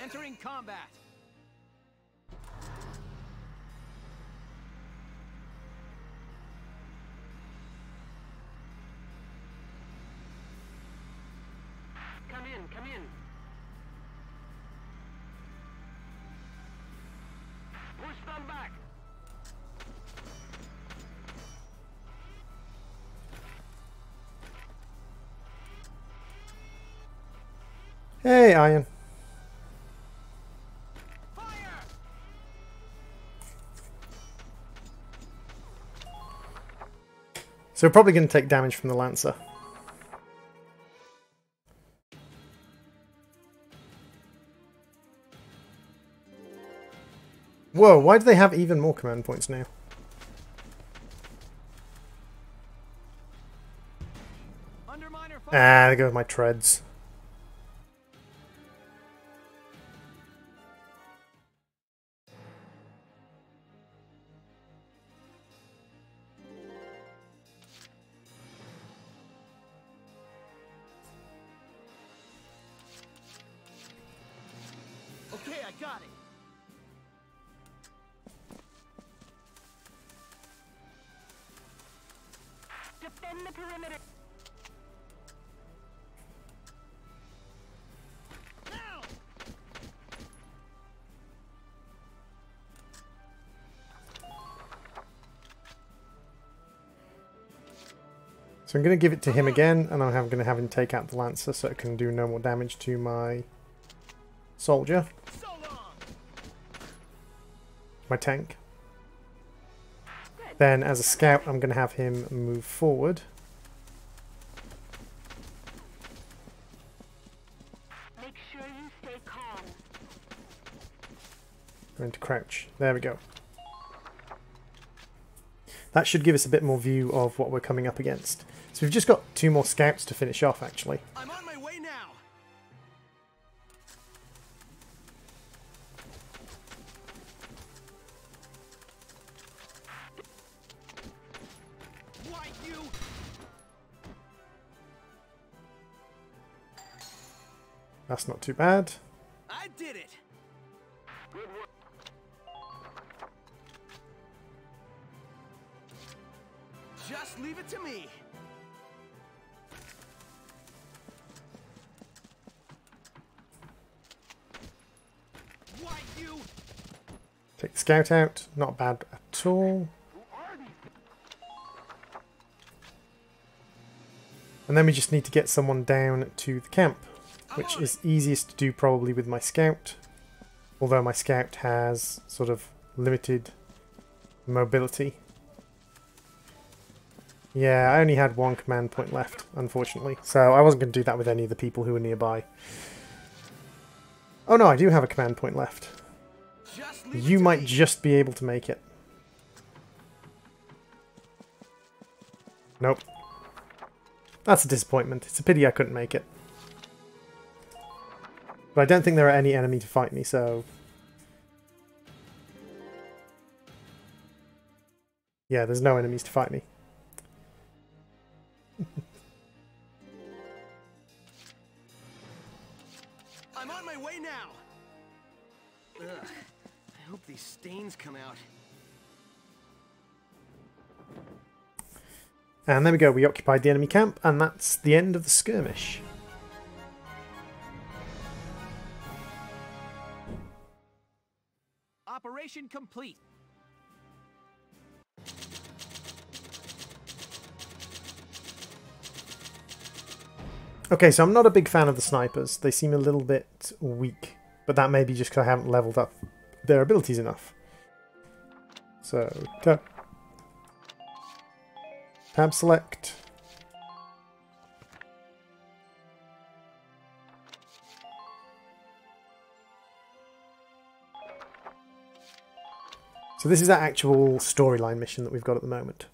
Speaker 7: Entering combat.
Speaker 11: Come in, come in. Push them back.
Speaker 1: Hey, Iron. So we're probably going to take damage from the Lancer. Whoa, why do they have even more command points now? Ah, there go my treads.
Speaker 7: Okay, I got it.
Speaker 11: Defend the perimeter. Now.
Speaker 1: So I'm going to give it to him again, and I'm going to have him take out the Lancer so it can do no more damage to my soldier. My tank. Then as a scout I'm going to have him move forward.
Speaker 11: Make sure you stay calm.
Speaker 1: Going to crouch. There we go. That should give us a bit more view of what we're coming up against. So we've just got 2 more scouts to finish off actually.
Speaker 7: I'm on my way now. Why you?
Speaker 1: That's not too bad.
Speaker 7: I did it.
Speaker 11: Good work.
Speaker 7: Just leave it to me. Why you?
Speaker 1: Take the scout out. Not bad at all. And then we just need to get someone down to the camp, which is easiest to do probably with my scout. Although my scout has sort of limited mobility. Yeah, I only had 1 command point left, unfortunately. So I wasn't going to do that with any of the people who were nearby. Oh no, I do have a command point left. You might just be able to make it. Nope. That's a disappointment. It's a pity I couldn't make it. But I don't think there are any enemy to fight me, so... Yeah, there's no enemies to fight me.
Speaker 7: I'm on my way now. Ugh, I hope these stains come out.
Speaker 1: And there we go, we occupied the enemy camp, and that's the end of the skirmish.
Speaker 7: Operation complete.
Speaker 1: Okay, so I'm not a big fan of the snipers. They seem a little bit weak, but that may be just because I haven't leveled up their abilities enough. So, tab select. So this is that actual storyline mission that we've got at the moment.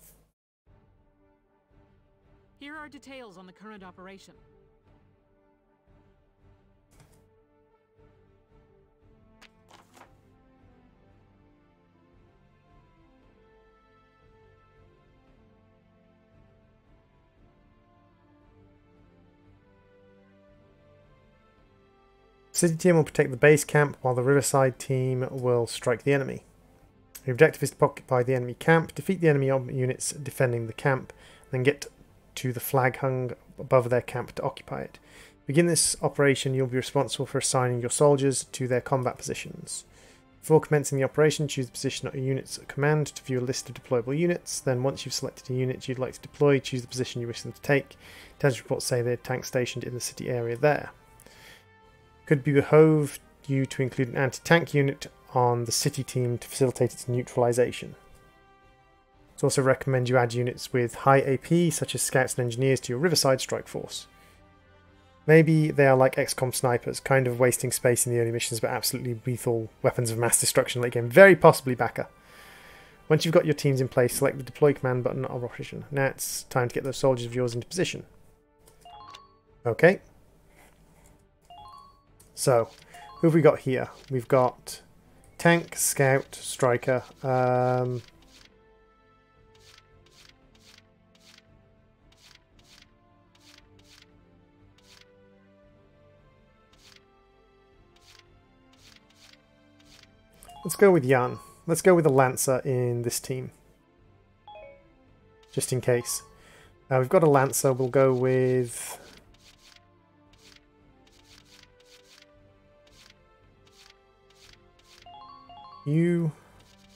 Speaker 9: Here are details on the current operation.
Speaker 1: City team will protect the base camp while the Riverside team will strike the enemy. The objective is to occupy the enemy camp, defeat the enemy units defending the camp, then get to the flag hung above their camp to occupy it. Begin this operation, you'll be responsible for assigning your soldiers to their combat positions. Before commencing the operation, choose the position of your unit's command to view a list of deployable units. Then once you've selected a unit you'd like to deploy, choose the position you wish them to take. Intelligence reports say they're tank stationed in the city area there. Could be behoved you to include an anti-tank unit on the city team to facilitate its neutralization. It's also recommend you add units with high AP, such as scouts and engineers, to your Riverside strike force. Maybe they are like XCOM snipers, kind of wasting space in the early missions but absolutely lethal weapons of mass destruction late game. Very possibly Backer. Once you've got your teams in place, select the deploy command button of operation. Now it's time to get those soldiers of yours into position. Okay. So, who have we got here? We've got tank, scout, striker. Let's go with Jan. Let's go with a Lancer in this team. Just in case. We've got a Lancer. We'll go with... you.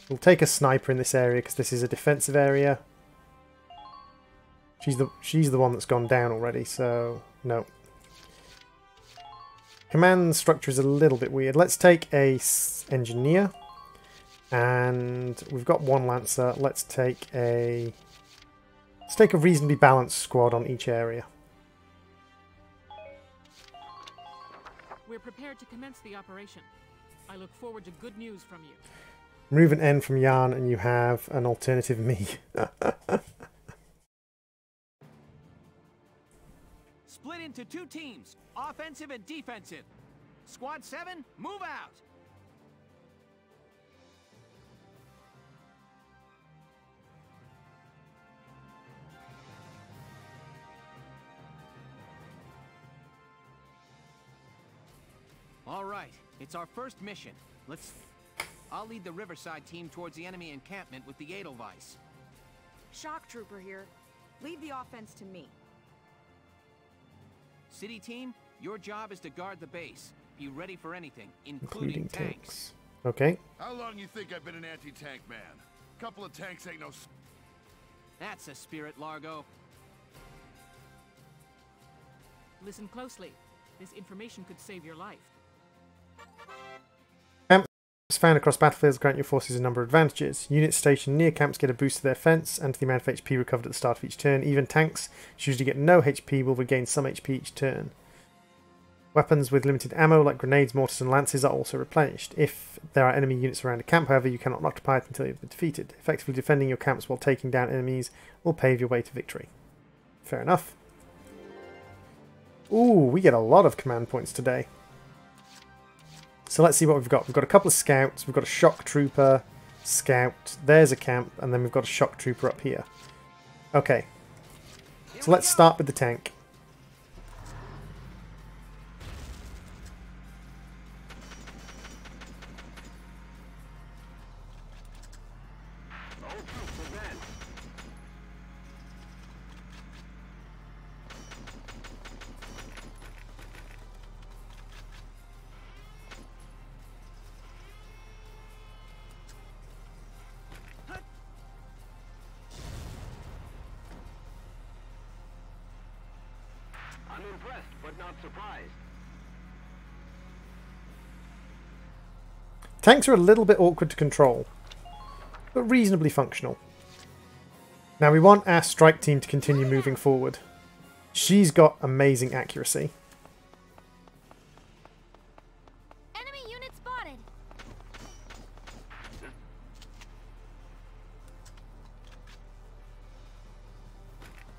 Speaker 1: We'll take a sniper in this area because this is a defensive area. She's the one that's gone down already, so no. Command structure is a little bit weird. Let's take a engineer, and we've got one Lancer. Let's take a reasonably balanced squad on each area.
Speaker 9: We're prepared to commence the operation. I look forward to good news from you.
Speaker 1: Remove an N from Jan and you have an alternative me.
Speaker 15: Split into 2 teams, offensive and defensive. Squad 7, move out! All right, it's our first mission. I'll lead the Riverside team towards the enemy encampment with the Edelweiss.
Speaker 16: Shock Trooper here. Leave the offense to me.
Speaker 15: City team, your job is to guard the base. Be ready for anything, including tanks.
Speaker 1: Okay.
Speaker 11: How long you think I've been an anti-tank man? Couple of tanks ain't no...
Speaker 15: That's a spirit, Largo.
Speaker 9: Listen closely. This information could save your life.
Speaker 1: Camps found across battlefields grant your forces a number of advantages. Units stationed near camps get a boost to their defense and to the amount of HP recovered at the start of each turn. Even tanks, which usually get no HP, will regain some HP each turn. Weapons with limited ammo like grenades, mortars and lances are also replenished. If there are enemy units around a camp, however, you cannot occupy it until you've been defeated. Effectively defending your camps while taking down enemies will pave your way to victory. Fair enough. Ooh, we get a lot of command points today. So let's see what we've got. We've got a couple of scouts, we've got a shock trooper, scout, there's a camp, and then we've got a shock trooper up here. Okay. So let's start with the tank.
Speaker 17: I'm impressed, but not surprised.
Speaker 1: Tanks are a little bit awkward to control, but reasonably functional. Now we want our strike team to continue moving forward. She's got amazing accuracy.
Speaker 4: Enemy unit spotted.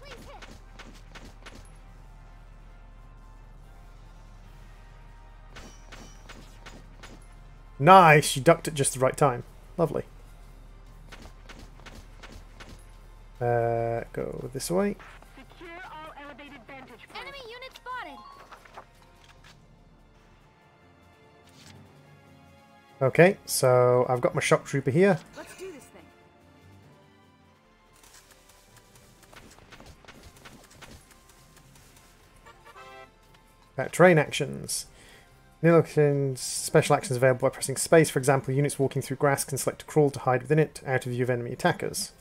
Speaker 4: Please hit.
Speaker 1: Nice! She ducked at just the right time. Lovely. Go this way.
Speaker 17: Secure all elevated vantage points.
Speaker 4: Enemy unit spotted.
Speaker 1: Okay, so I've got my shock trooper here.
Speaker 16: Let's do this thing.
Speaker 1: Terrain actions. Special actions available by pressing space. For example, units walking through grass can select to crawl to hide within it, out of view of enemy attackers.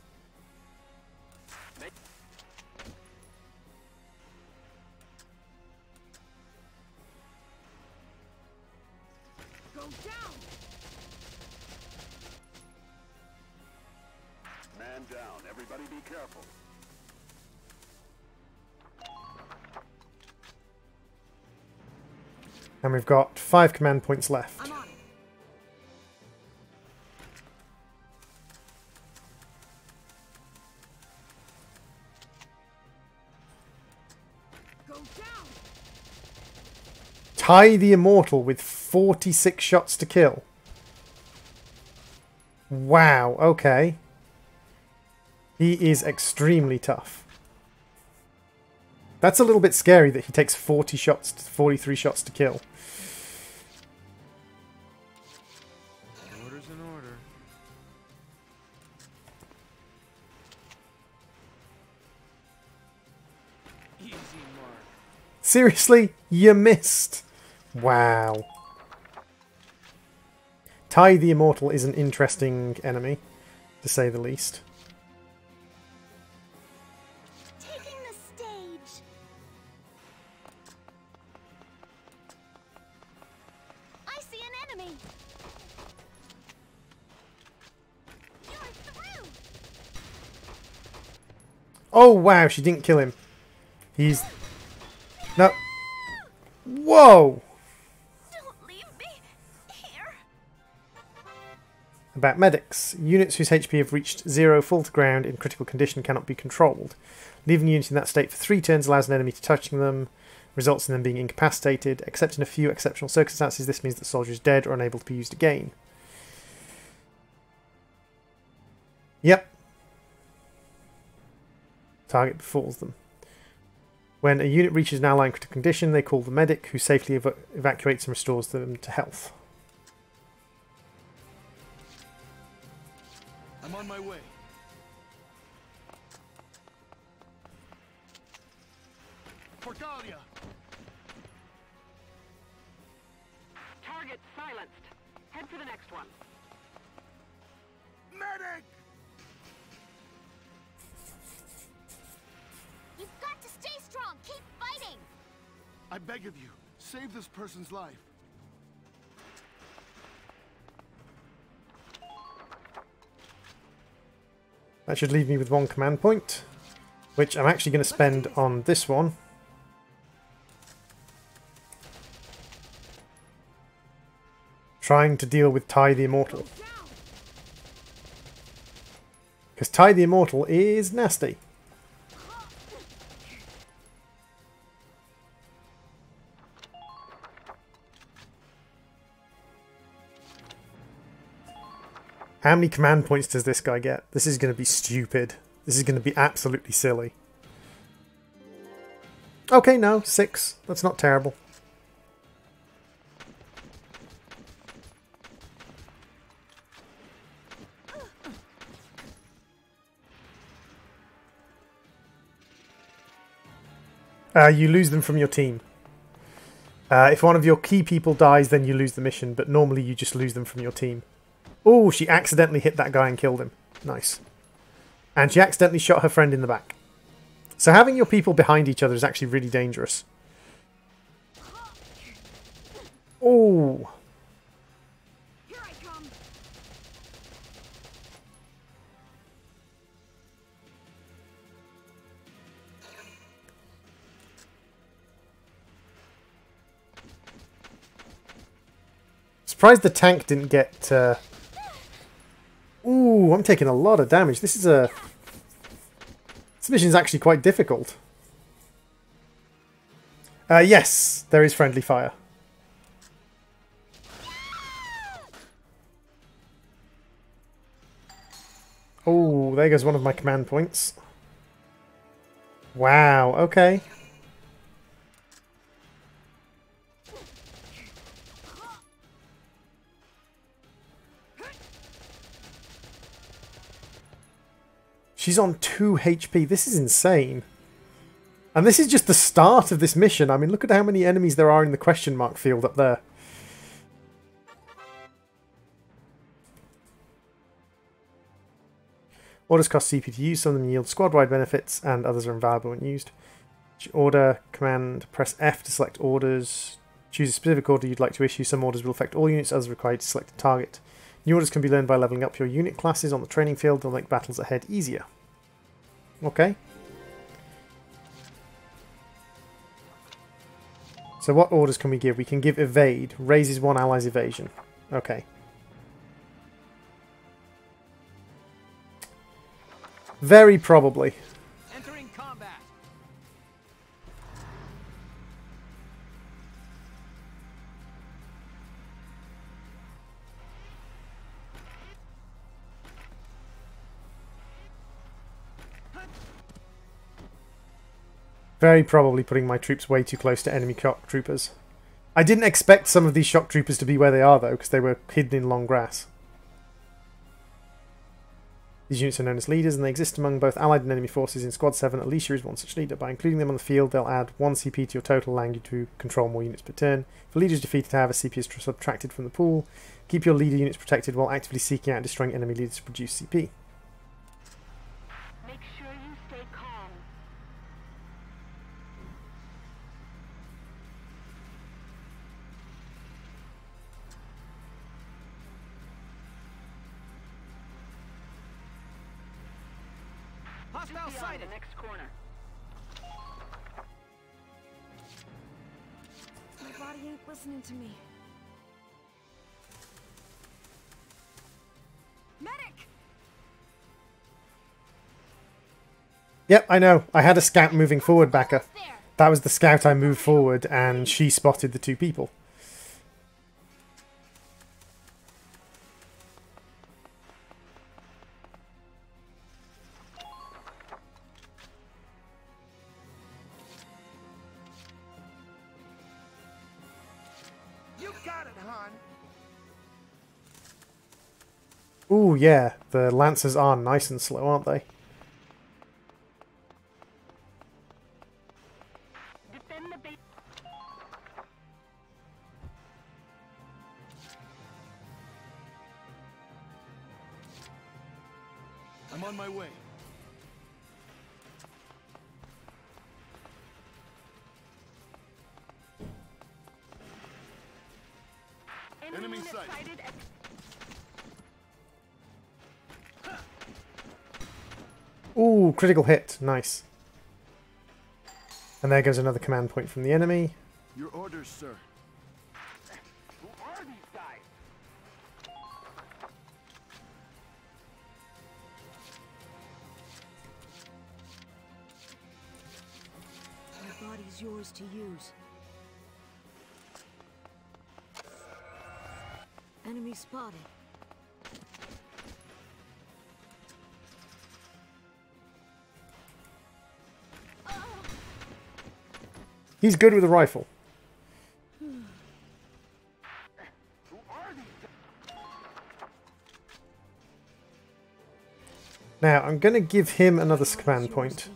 Speaker 16: Go down.
Speaker 17: Man down. Everybody be careful.
Speaker 1: And we've got 5 command points left.
Speaker 16: I'm on it. Go down.
Speaker 1: Ty the Immortal with 46 shots to kill. Wow, okay. He is extremely tough. That's a little bit scary that he takes 43 shots to kill.
Speaker 10: Order's in order.
Speaker 11: Easy mark.
Speaker 1: Seriously? You missed? Wow. Ty the Immortal is an interesting enemy, to say the least.
Speaker 4: Taking the stage. I see an enemy. You're through.
Speaker 1: Oh wow, she didn't kill him. He's... No. Whoa!
Speaker 4: Don't leave me here.
Speaker 1: About medics. Units whose HP have reached 0 fall to ground in critical condition cannot be controlled. Leaving a unit in that state for 3 turns allows an enemy to touching them, results in them being incapacitated. Except in a few exceptional circumstances, this means that the soldier is dead or unable to be used again. Yep. Target befalls them. When a unit reaches an ally in critical condition, they call the medic, who safely evacuates and restores them to health.
Speaker 11: I'm on my way. For Galia.
Speaker 17: Target silenced. Head for the next one.
Speaker 11: Medic!
Speaker 4: You've got to stay strong. Keep fighting.
Speaker 11: I beg of you, save this person's life.
Speaker 1: That should leave me with 1 command point, which I'm actually going to spend on this one. Trying to deal with Ty the Immortal. Because Ty the Immortal is nasty. How many command points does this guy get? This is going to be stupid. This is going to be absolutely silly. Okay, no, 6. That's not terrible. You lose them from your team. If one of your key people dies, then you lose the mission, but normally you just lose them from your team. Oh, she accidentally hit that guy and killed him. Nice. And she accidentally shot her friend in the back. So having your people behind each other is actually really dangerous. Oh.
Speaker 16: Here I come.
Speaker 1: Surprised the tank didn't get... Ooh, I'm taking a lot of damage. This mission's actually quite difficult. Yes, there is friendly fire. Oh, there goes one of my command points. Wow, okay. She's on 2 HP. This is insane. And this is just the start of this mission. I mean, look at how many enemies there are in the question mark field up there. Orders cost CP to use. Some of them yield squad-wide benefits, and others are invaluable when used. Order command, press F to select orders. Choose a specific order you'd like to issue. Some orders will affect all units, others require you to select a target. New orders can be learned by leveling up your unit classes on the training field. They'll make battles ahead easier. Okay. So what orders can we give? We can give evade. Raises one ally's evasion. Okay. Very probably.
Speaker 15: Entering combat.
Speaker 1: Very probably putting my troops way too close to enemy shock troopers. I didn't expect some of these shock troopers to be where they are though, because they were hidden in long grass. These units are known as leaders, and they exist among both allied and enemy forces. In Squad 7, Alicia is one such leader. By including them on the field, they'll add 1 CP to your total, allowing you to control more units per turn. If a leader is defeated, however, CP is subtracted from the pool. Keep your leader units protected while actively seeking out and destroying enemy leaders to produce CP.
Speaker 17: Make sure you stay calm.
Speaker 15: Hostile sighted.
Speaker 17: The next corner.
Speaker 13: My body ain't listening to me. Medic!
Speaker 1: Yep, I know. I had a scout moving forward, Backer. That was the scout I moved forward, and she spotted the 2 people.
Speaker 11: You got it, hon.
Speaker 1: Ooh, yeah. The Lancers are nice and slow, aren't they?
Speaker 17: Defend the base.
Speaker 11: I'm on my way. Enemy sight.
Speaker 17: Sighted at
Speaker 1: Ooh, critical hit. Nice. And there goes another command point from the enemy.
Speaker 11: Your orders, sir.
Speaker 17: Who are these guys?
Speaker 13: My body's yours to use. Enemy spotted.
Speaker 1: He's good with a rifle.
Speaker 17: Who are these?
Speaker 1: Now, I'm going to give him another command point.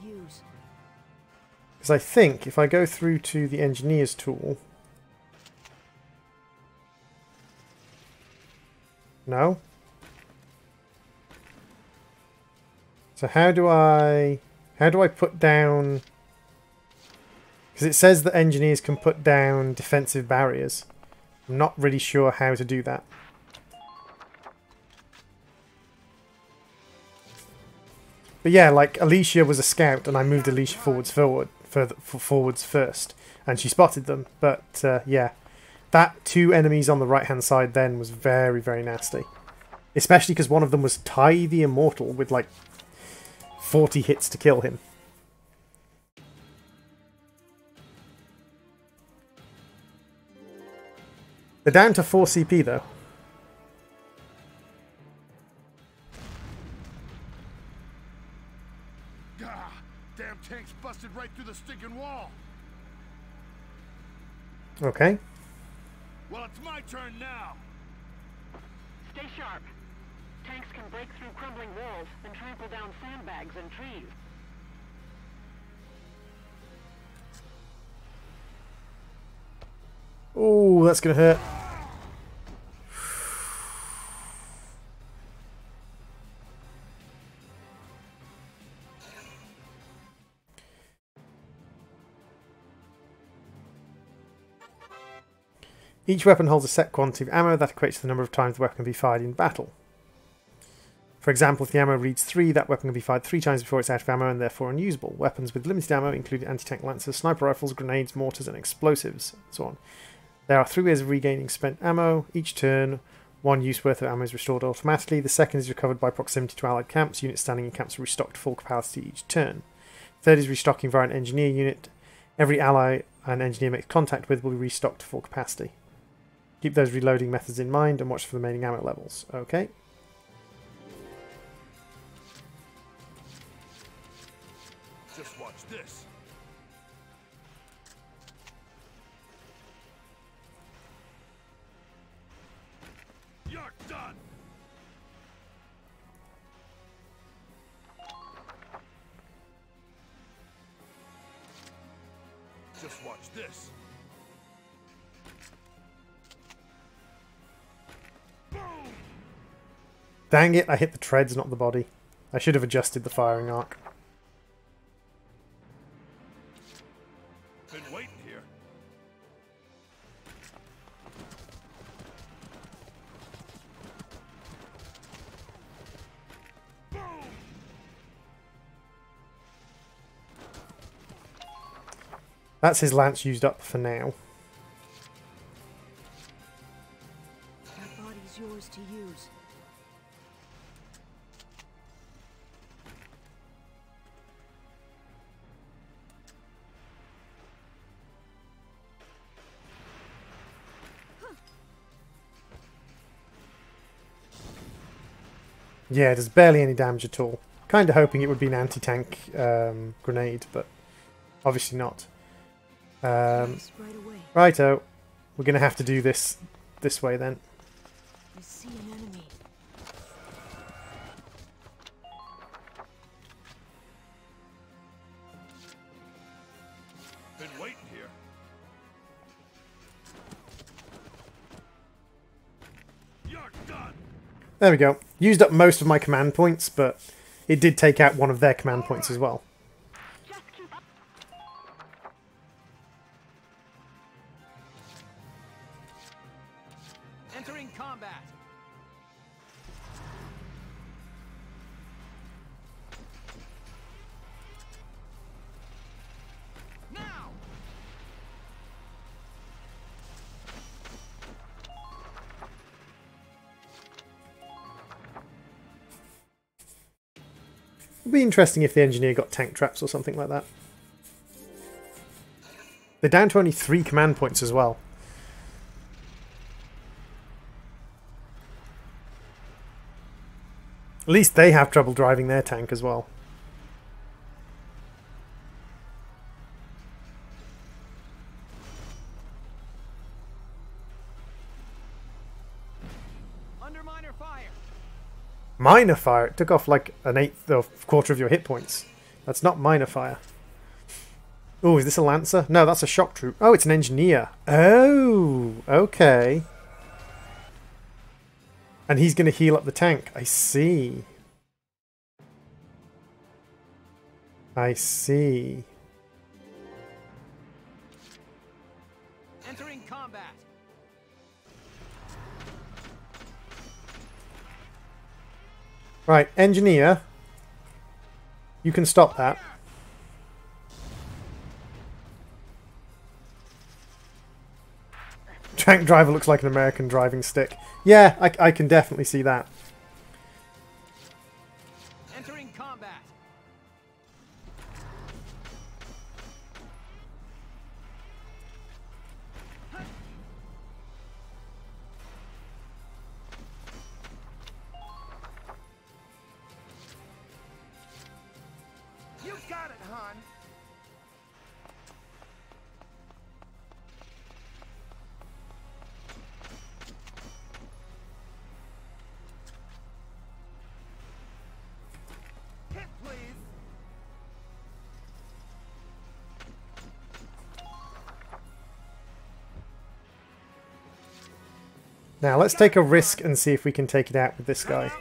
Speaker 1: Because I think if I go through to the engineer's tool... No? So how do I put down... Because it says that engineers can put down defensive barriers. I'm not really sure how to do that. But yeah, like Alicia was a scout, and I moved Alicia forwards first, and she spotted them. But yeah, that 2 enemies on the right hand side then was very, very nasty, especially because one of them was Ty the Immortal with like 40 hits to kill him. They're down to 4 CP though.
Speaker 11: Gah! Damn tank's busted right through the stinking wall.
Speaker 1: Okay.
Speaker 11: Well, it's my turn now.
Speaker 17: Stay sharp. tanks can break through crumbling walls and trample down sandbags and trees.
Speaker 1: Oh, that's gonna hurt. Each weapon holds a set quantity of ammo that equates to the number of times the weapon can be fired in battle. For example, if the ammo reads 3, that weapon can be fired 3 times before it's out of ammo and therefore unusable. Weapons with limited ammo include anti-tank lancers, sniper rifles, grenades, mortars and explosives, and so on. There are 3 ways of regaining spent ammo. Each turn, 1 use worth of ammo is restored automatically. The second is recovered by proximity to allied camps. Units standing in camps are restocked to full capacity each turn. Third is restocking via an engineer unit. Every ally an engineer makes contact with will be restocked to full capacity. Keep those reloading methods in mind and watch for the remaining ammo levels. Okay.
Speaker 11: Just watch this. You're done. Just watch this.
Speaker 1: Dang it, I hit the treads, not the body. I should have adjusted the firing arc.
Speaker 11: Been waiting here. Boom!
Speaker 1: That's his lance used up for now.
Speaker 13: That body's yours to use.
Speaker 1: Yeah, there's barely any damage at all. Kind of hoping it would be an anti-tank grenade, but obviously not. Righto. We're going to have to do this way then.
Speaker 13: I see an enemy.
Speaker 11: Been waiting here. You're done.
Speaker 1: There we go. Used up most of my command points, but it did take out one of their command points as well.
Speaker 15: Entering combat. Now.
Speaker 1: It'd be interesting if the engineer got tank traps or something like that. They're down to only 3 command points as well. At least they have trouble driving their tank as well.
Speaker 15: Under minor fire.
Speaker 1: Minor fire? It took off like an eighth or quarter of your hit points. That's not minor fire. Oh, is this a lancer? No, that's a shock troop. Oh, it's an engineer. Oh, okay. And he's going to heal up the tank. I see. I see.
Speaker 15: Entering combat.
Speaker 1: Right, engineer. You can stop that. Tank driver looks like an American driving stick. Yeah, I can definitely see that.
Speaker 15: Entering combat.
Speaker 11: You got it, hon.
Speaker 1: Now let's take a risk and see if we can take it out with this guy.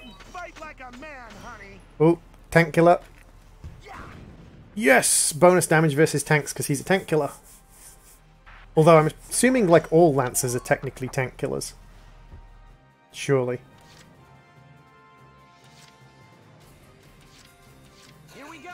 Speaker 1: Oh, tank killer. Yes! Bonus damage versus tanks because he's a tank killer. Although I'm assuming like all lancers are technically tank killers. Surely.
Speaker 15: Here we go.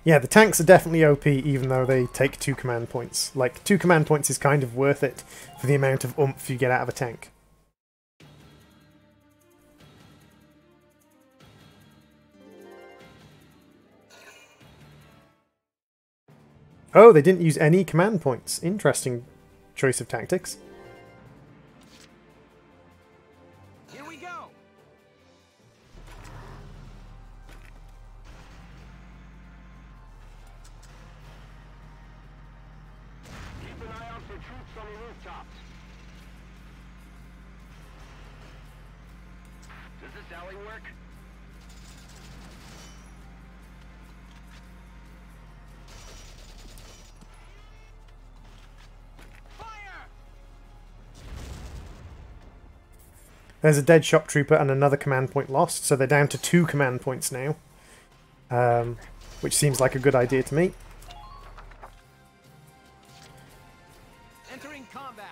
Speaker 1: Yeah, the tanks are definitely OP even though they take 2 command points. Like, 2 command points is kind of worth it for the amount of oomph you get out of a tank. Oh, they didn't use any command points. Interesting choice of tactics.
Speaker 15: Here we go.
Speaker 11: Keep an eye out for troops on the rooftops. Does this alley work?
Speaker 1: There's a dead shop trooper and another command point lost, so they're down to 2 command points now. Which seems like a good idea to me.
Speaker 15: Entering combat.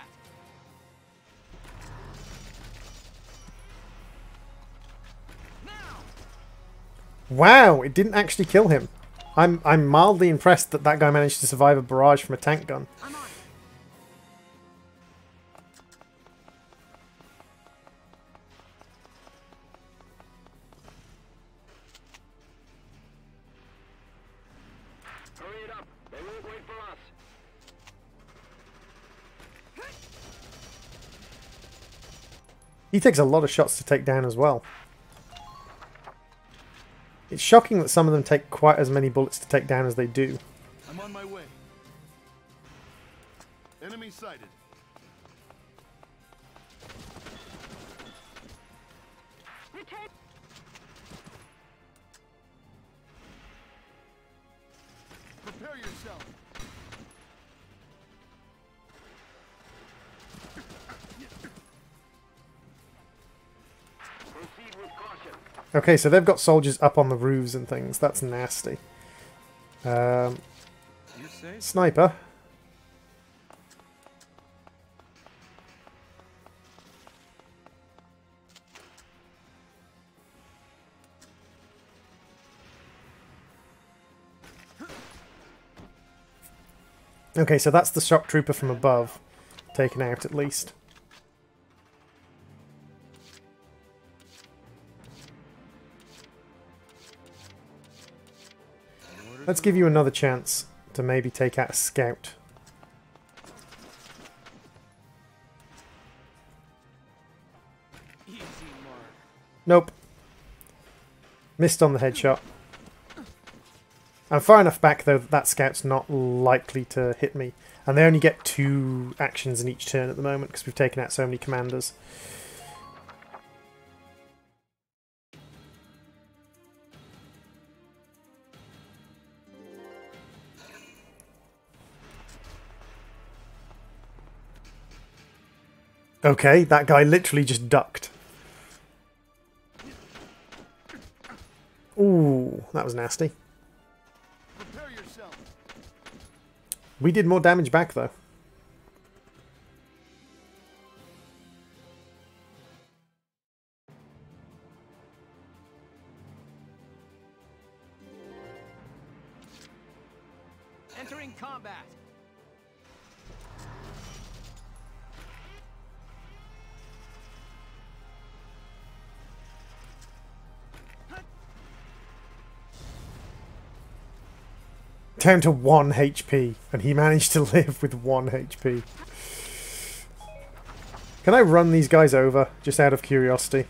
Speaker 1: Wow, it didn't actually kill him. I'm mildly impressed that that guy managed to survive a barrage from a tank gun.
Speaker 11: Hurry it up. They won't wait for us.
Speaker 1: He takes a lot of shots to take down as well. It's shocking that some of them take quite as many bullets to take down as they do.
Speaker 12: I'm on my way. Enemy sighted. Prepare yourself.
Speaker 11: Proceed with caution.
Speaker 1: Okay, so they've got soldiers up on the roofs and things. That's nasty. Sniper. Okay, so that's the shock trooper from above. Taken out at least. Let's give you another chance to maybe take out a scout. Nope. Missed on the headshot. I'm far enough back though that scout's not likely to hit me. And they only get 2 actions in each turn at the moment because we've taken out so many commanders. Okay, that guy literally just ducked. Ooh, that was nasty. We did more damage back though.
Speaker 15: Entering combat.
Speaker 1: Down to 1 HP, and he managed to live with 1 HP. Can I run these guys over, just out of curiosity?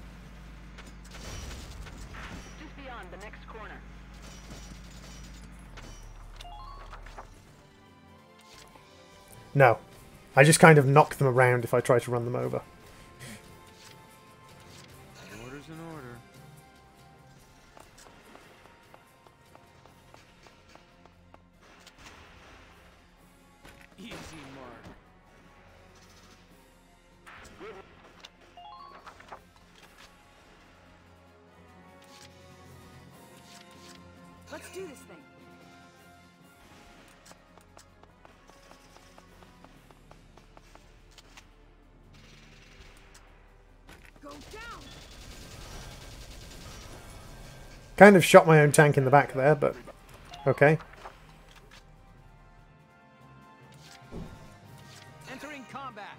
Speaker 17: Just beyond the next corner.
Speaker 1: No. I just kind of knock them around if I try to run them over.
Speaker 10: Order's an order.
Speaker 11: Easy mark.
Speaker 16: Let's do this thing. Go down.
Speaker 1: Kind of shot my own tank in the back there, but okay.
Speaker 15: Entering combat.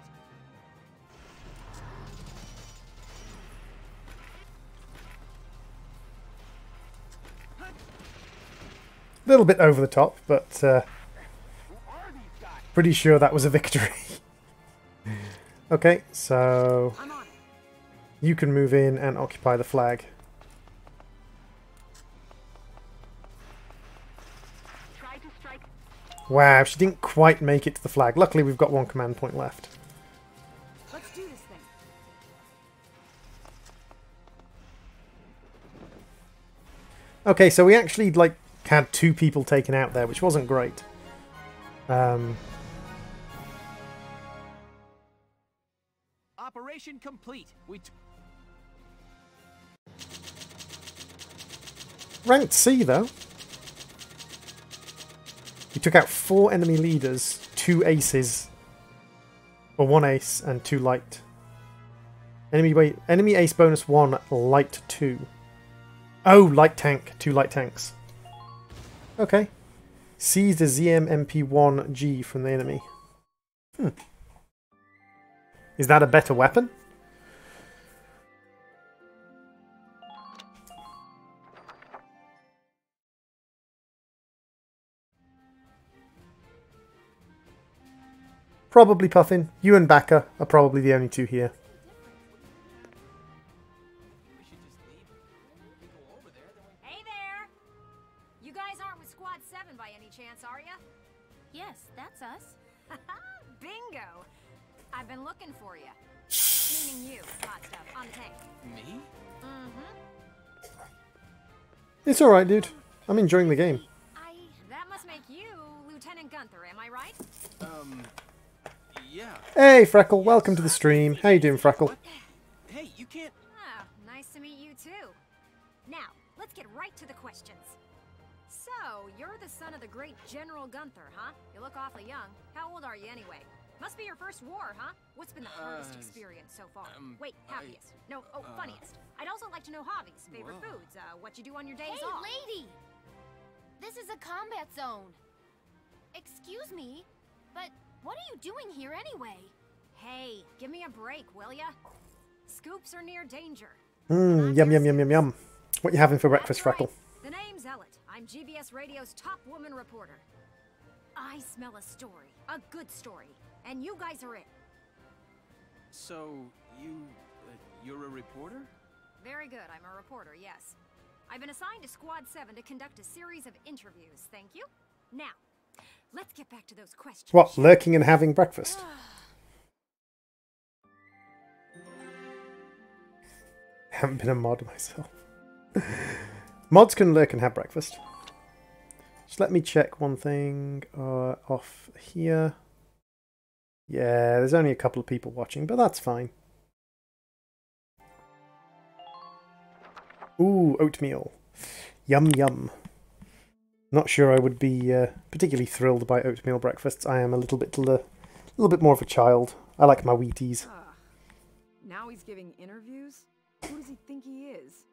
Speaker 1: A little bit over the top, but pretty sure that was a victory. Okay, so you can move in and occupy the flag. Wow, she didn't quite make it to the flag. Luckily, we've got one command point left.
Speaker 16: Let's do this thing.
Speaker 1: Okay, so we actually like had 2 people taken out there, which wasn't great.
Speaker 15: Operation complete.
Speaker 1: Ranked C though. We took out 4 enemy leaders, 2 aces, or 1 ace and 2 light. Enemy ace bonus 1, light 2. Oh, light tank, 2 light tanks. Okay. Seize the ZM-MP1G from the enemy. Is that a better weapon? Probably Puffin. You and Baka are probably the only 2 here.
Speaker 18: Hey there! You guys aren't with Squad 7 by any chance, are ya?
Speaker 4: Yes, that's us.
Speaker 18: Bingo! I've been looking for you. Meaning you, hot stuff, on the tank.
Speaker 15: Me?
Speaker 18: Mm-hmm.
Speaker 1: It's alright, dude. I'm enjoying the game.
Speaker 18: That must make you Lieutenant Gunther, am I right?
Speaker 15: Yeah.
Speaker 1: Hey, Freckle. Welcome to the stream. How you doing, Freckle?
Speaker 15: Hey, you can't...
Speaker 18: Ah, nice to meet you too. Now, let's get right to the questions. So, you're the son of the great General Gunther, huh? You look awfully young. How old are you anyway? Must be your first war, huh? What's been the hardest experience so far? Wait, happiest. Funniest. I'd also like to know hobbies, favorite foods, what you do on your days off.
Speaker 4: Hey, lady! This is a combat zone. Excuse me, but what are you doing here anyway?
Speaker 18: Hey, give me a break, will ya? Scoops are near danger.
Speaker 1: Yum, yum, yum, yum, yum. What you having for breakfast, Freckle?
Speaker 18: The name's Ellet. I'm GBS Radio's top woman reporter. I smell a story. A good story. And you guys are it.
Speaker 15: So, you're a reporter?
Speaker 18: Very good. I'm a reporter, yes. I've been assigned to Squad 7 to conduct a series of interviews. Thank you. Now, let's get back to those questions.
Speaker 1: What, lurking and having breakfast? Haven't been a mod myself. Mods can lurk and have breakfast. Just let me check one thing off here. Yeah, there's only a couple of people watching, but that's fine. Ooh, oatmeal. Yum yum. Not sure I would be particularly thrilled by oatmeal breakfasts. I am a little bit more of a child. I like my Wheaties.
Speaker 16: Now he's giving interviews? Who does he think he is?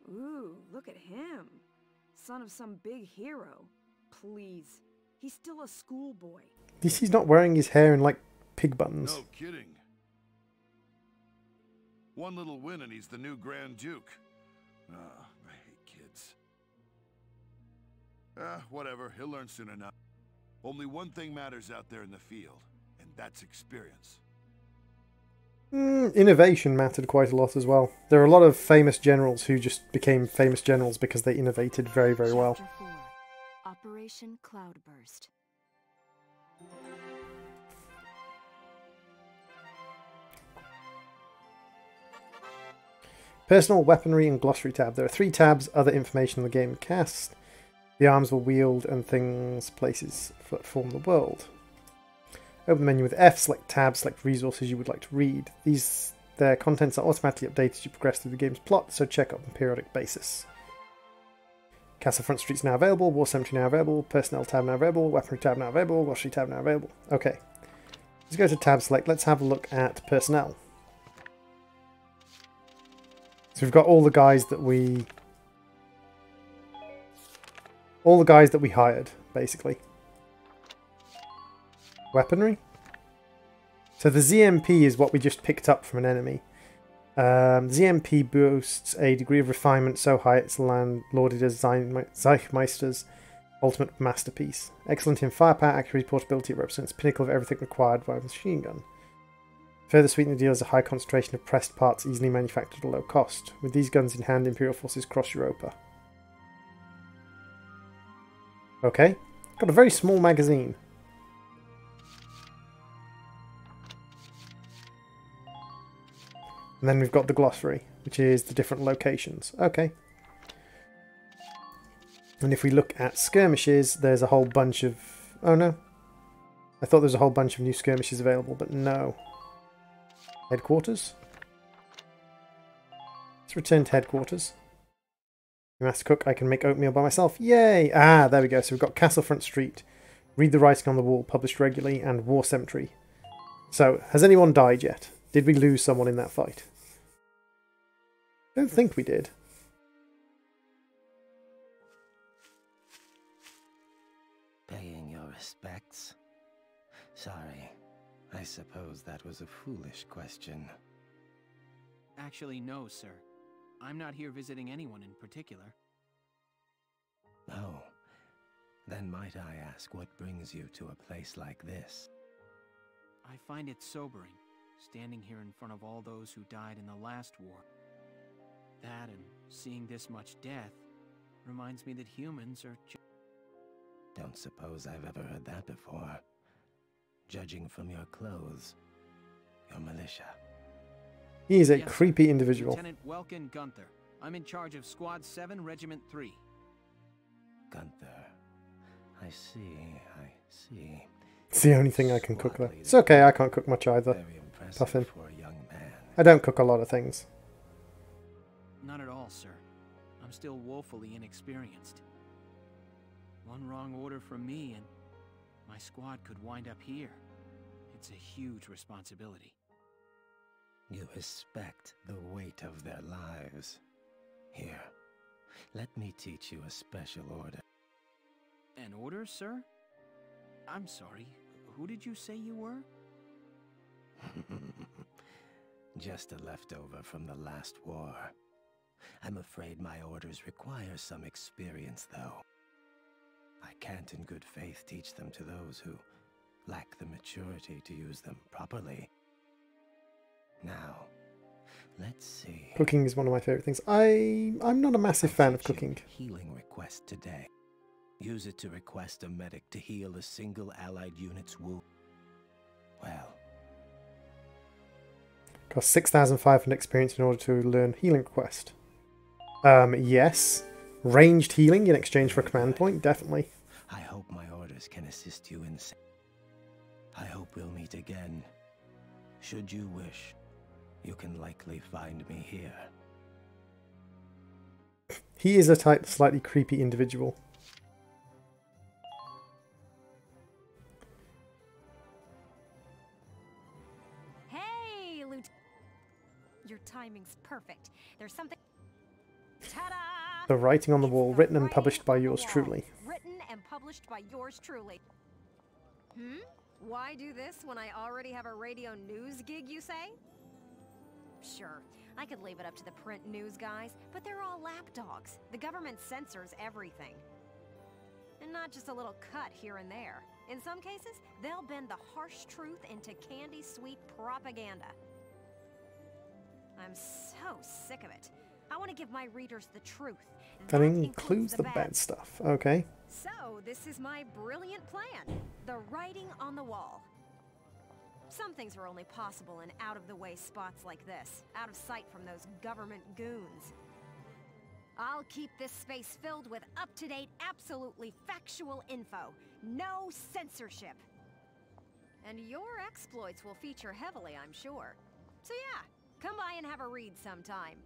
Speaker 16: Ooh, look at him. Son of some big hero. Please. He's still a schoolboy.
Speaker 1: At least he's not wearing his hair in, like, pig buttons.
Speaker 11: No kidding. One little win and he's the new Grand Duke. I hate kids. Whatever. He'll learn soon enough. Only one thing matters out there in the field, and that's experience.
Speaker 1: Innovation mattered quite a lot as well. There are a lot of famous generals who just became famous generals because they innovated very, very well.
Speaker 2: Chapter 4, Operation Cloudburst.
Speaker 1: Personal, weaponry, and glossary tab. There are 3 tabs, other information on the game cast. The arms will wield and things, places that form the world. Open the menu with F, select tabs, select resources you would like to read. Their contents are automatically updated as you progress through the game's plot, so check up on a periodic basis. Castle Front Street's now available, War Cemetery now available, Personnel tab now available, Weaponry tab now available, Glossary tab now available. Okay. Let's go to tab select. Let's have a look at Personnel. So we've got all the guys that we hired, basically. Weaponry. So the ZMP is what we just picked up from an enemy. ZMP boasts a degree of refinement so high it's lauded as Zeichmeister's ultimate masterpiece. Excellent in firepower, accuracy, portability, it represents the pinnacle of everything required by a machine gun. Further sweetening the deal is a high concentration of pressed parts easily manufactured at low cost. With these guns in hand, Imperial forces cross Europa. Okay, got a very small magazine. And then we've got the glossary, which is the different locations. Okay. And if we look at skirmishes, there's a whole bunch of... Oh no. I thought there was a whole bunch of new skirmishes available, but no. Headquarters. Let's return to headquarters. Master Cook, I can make oatmeal by myself. Yay! Ah, there we go. So we've got Castle Front Street, Read the Writing on the Wall, published regularly, and War Cemetery. So, has anyone died yet? Did we lose someone in that fight? I don't think we did.
Speaker 19: Paying your respects? Sorry. I suppose that was a foolish question.
Speaker 15: Actually, no, sir. I'm not here visiting anyone in particular.
Speaker 19: Oh. Then might I ask what brings you to a place like this?
Speaker 15: I find it sobering, standing here in front of all those who died in the last war. That and seeing this much death reminds me that humans are
Speaker 19: Don't suppose I've ever heard that before. Judging from your clothes, your militia.
Speaker 1: He is a creepy individual.
Speaker 15: Lieutenant Welkin Gunther. I'm in charge of Squad 7, Regiment 3.
Speaker 19: Gunther. I see.
Speaker 1: It's the only thing I can cook though. It's okay, I can't cook much either. Puffin. I don't cook a lot of things.
Speaker 15: Not at all, sir. I'm still woefully inexperienced. One wrong order from me and my squad could wind up here. It's a huge responsibility.
Speaker 19: You respect the weight of their lives. Here, let me teach you a special order.
Speaker 15: An order, sir? I'm sorry, who did you say you were?
Speaker 19: Just a leftover from the last war. I'm afraid my orders require some experience, though. I can't in good faith teach them to those who lack the maturity to use them properly. Now, let's see.
Speaker 1: Cooking is one of my favourite things. I'm not a massive fan of cooking.
Speaker 19: Healing request today. Use it to request a medic to heal a single allied unit's wound. Well.
Speaker 1: Cost 6,500 experience in order to learn healing request. Yes. Ranged healing in exchange for a command point, definitely.
Speaker 19: I hope my orders can assist you in... I hope we'll meet again. Should you wish, you can likely find me here.
Speaker 1: He is a type slightly creepy individual.
Speaker 18: Hey, Lieutenant. Your timing's perfect. There's something... Ta-da!
Speaker 1: The Writing on the Wall, written and published by yours truly.
Speaker 18: Written and published by yours truly. Why do this when I already have a radio news gig, you say? Sure, I could leave it up to the print news guys, but they're all lapdogs. The government censors everything. And not just a little cut here and there. In some cases, they'll bend the harsh truth into candy-sweet propaganda. I'm so sick of it. I want to give my readers the truth.
Speaker 1: That includes the bad stuff. Okay.
Speaker 18: So, This is my brilliant plan. The writing on the wall. Some things are only possible in out-of-the-way spots like this, out of sight from those government goons. I'll keep this space filled with up-to-date, absolutely factual info. No censorship. And your exploits will feature heavily, I'm sure. So yeah, come by and have a read sometime.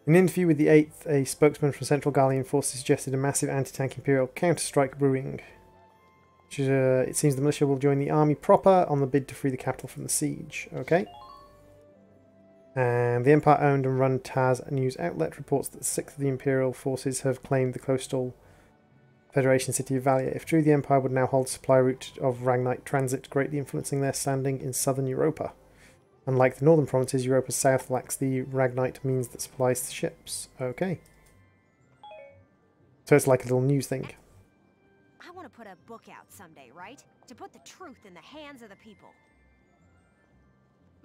Speaker 1: In an interview with the 8th, a spokesman from Central Gallian Forces suggested a massive anti-tank Imperial counter-strike brewing. It seems the militia will join the army proper on the bid to free the capital from the siege. Okay. And the Empire-owned and run Taz news outlet reports that 6th of the Imperial forces have claimed the coastal Federation city of Valia. If true, the Empire would now hold a supply route of Ragnite transit, greatly influencing their standing in southern Europa. Unlike the northern provinces, Europa's south lacks the Ragnite means that supplies the ships. Okay. So it's like a little news thing.
Speaker 18: I want to put a book out someday, right? To put the truth in the hands of the people.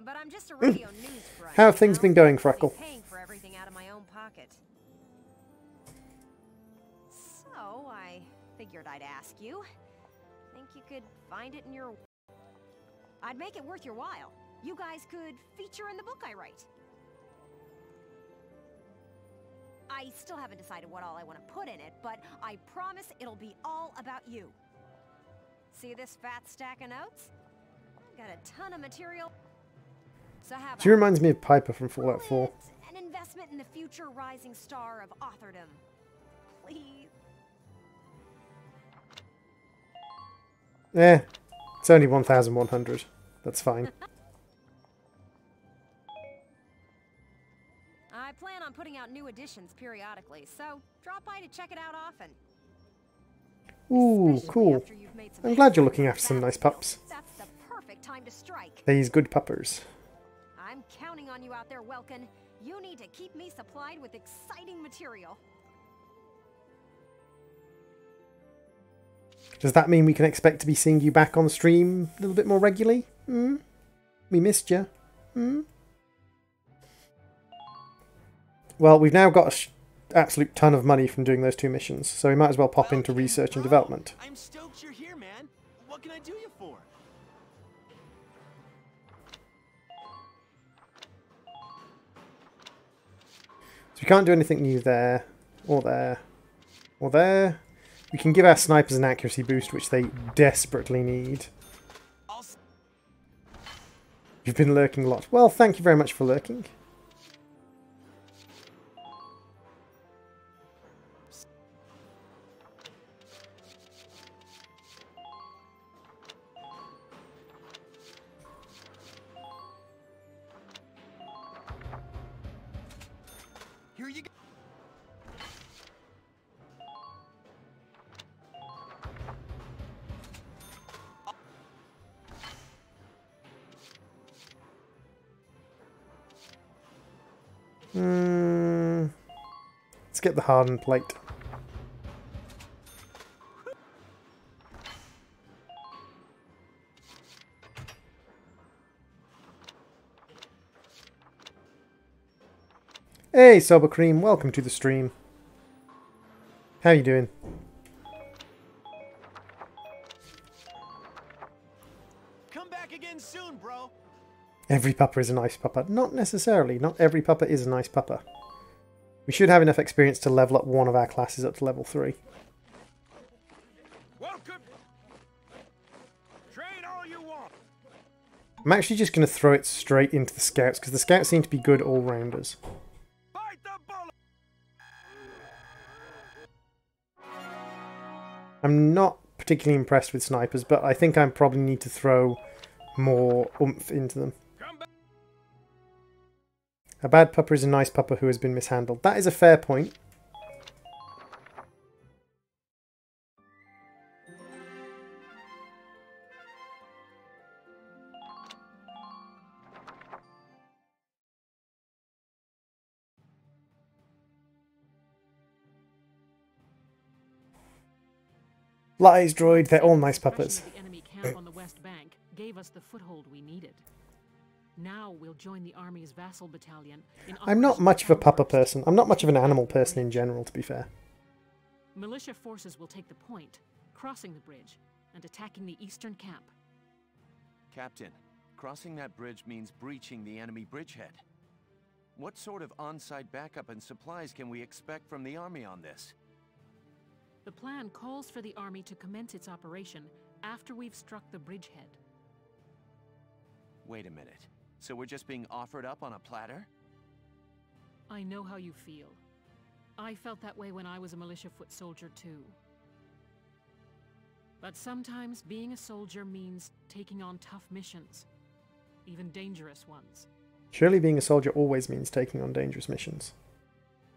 Speaker 18: But I'm just a radio news grunt.
Speaker 1: How have things been going, Freckle?
Speaker 18: Paying for everything out of my own pocket. So I figured I'd ask you. Think you could find it in your... I'd make it worth your while. You guys could feature in the book I write. I still haven't decided what all I want to put in it, but I promise it'll be all about you. See this fat stack of notes? I've got a ton of material. So how about
Speaker 1: She reminds me of Piper from Fallout 4.
Speaker 18: an investment in the future rising star of authordom? Please.
Speaker 1: It's only 1,100. That's fine.
Speaker 18: I plan on putting out new editions periodically, so drop by to check it out often.
Speaker 1: Ooh, cool. I'm glad you're looking after some nice pups.
Speaker 18: That's the perfect time to strike.
Speaker 1: These good puppers.
Speaker 18: I'm counting on you out there, Welkin. You need to keep me supplied with exciting material.
Speaker 1: Does that mean we can expect to be seeing you back on the stream a little bit more regularly? We missed you. Well, we've now got an absolute ton of money from doing those 2 missions, so we might as well pop into research and development.
Speaker 7: I'm stoked you're here, man. What can I do you for?
Speaker 1: So we can't do anything new there, or there, or there. We can give our snipers an accuracy boost, which they desperately need. You've been lurking a lot. Well, thank you very much for lurking.
Speaker 7: Here you go.
Speaker 1: Let's get the hardened plate. Hey, Sober Cream, welcome to the stream. How you doing?
Speaker 7: Come back again soon, bro.
Speaker 1: Every pupper is a nice pupper. Not necessarily. Not every pupper is a nice pupper. We should have enough experience to level up one of our classes up to level 3.
Speaker 11: Welcome. Train all you want.
Speaker 1: I'm actually just going to throw it straight into the scouts, because the scouts seem to be good all-rounders. I'm not particularly impressed with snipers, but I think I probably need to throw more oomph into them. A bad pupper is a nice pupper who has been mishandled. That is a fair point. Lies, droid. They're all nice puppers.
Speaker 9: The enemy camp on the west bank gave us the foothold we needed. Now we'll join the army's Vassal battalion in
Speaker 1: I'm not much of a pupper person. I'm not much of an animal person in general, to be fair.
Speaker 9: Militia forces will take the point, crossing the bridge, and attacking the eastern camp.
Speaker 14: Captain, crossing that bridge means breaching the enemy bridgehead. What sort of on-site backup and supplies can we expect from the army on this?
Speaker 9: The plan calls for the army to commence its operation after we've struck the bridgehead.
Speaker 14: Wait a minute. So we're just being offered up on a platter?
Speaker 9: I know how you feel. I felt that way when I was a militia foot soldier too. But sometimes being a soldier means taking on tough missions, even dangerous ones.
Speaker 1: Surely being a soldier always means taking on dangerous missions.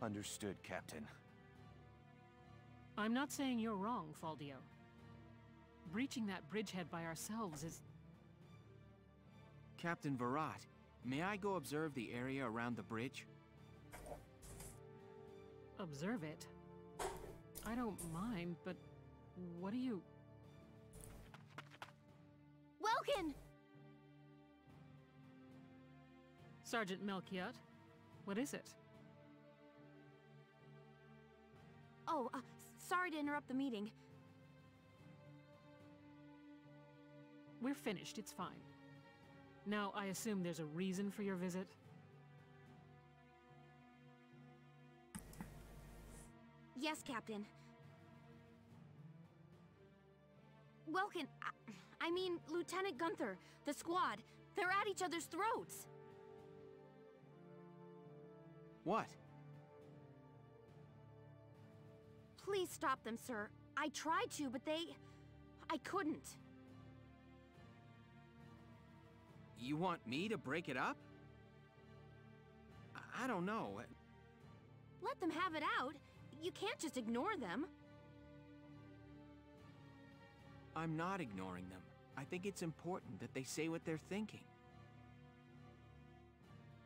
Speaker 14: Understood, Captain.
Speaker 9: I'm not saying you're wrong, Faldio. Breaching that bridgehead by ourselves is...
Speaker 15: Captain Virat, may I go observe the area around the bridge?
Speaker 9: Observe it? I don't mind, but what do you...
Speaker 4: Welkin!
Speaker 9: Sergeant Melchiot, what is it?
Speaker 4: Oh, sorry to interrupt the meeting.
Speaker 9: We're finished, it's fine. Now, I assume there's a reason for your visit?
Speaker 4: Yes, Captain. Welkin, I mean, Lieutenant Gunther, the squad, they're at each other's throats.
Speaker 15: What?
Speaker 4: Please stop them, sir. I tried to, but I couldn't.
Speaker 15: You want me to break it up? I don't know.
Speaker 4: Let them have it out. You can't just ignore them.
Speaker 15: I'm not ignoring them. I think it's important that they say what they're thinking.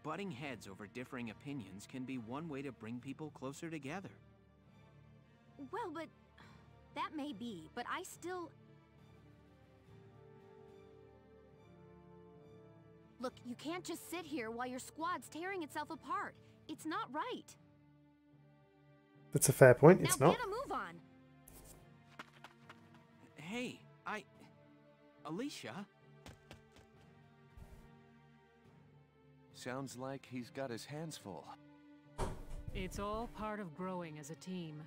Speaker 15: Butting heads over differing opinions can be one way to bring people closer together.
Speaker 4: Well, but... that may be, but I still... Look, you can't just sit here while your squad's tearing itself apart. It's not right.
Speaker 1: That's a fair point, it's
Speaker 4: now
Speaker 1: not.
Speaker 4: Get a move on.
Speaker 15: Hey, Alicia?
Speaker 14: Sounds like he's got his hands full.
Speaker 9: It's all part of growing as a team.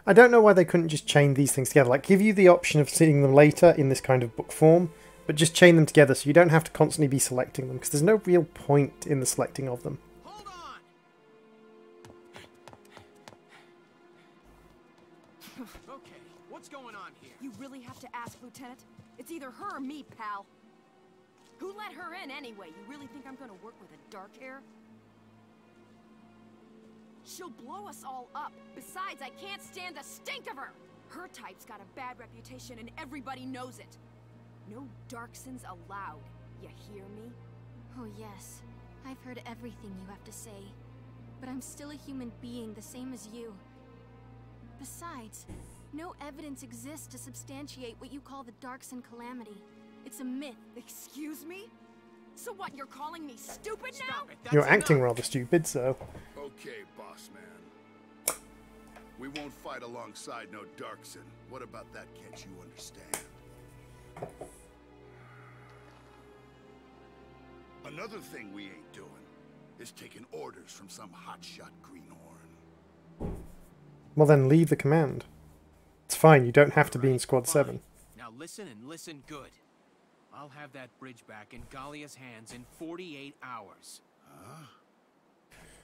Speaker 1: I don't know why they couldn't just chain these things together. Like, give you the option of seeing them later in this kind of book form, but just chain them together so you don't have to constantly be selecting them, because there's no real point in the selecting of them.
Speaker 7: Hold on!
Speaker 16: Okay, what's going on here? You really have to ask, Lieutenant? It's either her or me, pal. Who let her in anyway? You really think I'm gonna work with a dark hair? She'll blow us all up. Besides, I can't stand the stink of her! Her type's got a bad reputation and everybody knows it. No Darksons allowed. You hear me?
Speaker 4: Oh yes, I've heard everything you have to say. But I'm still a human being the same as you. Besides, no evidence exists to substantiate what you call the Darkson calamity. It's a myth.
Speaker 16: Excuse me? So what, you're calling me stupid now?
Speaker 1: You're acting rather stupid, so...
Speaker 20: Okay, boss man. We won't fight alongside no Darkson. What about that can't you understand? Another thing we ain't doing is taking orders from some hotshot greenhorn.
Speaker 1: Well then, leave the command. It's fine, you don't have to be in Squad 7.
Speaker 15: Now listen and listen good. I'll have that bridge back in Gallia's hands in 48 hours.
Speaker 20: Huh?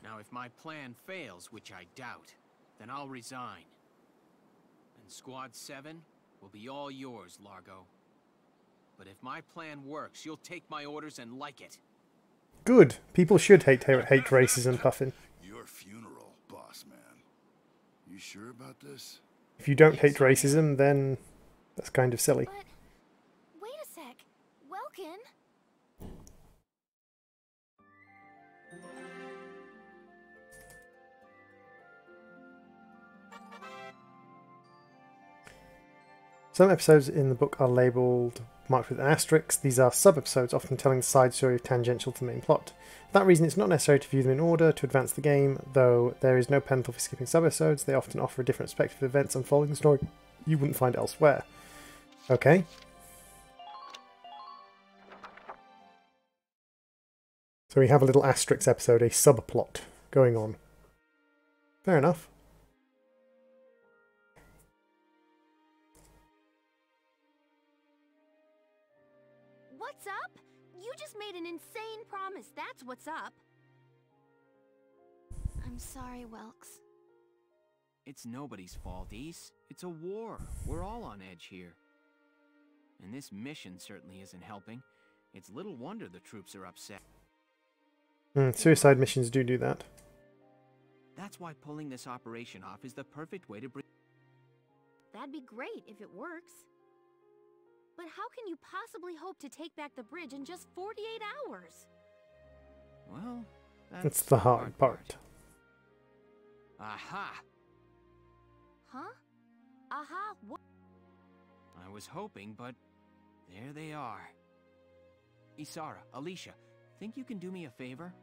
Speaker 15: Now if my plan fails, which I doubt, then I'll resign. And Squad 7 will be all yours, Largo. But if my plan works, you'll take my orders and like it.
Speaker 1: Good. People should hate racism, Puffin.
Speaker 20: Your funeral, boss man. You sure about this?
Speaker 1: If you don't hate racism, then that's kind of silly.
Speaker 4: But wait a sec. Welkin?
Speaker 1: Some episodes in the book are labelled marked with an asterisk. These are sub-episodes, often telling the side story tangential to the main plot. For that reason, it's not necessary to view them in order to advance the game, though there is no penalty for skipping sub-episodes. They often offer a different perspective of events unfolding the story you wouldn't find elsewhere. Okay. So we have a little asterisk episode, a subplot going on. Fair enough.
Speaker 4: What's up? You just made an insane promise, that's what's up. I'm sorry, Welks.
Speaker 15: It's nobody's fault, Ys. It's a war. We're all on edge here. And this mission certainly isn't helping. It's little wonder the troops are upset.
Speaker 1: Suicide missions do that.
Speaker 15: That's why pulling this operation off is the perfect way to bring...
Speaker 4: That'd be great if it works. But how can you possibly hope to take back the bridge in just 48 hours?
Speaker 15: Well,
Speaker 1: that's the hard part.
Speaker 15: Aha!
Speaker 4: Huh? Aha, what?
Speaker 15: I was hoping, but there they are. Ysara, Alicia, think you can do me a favor?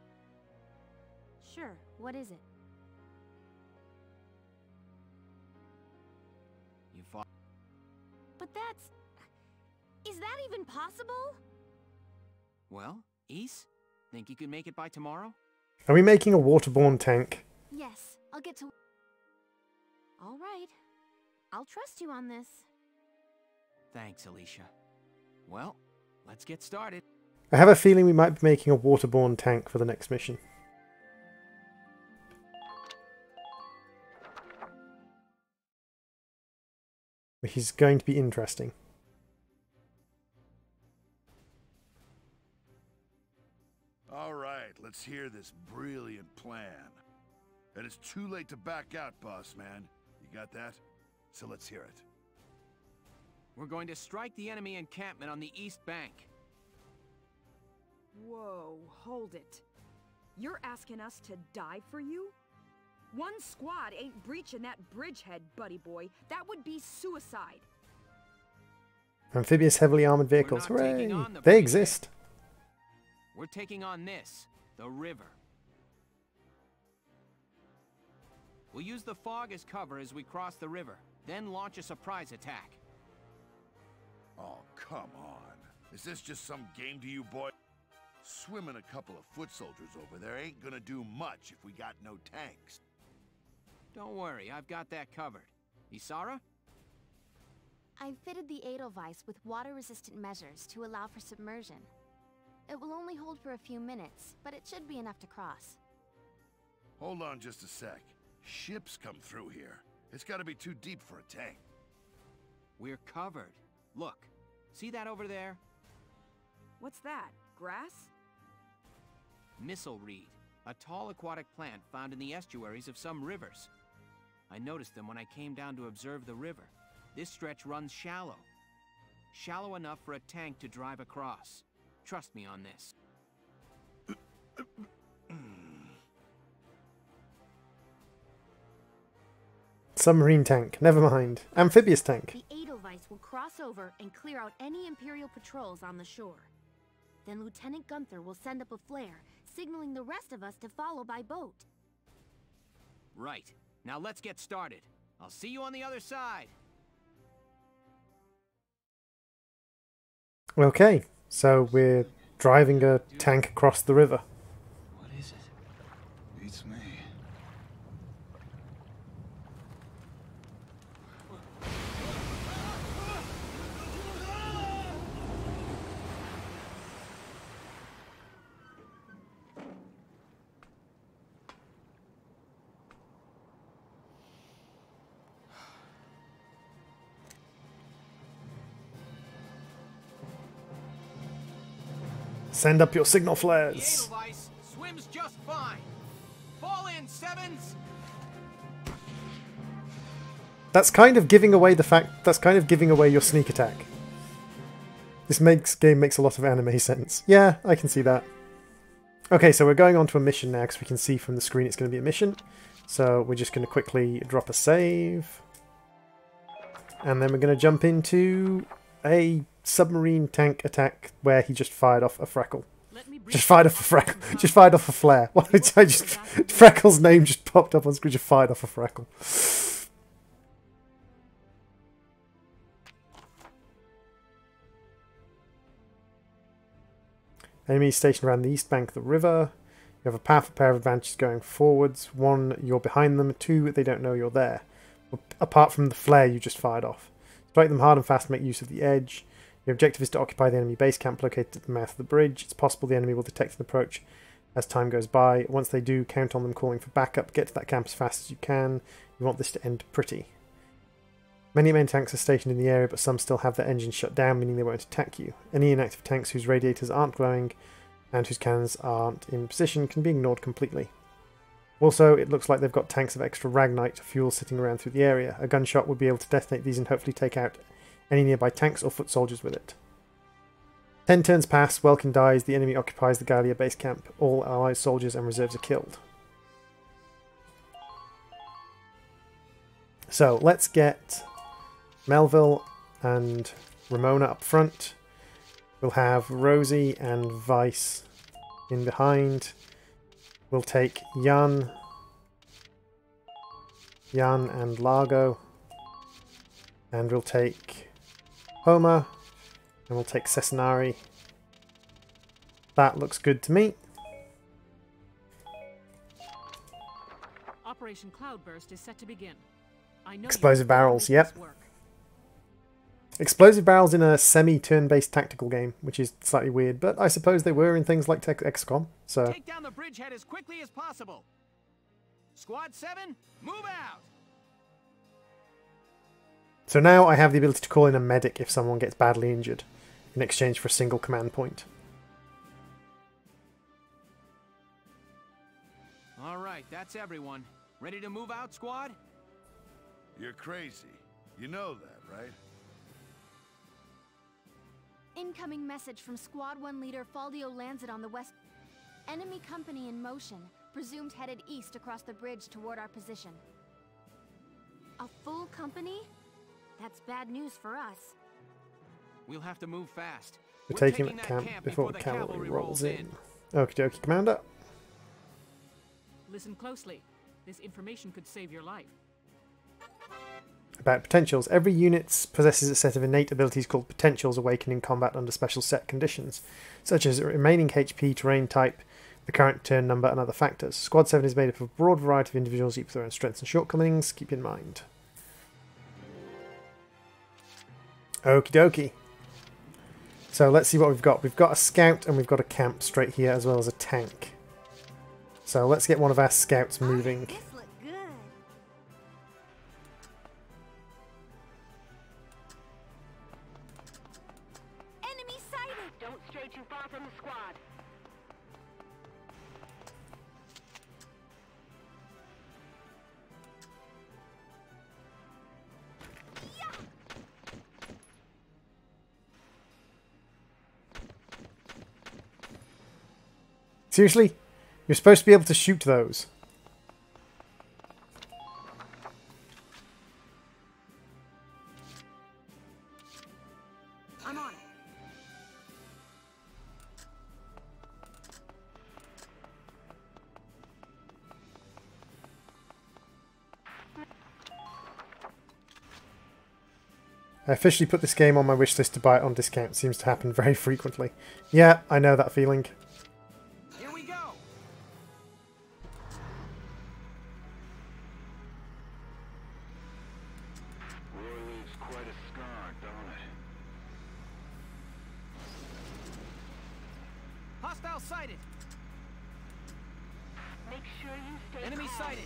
Speaker 4: Sure, what is it?
Speaker 15: You fought...
Speaker 4: But that's... Is that even possible?
Speaker 15: Well, Ys, think you can make it by tomorrow?
Speaker 1: Are we making a waterborne tank?
Speaker 4: Yes, I'll get to... All right. I'll trust you on this.
Speaker 15: Thanks, Alicia. Well, let's get started.
Speaker 1: I have a feeling we might be making a waterborne tank for the next mission. Which is going to be interesting.
Speaker 20: All right, let's hear this brilliant plan. And it's too late to back out, boss man. You got that? So let's hear it.
Speaker 15: We're going to strike the enemy encampment on the east bank.
Speaker 16: Whoa, hold it. You're asking us to die for you? One squad ain't breaching that bridgehead, buddy boy. That would be suicide.
Speaker 1: Amphibious heavily armoured vehicles, hooray! They exist.
Speaker 15: We're taking on this, the river. We'll use the fog as cover as we cross the river, then launch a surprise attack.
Speaker 20: Oh, come on. Is this just some game to you, boy? Swimming a couple of foot soldiers over there ain't gonna do much if we got no tanks.
Speaker 15: Don't worry, I've got that covered. Ysara?
Speaker 4: I've fitted the Edelweiss with water-resistant measures to allow for submersion. It will only hold for a few minutes, but it should be enough to cross.
Speaker 20: Hold on just a sec. Ships come through here. It's gotta be too deep for a tank.
Speaker 15: We're covered. Look, see that over there?
Speaker 16: What's that? Grass?
Speaker 15: Missile reed, a tall aquatic plant found in the estuaries of some rivers. I noticed them when I came down to observe the river. This stretch runs shallow. Shallow enough for a tank to drive across. Trust me on this.
Speaker 1: Submarine tank, never mind. Amphibious tank.
Speaker 4: The Edelweiss will cross over and clear out any Imperial patrols on the shore. Then Lieutenant Gunther will send up a flare, signaling the rest of us to follow by boat.
Speaker 15: Right. Now let's get started. I'll see you on the other side.
Speaker 1: Okay, so we're driving a tank across the river.
Speaker 8: What is it? Beats me.
Speaker 1: Send up your signal flares.
Speaker 15: The Edelweiss swims just fine. Fall in, Sevens.
Speaker 1: That's kind of giving away the fact. That's kind of giving away your sneak attack. This game makes a lot of anime sense. Yeah, I can see that. Okay, so we're going on to a mission now because we can see from the screen it's going to be a mission. So we're just going to quickly drop a save. And then we're going to jump into a submarine tank attack where he just fired off a freckle. Just fired off a freckle. Just fired off a flare. Freckle's name just popped up on screen. Just fired off a freckle. Enemies stationed around the east bank of the river. You have a powerful pair of advantages going forwards. 1, you're behind them. 2, they don't know you're there. Apart from the flare you just fired off. Strike them hard and fast to make use of the edge. Your objective is to occupy the enemy base camp located at the mouth of the bridge. It's possible the enemy will detect an approach as time goes by. Once they do, count on them calling for backup. Get to that camp as fast as you can. You want this to end pretty. Many main tanks are stationed in the area, but some still have their engines shut down, meaning they won't attack you. Any inactive tanks whose radiators aren't glowing and whose cannons aren't in position can be ignored completely. Also, it looks like they've got tanks of extra Ragnite fuel sitting around through the area. A gunshot would be able to detonate these and hopefully take out any nearby tanks or foot soldiers with it. 10 turns pass, Welkin dies, the enemy occupies the Gallia base camp. All allied soldiers and reserves are killed. So, let's get Melville and Ramona up front. We'll have Rosie and Vice in behind. We'll take Jan and Largo. And we'll take Homer. And we'll take Cesanari. That looks good to me.
Speaker 9: Operation Cloudburst is set to begin. I know
Speaker 1: Explosive barrels, yep. Explosive barrels in a semi-turn-based tactical game, which is slightly weird, but I suppose they were in things like XCOM, so...
Speaker 15: Take down the bridgehead as quickly as possible. Squad 7, move out!
Speaker 1: So now I have the ability to call in a medic if someone gets badly injured, in exchange for a single command point.
Speaker 15: Alright, that's everyone. Ready to move out, squad?
Speaker 20: You're crazy. You know that, right?
Speaker 4: Incoming message from Squad 1 leader Faldio Lancet on the west. Enemy company in motion, presumed headed east across the bridge toward our position. A full company? That's bad news for us.
Speaker 15: We'll have to move fast.
Speaker 1: We're taking that camp before the cavalry rolls in. Okie dokie, Commander.
Speaker 9: Listen closely. This information could save your life.
Speaker 1: About potentials. Every unit possesses a set of innate abilities called potentials awakened in combat under special set conditions, such as remaining HP, terrain type, the current turn number, and other factors. Squad 7 is made up of a broad variety of individuals, each with their own strengths and shortcomings. Keep in mind. Okie dokie. So let's see what we've got. We've got a scout and we've got a camp straight here, as well as a tank. So let's get one of our scouts moving. Seriously? You're supposed to be able to shoot those.
Speaker 16: I'm on it.
Speaker 1: I officially put this game on my wish list to buy it on discount. Seems to happen very frequently. Yeah, I know that feeling.
Speaker 15: Hostile sighted.
Speaker 17: Make sure you stay
Speaker 15: Enemy
Speaker 17: calm.
Speaker 15: sighted.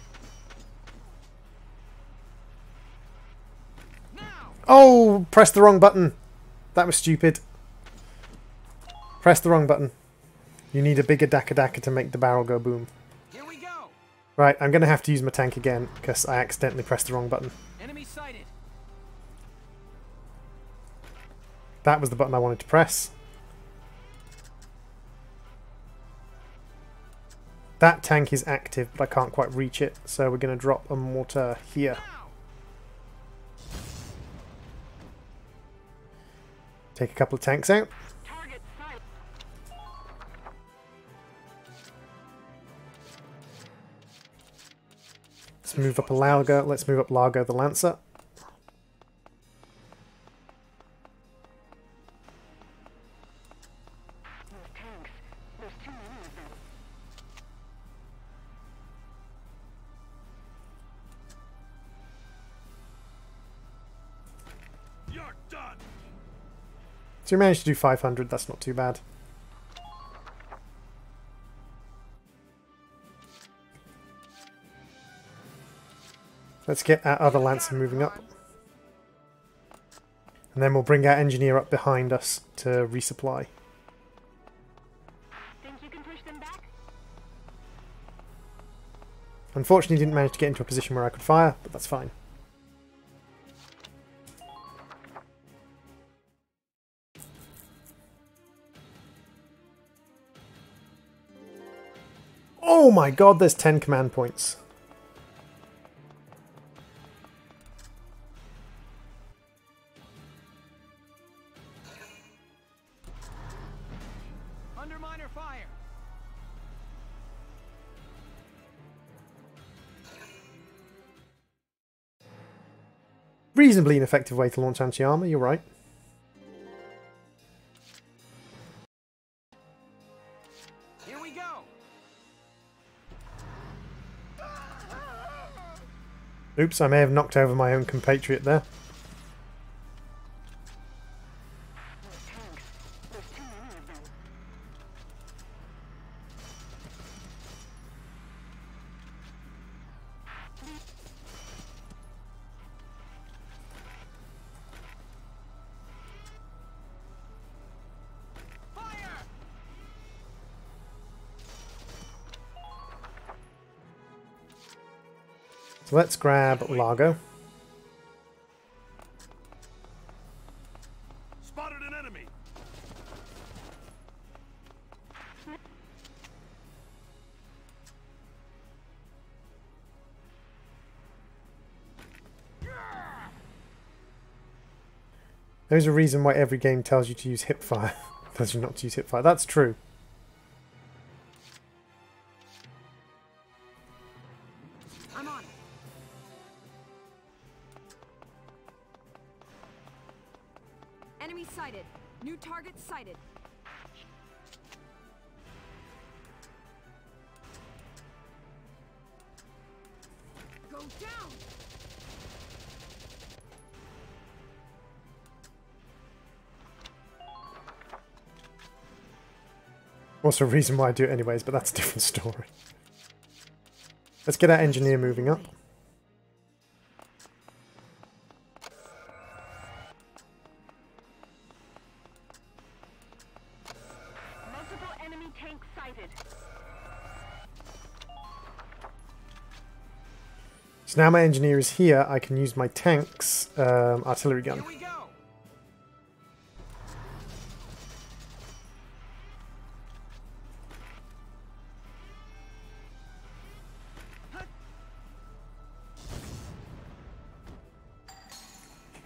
Speaker 1: Oh, press the wrong button. That was stupid. Press the wrong button. You need a bigger Daka Daka to make the barrel go boom.
Speaker 15: Here we go.
Speaker 1: Right, I'm going to have to use my tank again because I accidentally pressed the wrong button.
Speaker 15: Enemy sighted.
Speaker 1: That was the button I wanted to press. That tank is active, but I can't quite reach it, so we're going to drop a mortar here. Take a couple of tanks out. Let's move up a Largo. Let's move up Largo the Lancer. So we managed to do 500, that's not too bad. Let's get our other Lancer moving up. And then we'll bring our Engineer up behind us to resupply.
Speaker 17: Think you can push them back?
Speaker 1: Unfortunately, didn't manage to get into a position where I could fire, but that's fine. Oh my god, there's 10 command points.
Speaker 15: Under minor fire.
Speaker 1: Reasonably ineffective way to launch anti-armor, you're right.
Speaker 15: Here we go.
Speaker 1: Oops, I may have knocked over my own compatriot there. So let's grab Largo.
Speaker 11: Spotted an enemy.
Speaker 1: There's a reason why every game tells you to use hipfire. Tells you not to use hipfire. That's true.
Speaker 16: I'm on it. Enemy sighted. New target sighted. Go down.
Speaker 1: Also a reason why I do it anyways, but that's a different story. Let's get our Engineer moving up.
Speaker 17: Multiple enemy tanks sighted.
Speaker 1: So now my Engineer is here, I can use my tank's artillery gun.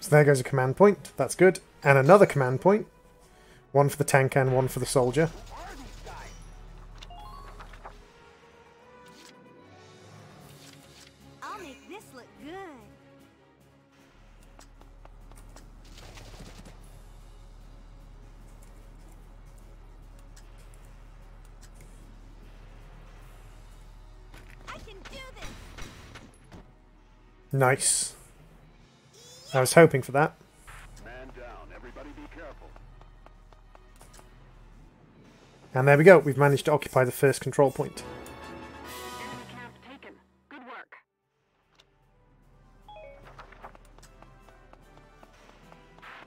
Speaker 1: So there goes a command point, that's good. And another command point. One for the tank and one for the soldier.
Speaker 18: I'll make this look good. I can do this.
Speaker 1: Nice. I was hoping for that.
Speaker 11: Man down. Everybody be careful.
Speaker 1: And there we go, we've managed to occupy the first control point.
Speaker 17: Enemy camp taken. Good work.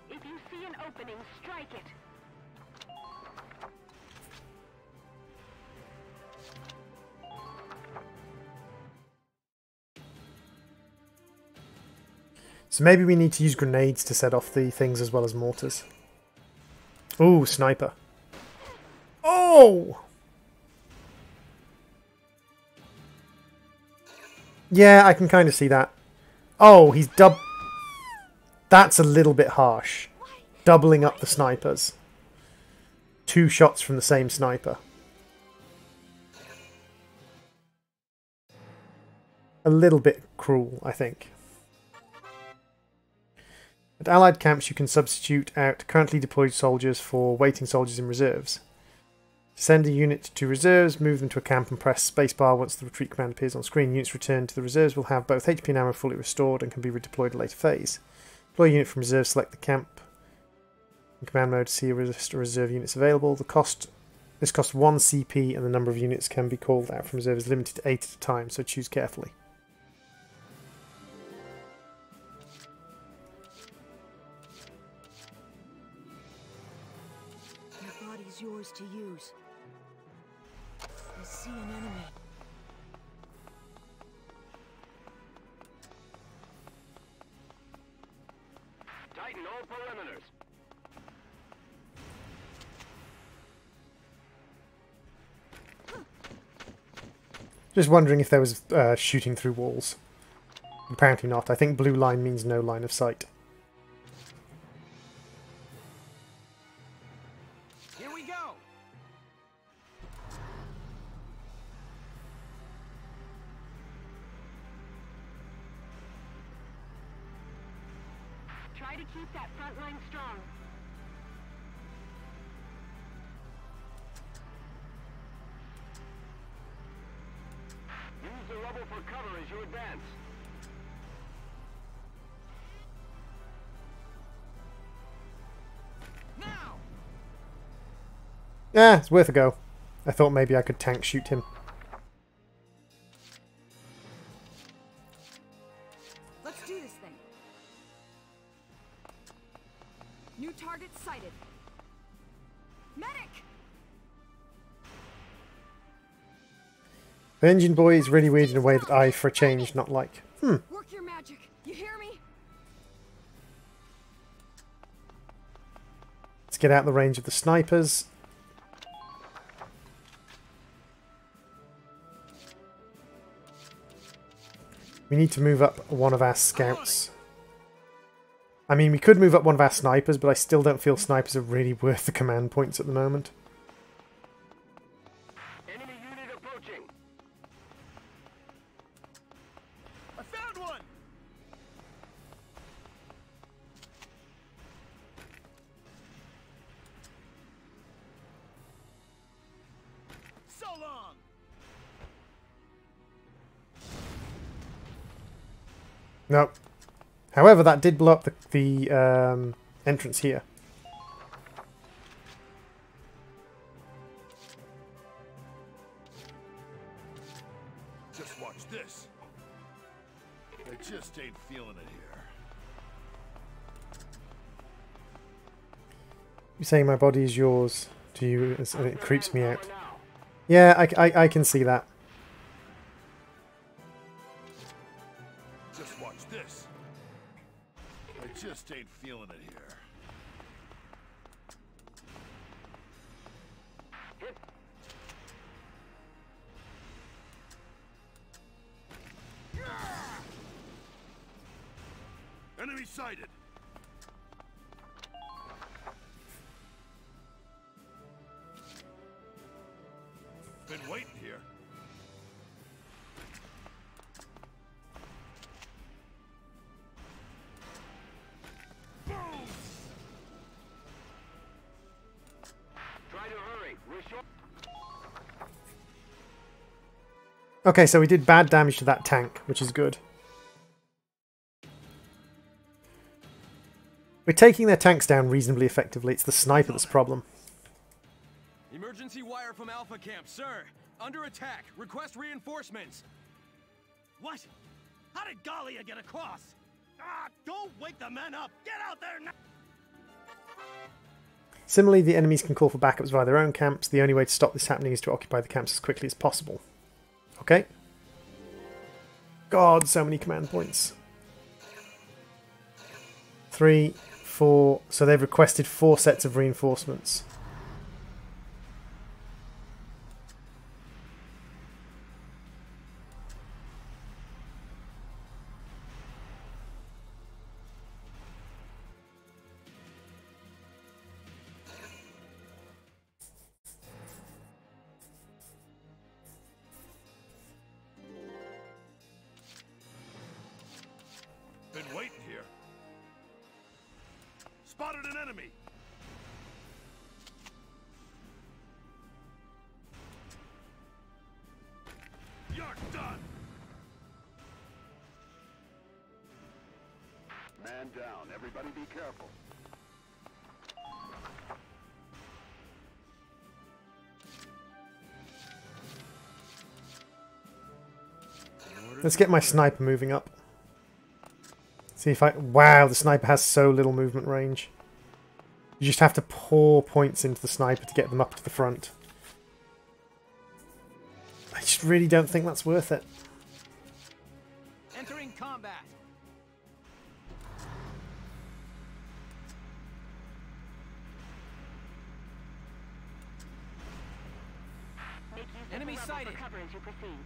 Speaker 17: If you see an opening, strike it.
Speaker 1: So maybe we need to use grenades to set off the things as well as mortars. Ooh, sniper. Oh! Yeah, I can kind of see that. Oh, he's That's a little bit harsh. doubling up the snipers. 2 shots from the same sniper. A little bit cruel, I think. At allied camps you can substitute out currently deployed soldiers for waiting soldiers in reserves. Send a unit to reserves, move them to a camp and press spacebar once the retreat command appears on screen. Units returned to the reserves will have both HP and ammo fully restored and can be redeployed at a later phase. Deploy a unit from reserve, select the camp. In command mode, see a list of reserve units available. This costs 1 CP and the number of units can be called out from reserve is limited to 8 at a time, so choose carefully.
Speaker 13: Your body's yours to use. I see an enemy.
Speaker 11: Tighten all perimeters.
Speaker 1: Just wondering if there was shooting through walls. Apparently not. I think blue line means no line of sight.
Speaker 11: Here we go.
Speaker 17: Try to keep that front line strong.
Speaker 11: Use the rubble for cover as you advance. Now!
Speaker 1: Yeah, it's worth a go. I thought maybe I could tank shoot him.
Speaker 16: Let's do this thing. New target sighted. Medic!
Speaker 1: The engine boy is really weird in a way that I, for a change, not like.
Speaker 16: Work your magic. You hear me?
Speaker 1: Let's get out the range of the snipers. We need to move up one of our scouts. I mean, we could move up one of our snipers, but I still don't feel snipers are really worth the command points at the moment.
Speaker 11: Enemy unit approaching. I found one. So long.
Speaker 1: No. However, that did blow up the entrance here.
Speaker 20: Just watch this. I just ain't feeling it here.
Speaker 1: You saying my body is yours to you, and it creeps me out. Yeah, I can see that.
Speaker 20: Just watch this. I just ain't feeling it here. Enemy sighted. Been waiting here. Boom!
Speaker 11: Try to hurry. We're short.
Speaker 1: Okay, so we did bad damage to that tank, which is good. We're taking their tanks down reasonably effectively. It's the sniper that's the problem.
Speaker 7: Emergency wire from Alpha Camp, sir. Under attack. Request reinforcements.
Speaker 12: What? How did Gallia get across? Ah, don't wake the men up! Get out there now!
Speaker 1: Similarly, the enemies can call for backups via their own camps. The only way to stop this happening is to occupy the camps as quickly as possible. Okay. God, so many command points. 3, 4... So they've requested 4 sets of reinforcements.
Speaker 11: Spotted an enemy! You're done!
Speaker 21: Man down. Everybody be careful.
Speaker 1: Let's get my sniper moving up. See if I... Wow, the sniper has so little movement range. You just have to pour points into the sniper to get them up to the front. I just really don't think that's worth it.
Speaker 15: Entering combat. Enemy sighted.
Speaker 17: Cover as you proceed.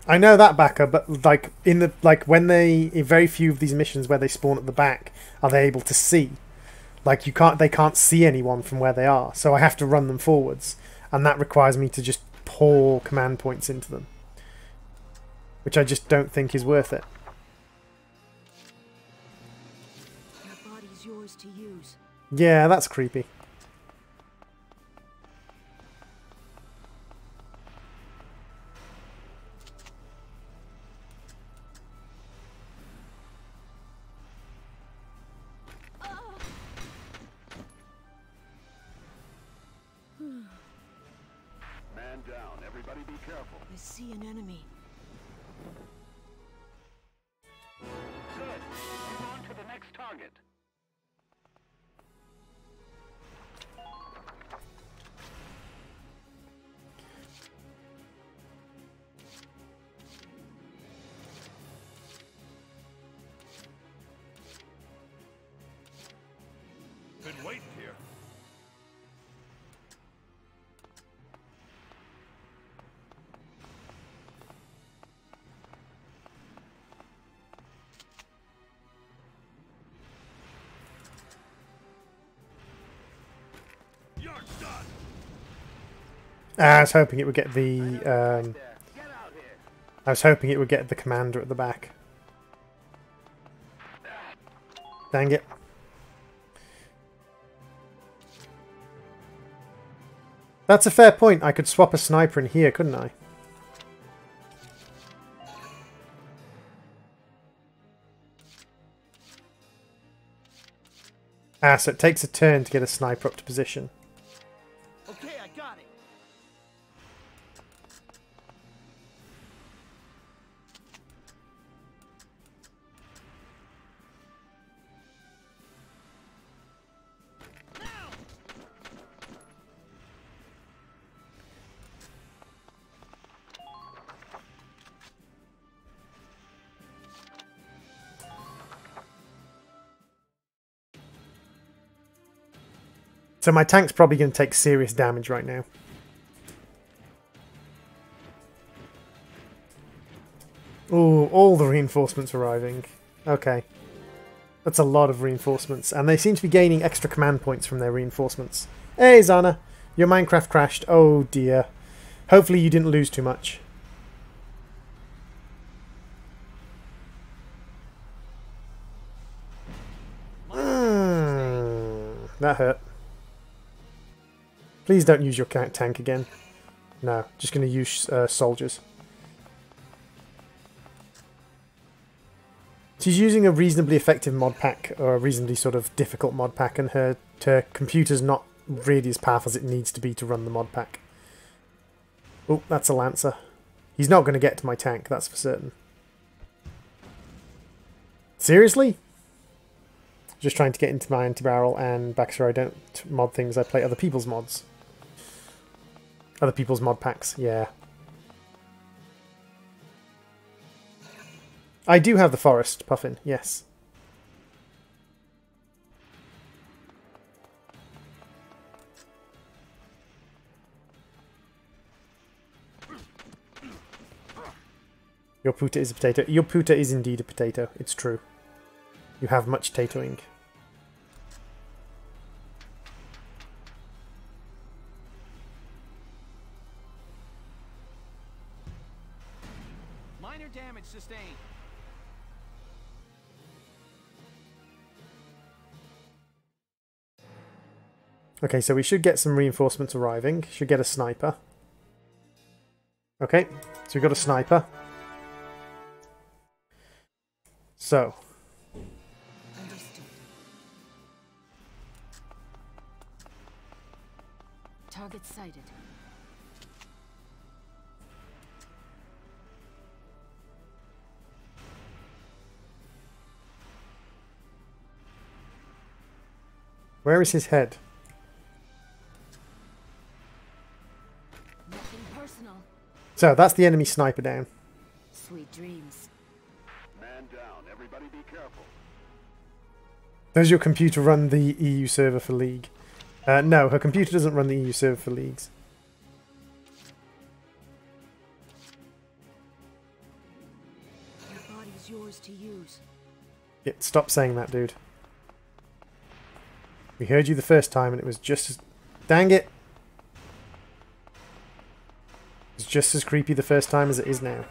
Speaker 1: I know that, Backer, but like in the when they in very few of these missions where they spawn at the back are they able to see. Like they can't see anyone from where they are, so I have to run them forwards, and that requires me to just pour command points into them, which I just don't think is worth it.
Speaker 13: Your body's yours to use.
Speaker 1: Yeah, that's creepy.
Speaker 21: Man down. Everybody be careful.
Speaker 13: I see an enemy.
Speaker 17: Good. Move on to the next target.
Speaker 11: Been waiting here. You're done.
Speaker 1: I was hoping it would get the. I was hoping it would get the commander at the back. Dang it. That's a fair point. I could swap a sniper in here, couldn't I? Ah, so it takes a turn to get a sniper up to position.
Speaker 12: Okay, I got it.
Speaker 1: So my tank's probably going to take serious damage right now. Ooh, all the reinforcements arriving. Okay. That's a lot of reinforcements. And they seem to be gaining extra command points from their reinforcements. Hey, Zana. Your Minecraft crashed. Oh, dear. Hopefully you didn't lose too much. That hurt. Please don't use your tank again. No, just going to use soldiers. She's using a reasonably effective mod pack, or a reasonably sort of difficult mod pack, and her computer's not really as powerful as it needs to be to run the mod pack. Oh, that's a Lancer. He's not going to get to my tank, that's for certain. Seriously? Just trying to get into my anti-barrel, and Baxter, I don't mod things, I play other people's mods. Other people's mod packs, yeah. I do have the forest, Puffin, yes. Your puta is a potato. Your puta is indeed a potato. It's true. You have much tatoing.
Speaker 15: Minor damage sustained.
Speaker 1: Okay, so we should get some reinforcements arriving. Should get a sniper. Okay, so we've got a sniper. So.
Speaker 13: Understood. Target sighted.
Speaker 1: Where is his head?
Speaker 13: Nothing personal.
Speaker 1: So, that's the enemy sniper down.
Speaker 13: Sweet dreams.
Speaker 21: Man down. Everybody be careful.
Speaker 1: Does your computer run the EU server for League? No, her computer doesn't run the EU server for Leagues.
Speaker 13: Your body's yours to use.
Speaker 1: Yeah, stop saying that, dude. We heard you the first time and it was just as... Dang it! It was just as creepy the first time as it is now.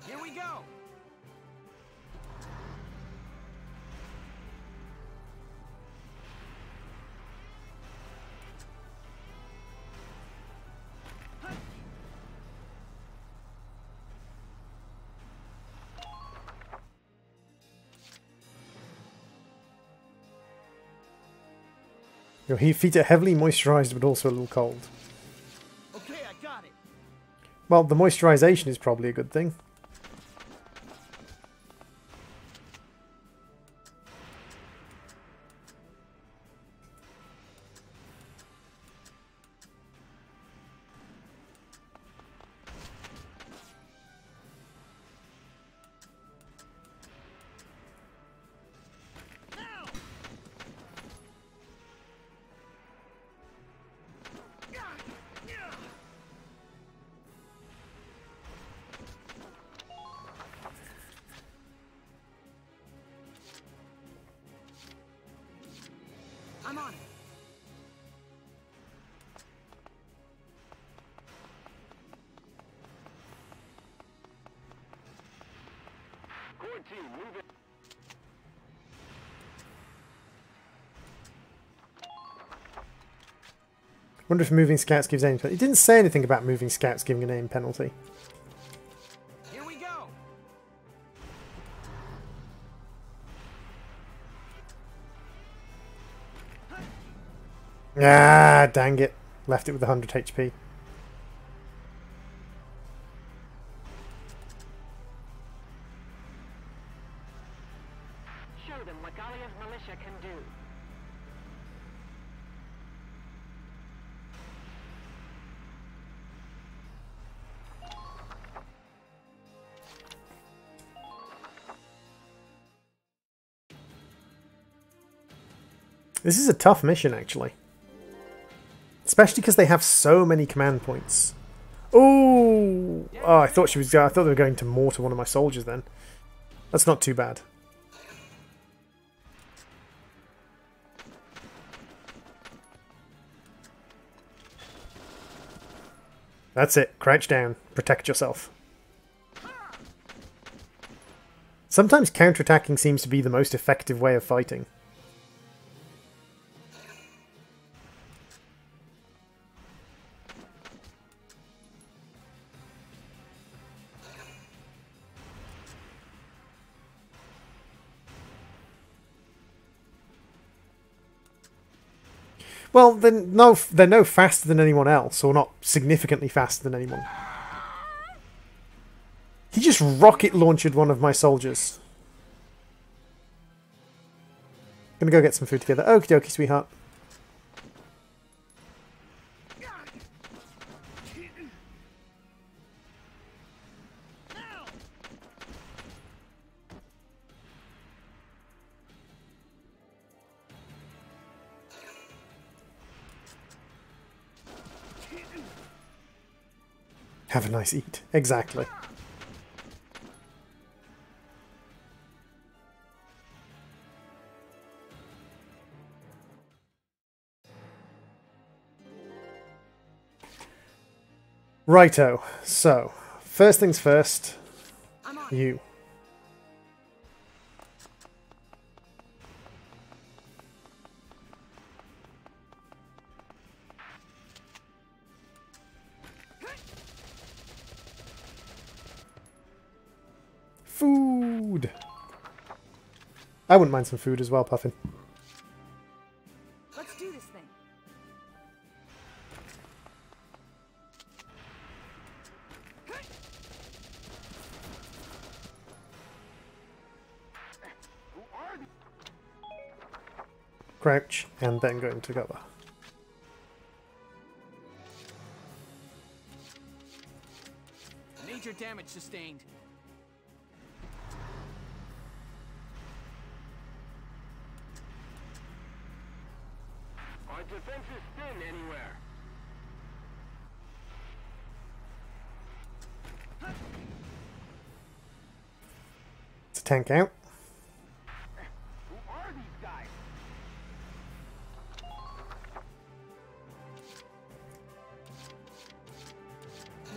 Speaker 15: Here we go.
Speaker 1: Your feet are heavily moisturized but also a little cold.
Speaker 15: Okay, I got it.
Speaker 1: Well, the moisturization is probably a good thing.
Speaker 13: I'm on it.
Speaker 21: Core team, move it.
Speaker 1: Wonder if moving scouts gives aim penalty. It didn't say anything about moving scouts giving an aim penalty.
Speaker 15: Here we go.
Speaker 1: Ah, dang it. Left it with 100 HP.
Speaker 17: Show them what Gallia's militia can do.
Speaker 1: This is a tough mission, actually. Especially because they have so many command points. Ooh! Oh, I thought they were going to mortar one of my soldiers then. That's not too bad. That's it. Crouch down. Protect yourself. Sometimes counterattacking seems to be the most effective way of fighting. Well, they're no faster than anyone else, or not significantly faster than anyone. He just rocket launched one of my soldiers. Gonna go get some food together. Okie dokie, sweetheart. Have a nice eat. Exactly. Righto. So, first things first. You. Food! I wouldn't mind some food as well, Puffin.
Speaker 16: Let's do this thing.
Speaker 1: Crouch, and then go into cover.
Speaker 15: Major damage sustained.
Speaker 21: Our defense is thin anywhere.
Speaker 1: It's a tank out.
Speaker 21: Who are these guys?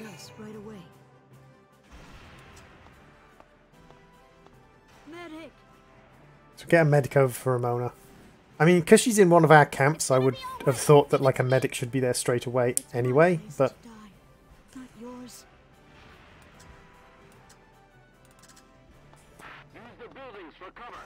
Speaker 13: Yes, right away. Medic!
Speaker 1: So get a medic over for Ramona. I mean, because she's in one of our camps, I would have thought that like a medic should be there straight away anyway, but...
Speaker 13: Not yours.
Speaker 21: Use the buildings for cover.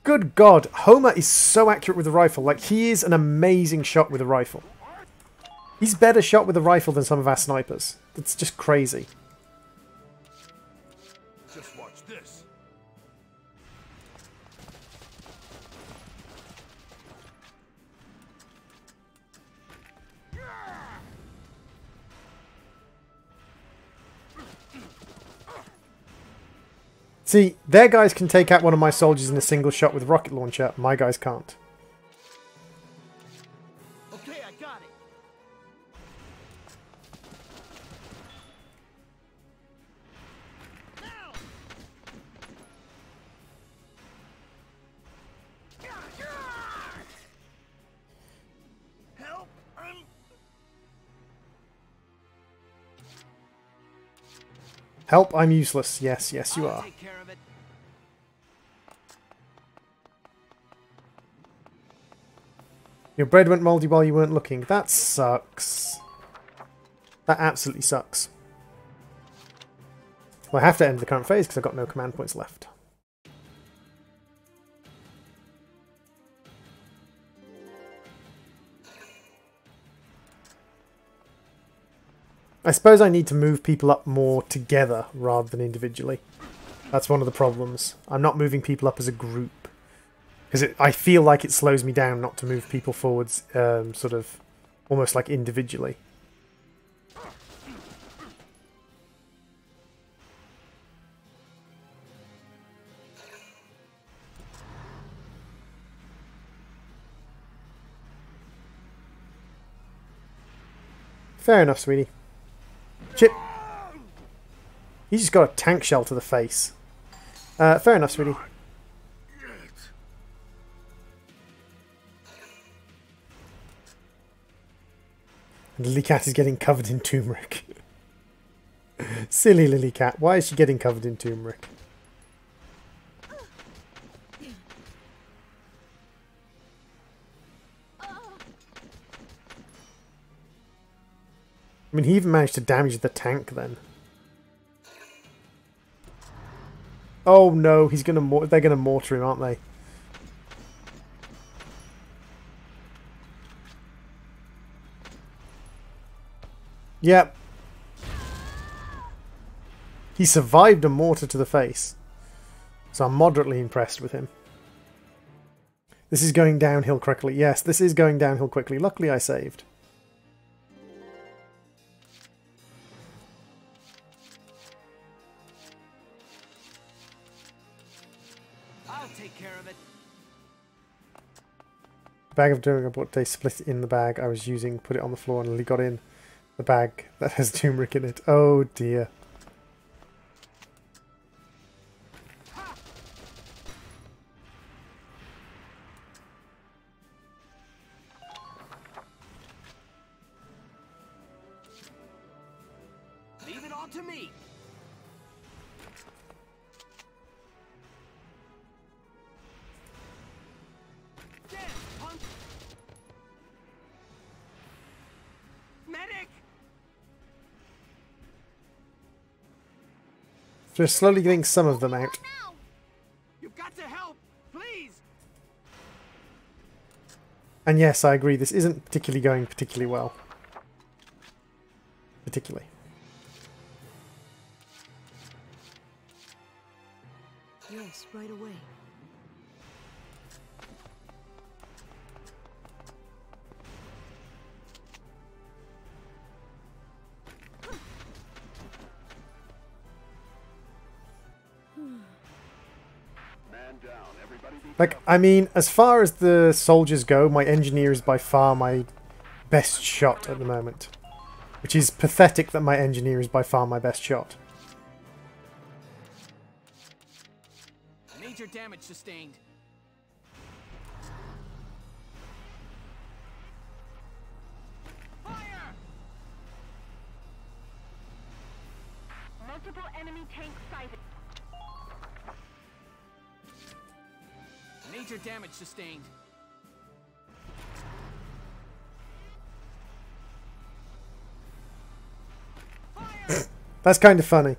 Speaker 1: Good God, Homer is so accurate with the rifle. Like, he is an amazing shot with a rifle. He's better shot with a rifle than some of our snipers. That's just crazy.
Speaker 11: Just watch this.
Speaker 1: See, their guys can take out one of my soldiers in a single shot with a rocket launcher. My guys can't.
Speaker 12: Okay, I got it.
Speaker 11: Help!
Speaker 1: Help, I'm useless. Yes, yes, you are.
Speaker 15: Take care of it.
Speaker 1: Your bread went mouldy while you weren't looking. That sucks. That absolutely sucks. Well, I have to end the current phase because I've got no command points left. I suppose I need to move people up more together rather than individually. That's one of the problems. I'm not moving people up as a group. Because I feel like it slows me down not to move people forwards, sort of, almost like individually. Fair enough, sweetie. Chip. He's just got a tank shell to the face. Fair enough, sweetie. And Lilycat is getting covered in turmeric. Silly Lilycat. Why is she getting covered in turmeric? I mean, he even managed to damage the tank then. Oh no, he's gonna they're gonna mortar him, aren't they? Yep. He survived a mortar to the face. So I'm moderately impressed with him. This is going downhill quickly. Yes, this is going downhill quickly. Luckily I saved.
Speaker 12: I'll
Speaker 15: take care of it.
Speaker 1: Bag of turmeric I bought today, split it in the bag I was using, put it on the floor, and nearly got in the bag that has turmeric in it. Oh dear.
Speaker 15: Leave it all to me. Medic!
Speaker 1: So we're slowly getting some of them out.
Speaker 15: You've got to help, please.
Speaker 1: And yes, I agree, this isn't particularly going particularly well. Particularly.
Speaker 13: Yes, right away.
Speaker 1: Like, I mean, as far as the soldiers go, my engineer is by far my best shot at the moment. Which is pathetic that my engineer is by far my best shot.
Speaker 15: Major damage sustained. Fire!
Speaker 17: Multiple enemy tanks sighted.
Speaker 15: Major damage sustained.
Speaker 1: That's kind of funny.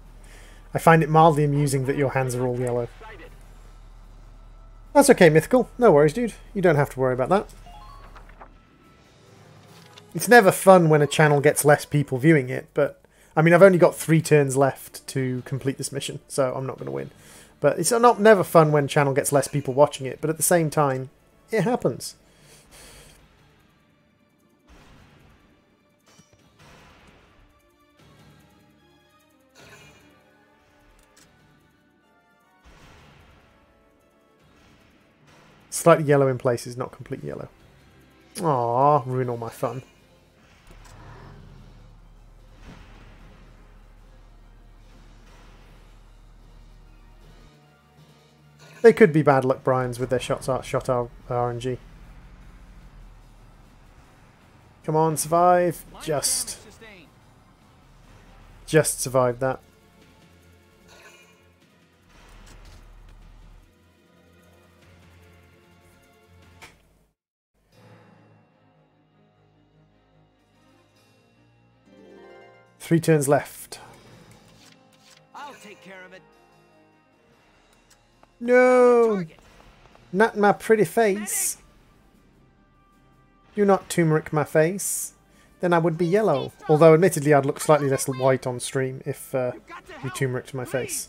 Speaker 1: I find it mildly amusing that your hands are all yellow. That's okay, Mythical. No worries, dude. You don't have to worry about that. It's never fun when a channel gets less people viewing it, but... I mean, I've only got 3 turns left to complete this mission, so I'm not going to win. But it's never fun when channel gets less people watching it, but at the same time, it happens. Slightly yellow in places, not completely yellow. Aww, ruin all my fun. They could be bad luck Brians with their shot RNG. Come on, survive. Just survived that. Three turns left.
Speaker 15: I'll take care of it.
Speaker 1: No! Not my pretty face. You're not turmeric my face. Then I would be yellow. Although admittedly I'd look slightly less white on stream if you turmeric to my face.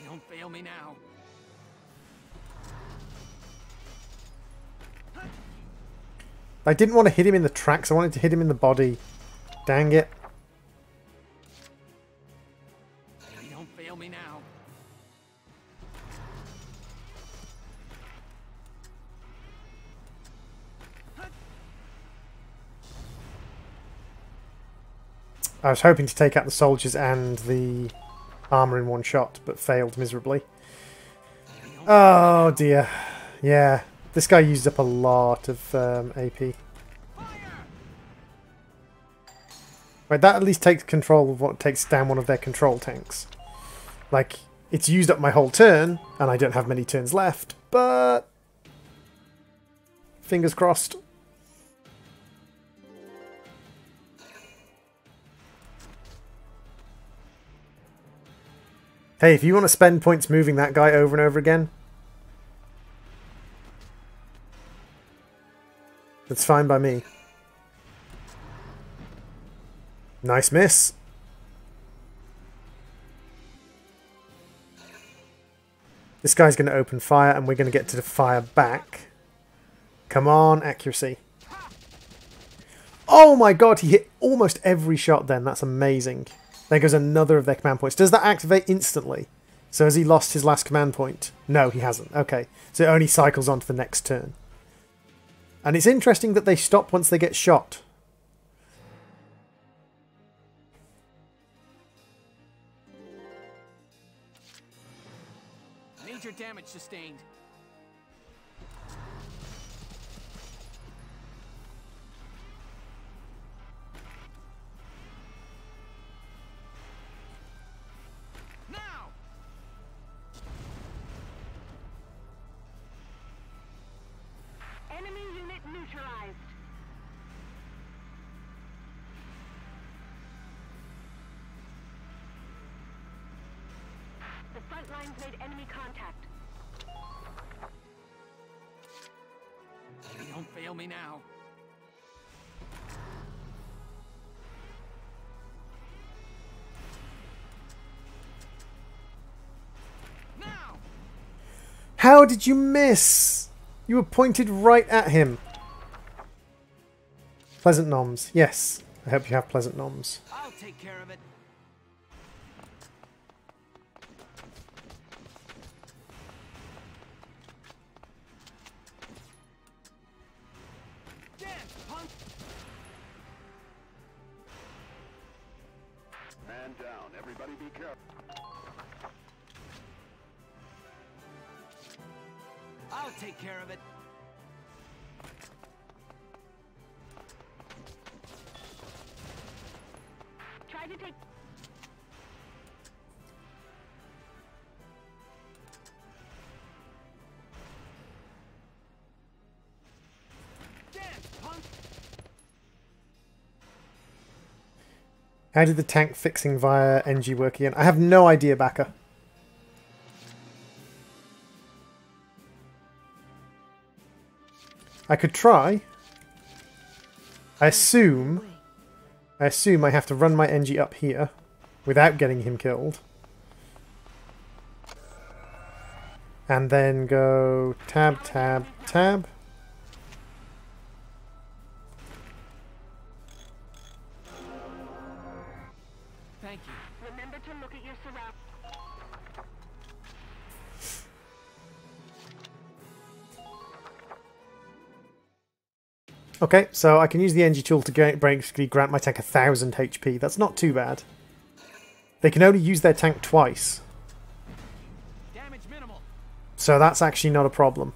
Speaker 15: Don't fail me now.
Speaker 1: I didn't want to hit him in the tracks, I wanted to hit him in the body. Dang it.
Speaker 15: Don't fail me now.
Speaker 1: I was hoping to take out the soldiers and the armor in one shot, but failed miserably. Oh dear. Yeah, this guy used up a lot of AP. Right, that at least takes control of what takes down one of their control tanks. Like, it's used up my whole turn, and I don't have many turns left, but... fingers crossed. Hey, if you want to spend points moving that guy over and over again, that's fine by me. Nice miss. This guy's going to open fire, and we're going to get to the fire back. Come on, accuracy. Oh my god, he hit almost every shot then. That's amazing. There goes another of their command points. Does that activate instantly? So has he lost his last command point? No, he hasn't. Okay, so it only cycles on to the next turn. And it's interesting that they stop once they get shot.
Speaker 15: Major damage sustained. Now!
Speaker 17: Enemy unit neutralized. The front lines made enemy contact.
Speaker 15: Don't fail me now. Now!
Speaker 1: How did you miss? You were pointed right at him. Pleasant noms. Yes, I hope you have pleasant noms.
Speaker 15: I'll take care of it.
Speaker 21: Man down. Everybody be careful.
Speaker 15: I'll take care of it.
Speaker 17: Try to take...
Speaker 15: Dance, punk!
Speaker 1: How did the tank fixing via NG work again? I have no idea, Backer. I could try. I assume I have to run my NG up here without getting him killed. And then go tab, tab, tab.
Speaker 15: Thank you.
Speaker 17: Remember to look at your surroundings.
Speaker 1: Okay, so I can use the NG tool to basically grant my tank 1000 HP. That's not too bad. They can only use their tank twice.
Speaker 15: Damage minimal.
Speaker 1: So that's actually not a problem.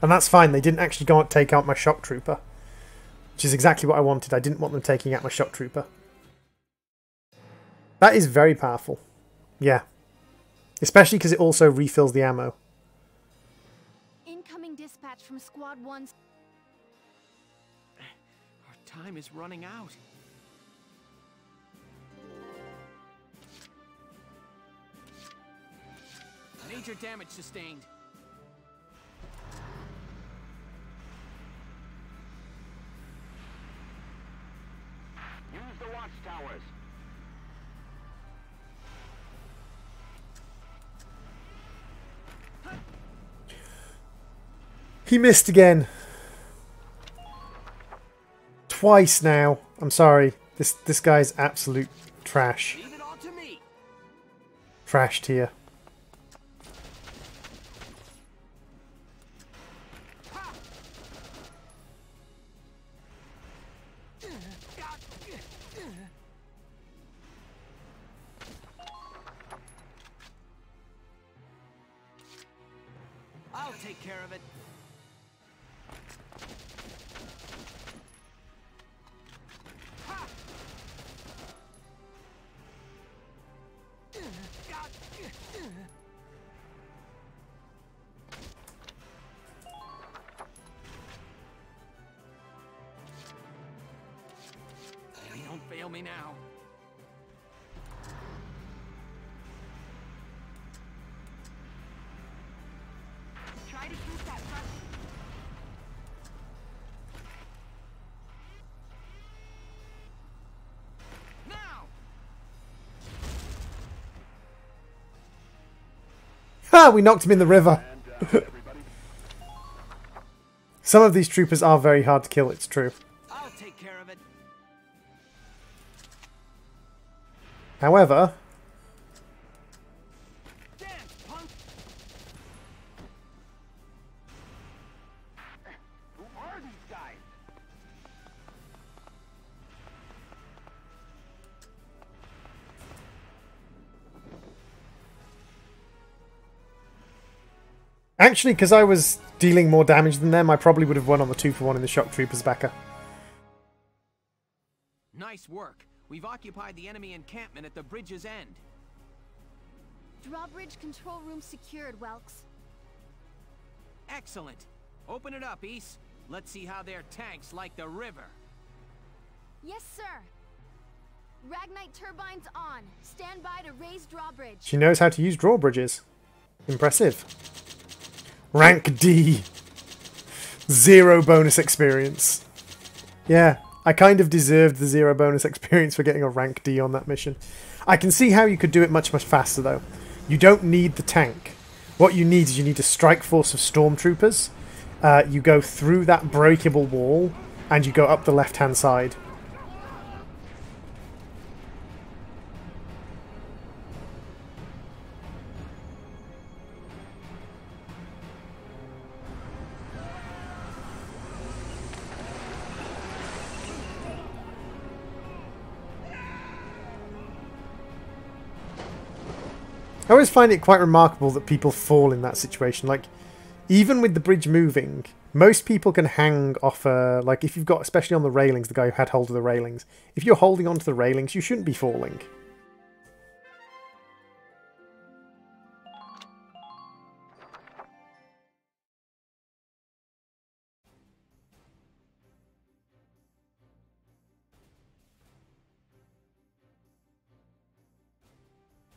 Speaker 1: And that's fine, they didn't actually go and take out my shock trooper. Which is exactly what I wanted. I didn't want them taking out my shock trooper. That is very powerful. Yeah. Especially because it also refills the ammo.
Speaker 16: Incoming dispatch from Squad 1.
Speaker 15: Our time is running out. Major damage sustained.
Speaker 21: Use the watchtowers.
Speaker 1: He missed again. Twice now. I'm sorry. This guy's absolute trash.
Speaker 15: Leave it all to me.
Speaker 1: Trash tier.
Speaker 15: I'll take care of it. Don't fail me now.
Speaker 17: Try to keep that front.
Speaker 1: Ha! We knocked him in the river. Some of these troopers are very hard to kill, it's true.
Speaker 15: I'll take care of it.
Speaker 1: However...
Speaker 21: Who are these guys?
Speaker 1: Actually, because I was dealing more damage than them, I probably would have won on the 2-for-1 in the shock troopers backer.
Speaker 15: Nice work. We've occupied the enemy encampment at the bridge's end.
Speaker 4: Drawbridge control room secured, Welks.
Speaker 15: Excellent. Open it up, East. Let's see how their tanks like the river.
Speaker 4: Yes, sir. Ragnite turbines on. Stand by to raise drawbridge.
Speaker 1: She knows how to use drawbridges. Impressive. Rank D. 0 bonus experience. Yeah, I kind of deserved the 0 bonus experience for getting a rank D on that mission. I can see how you could do it much, much faster, though. You don't need the tank. What you need is you need a strike force of stormtroopers. You go through that breakable wall, and you go up the left-hand side. I always find it quite remarkable that people fall in that situation. Like, even with the bridge moving, most people can hang off a... Like, if you've got, especially on the railings, the guy who had hold of the railings. If you're holding onto the railings, you shouldn't be falling.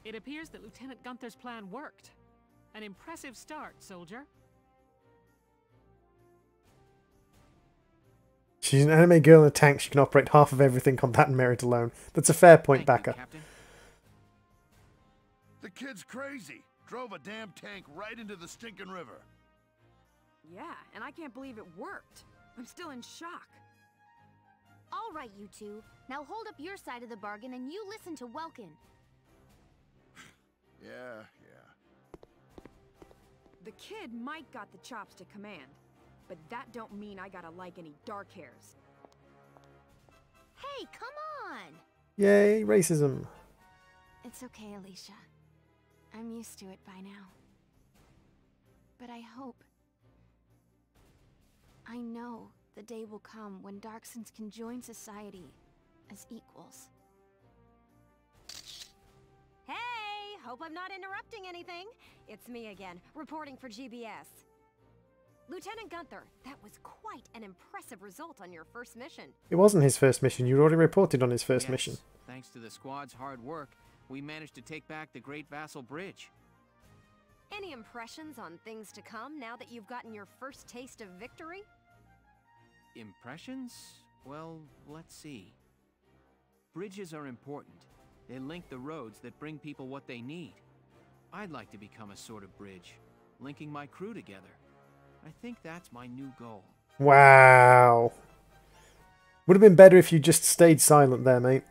Speaker 9: It appears that Lieutenant Gunther's plan worked. An impressive start, soldier.
Speaker 1: She's an anime girl in a tank. She can operate half of everything on that merit alone. That's a fair point, Backer.
Speaker 20: The kid's crazy. Drove a damn tank right into the stinking river.
Speaker 16: Yeah, and I can't believe it worked. I'm still in shock.
Speaker 4: All right, you two. Now hold up your side of the bargain and you listen to Welkin.
Speaker 20: Yeah.
Speaker 16: The kid might got the chops to command, but that don't mean I gotta like any dark hairs.
Speaker 4: Hey, come on!
Speaker 1: Yay, racism.
Speaker 2: It's okay, Alicia. I'm used to it by now. But I hope... I know the day will come when Darksons can join society as equals.
Speaker 18: Hey, hope I'm not interrupting anything. It's me again, reporting for GBS. Lieutenant Gunther, that was quite an impressive result on your first mission.
Speaker 1: It wasn't his first mission. You already reported on his first mission.
Speaker 15: Thanks to the squad's hard work, we managed to take back the Great Vassal Bridge.
Speaker 18: Any impressions on things to come now that you've gotten your first taste of victory?
Speaker 15: Impressions? Well, let's see. Bridges are important. They link the roads that bring people what they need. I'd like to become a sort of bridge, linking my crew together. I think that's my new goal.
Speaker 1: Wow. Would have been better if you just stayed silent there, mate.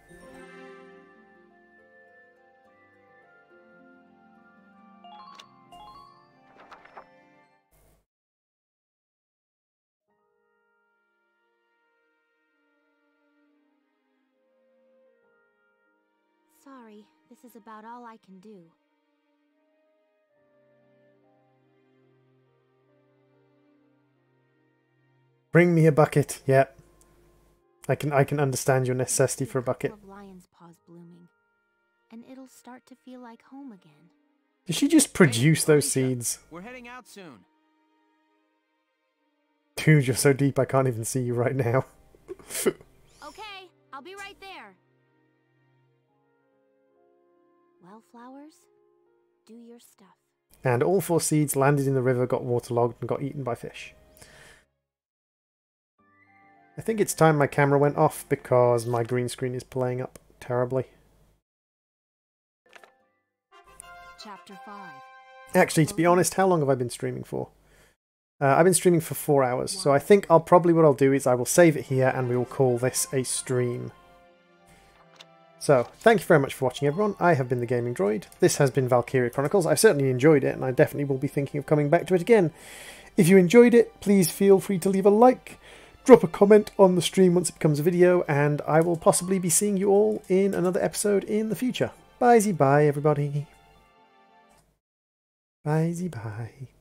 Speaker 4: Sorry, this is about all I can do.
Speaker 1: Bring me a bucket. Yep. I can understand your necessity for a bucket.
Speaker 4: Of lion's paws blooming, and it'll start to feel like home again.
Speaker 1: Did she just produce those seeds?
Speaker 15: We're heading out soon.
Speaker 1: Dude, you're so deep I can't even see you right now.
Speaker 4: Okay, I'll be right there. Well, flowers, do your stuff.
Speaker 1: And all 4 seeds landed in the river, got waterlogged, and got eaten by fish. I think it's time my camera went off because my green screen is playing up terribly.
Speaker 2: Chapter 5.
Speaker 1: Actually, to be honest, how long have I been streaming for? I've been streaming for 4 hours, so I think what I'll do is I will save it here and we will call this a stream. So, thank you very much for watching, everyone. I have been the Gaming Droid. This has been Valkyria Chronicles. I've certainly enjoyed it, and I definitely will be thinking of coming back to it again. If you enjoyed it, please feel free to leave a like, drop a comment on the stream once it becomes a video, and I will possibly be seeing you all in another episode in the future. Bye-zy-bye, everybody. Bye-zy-bye.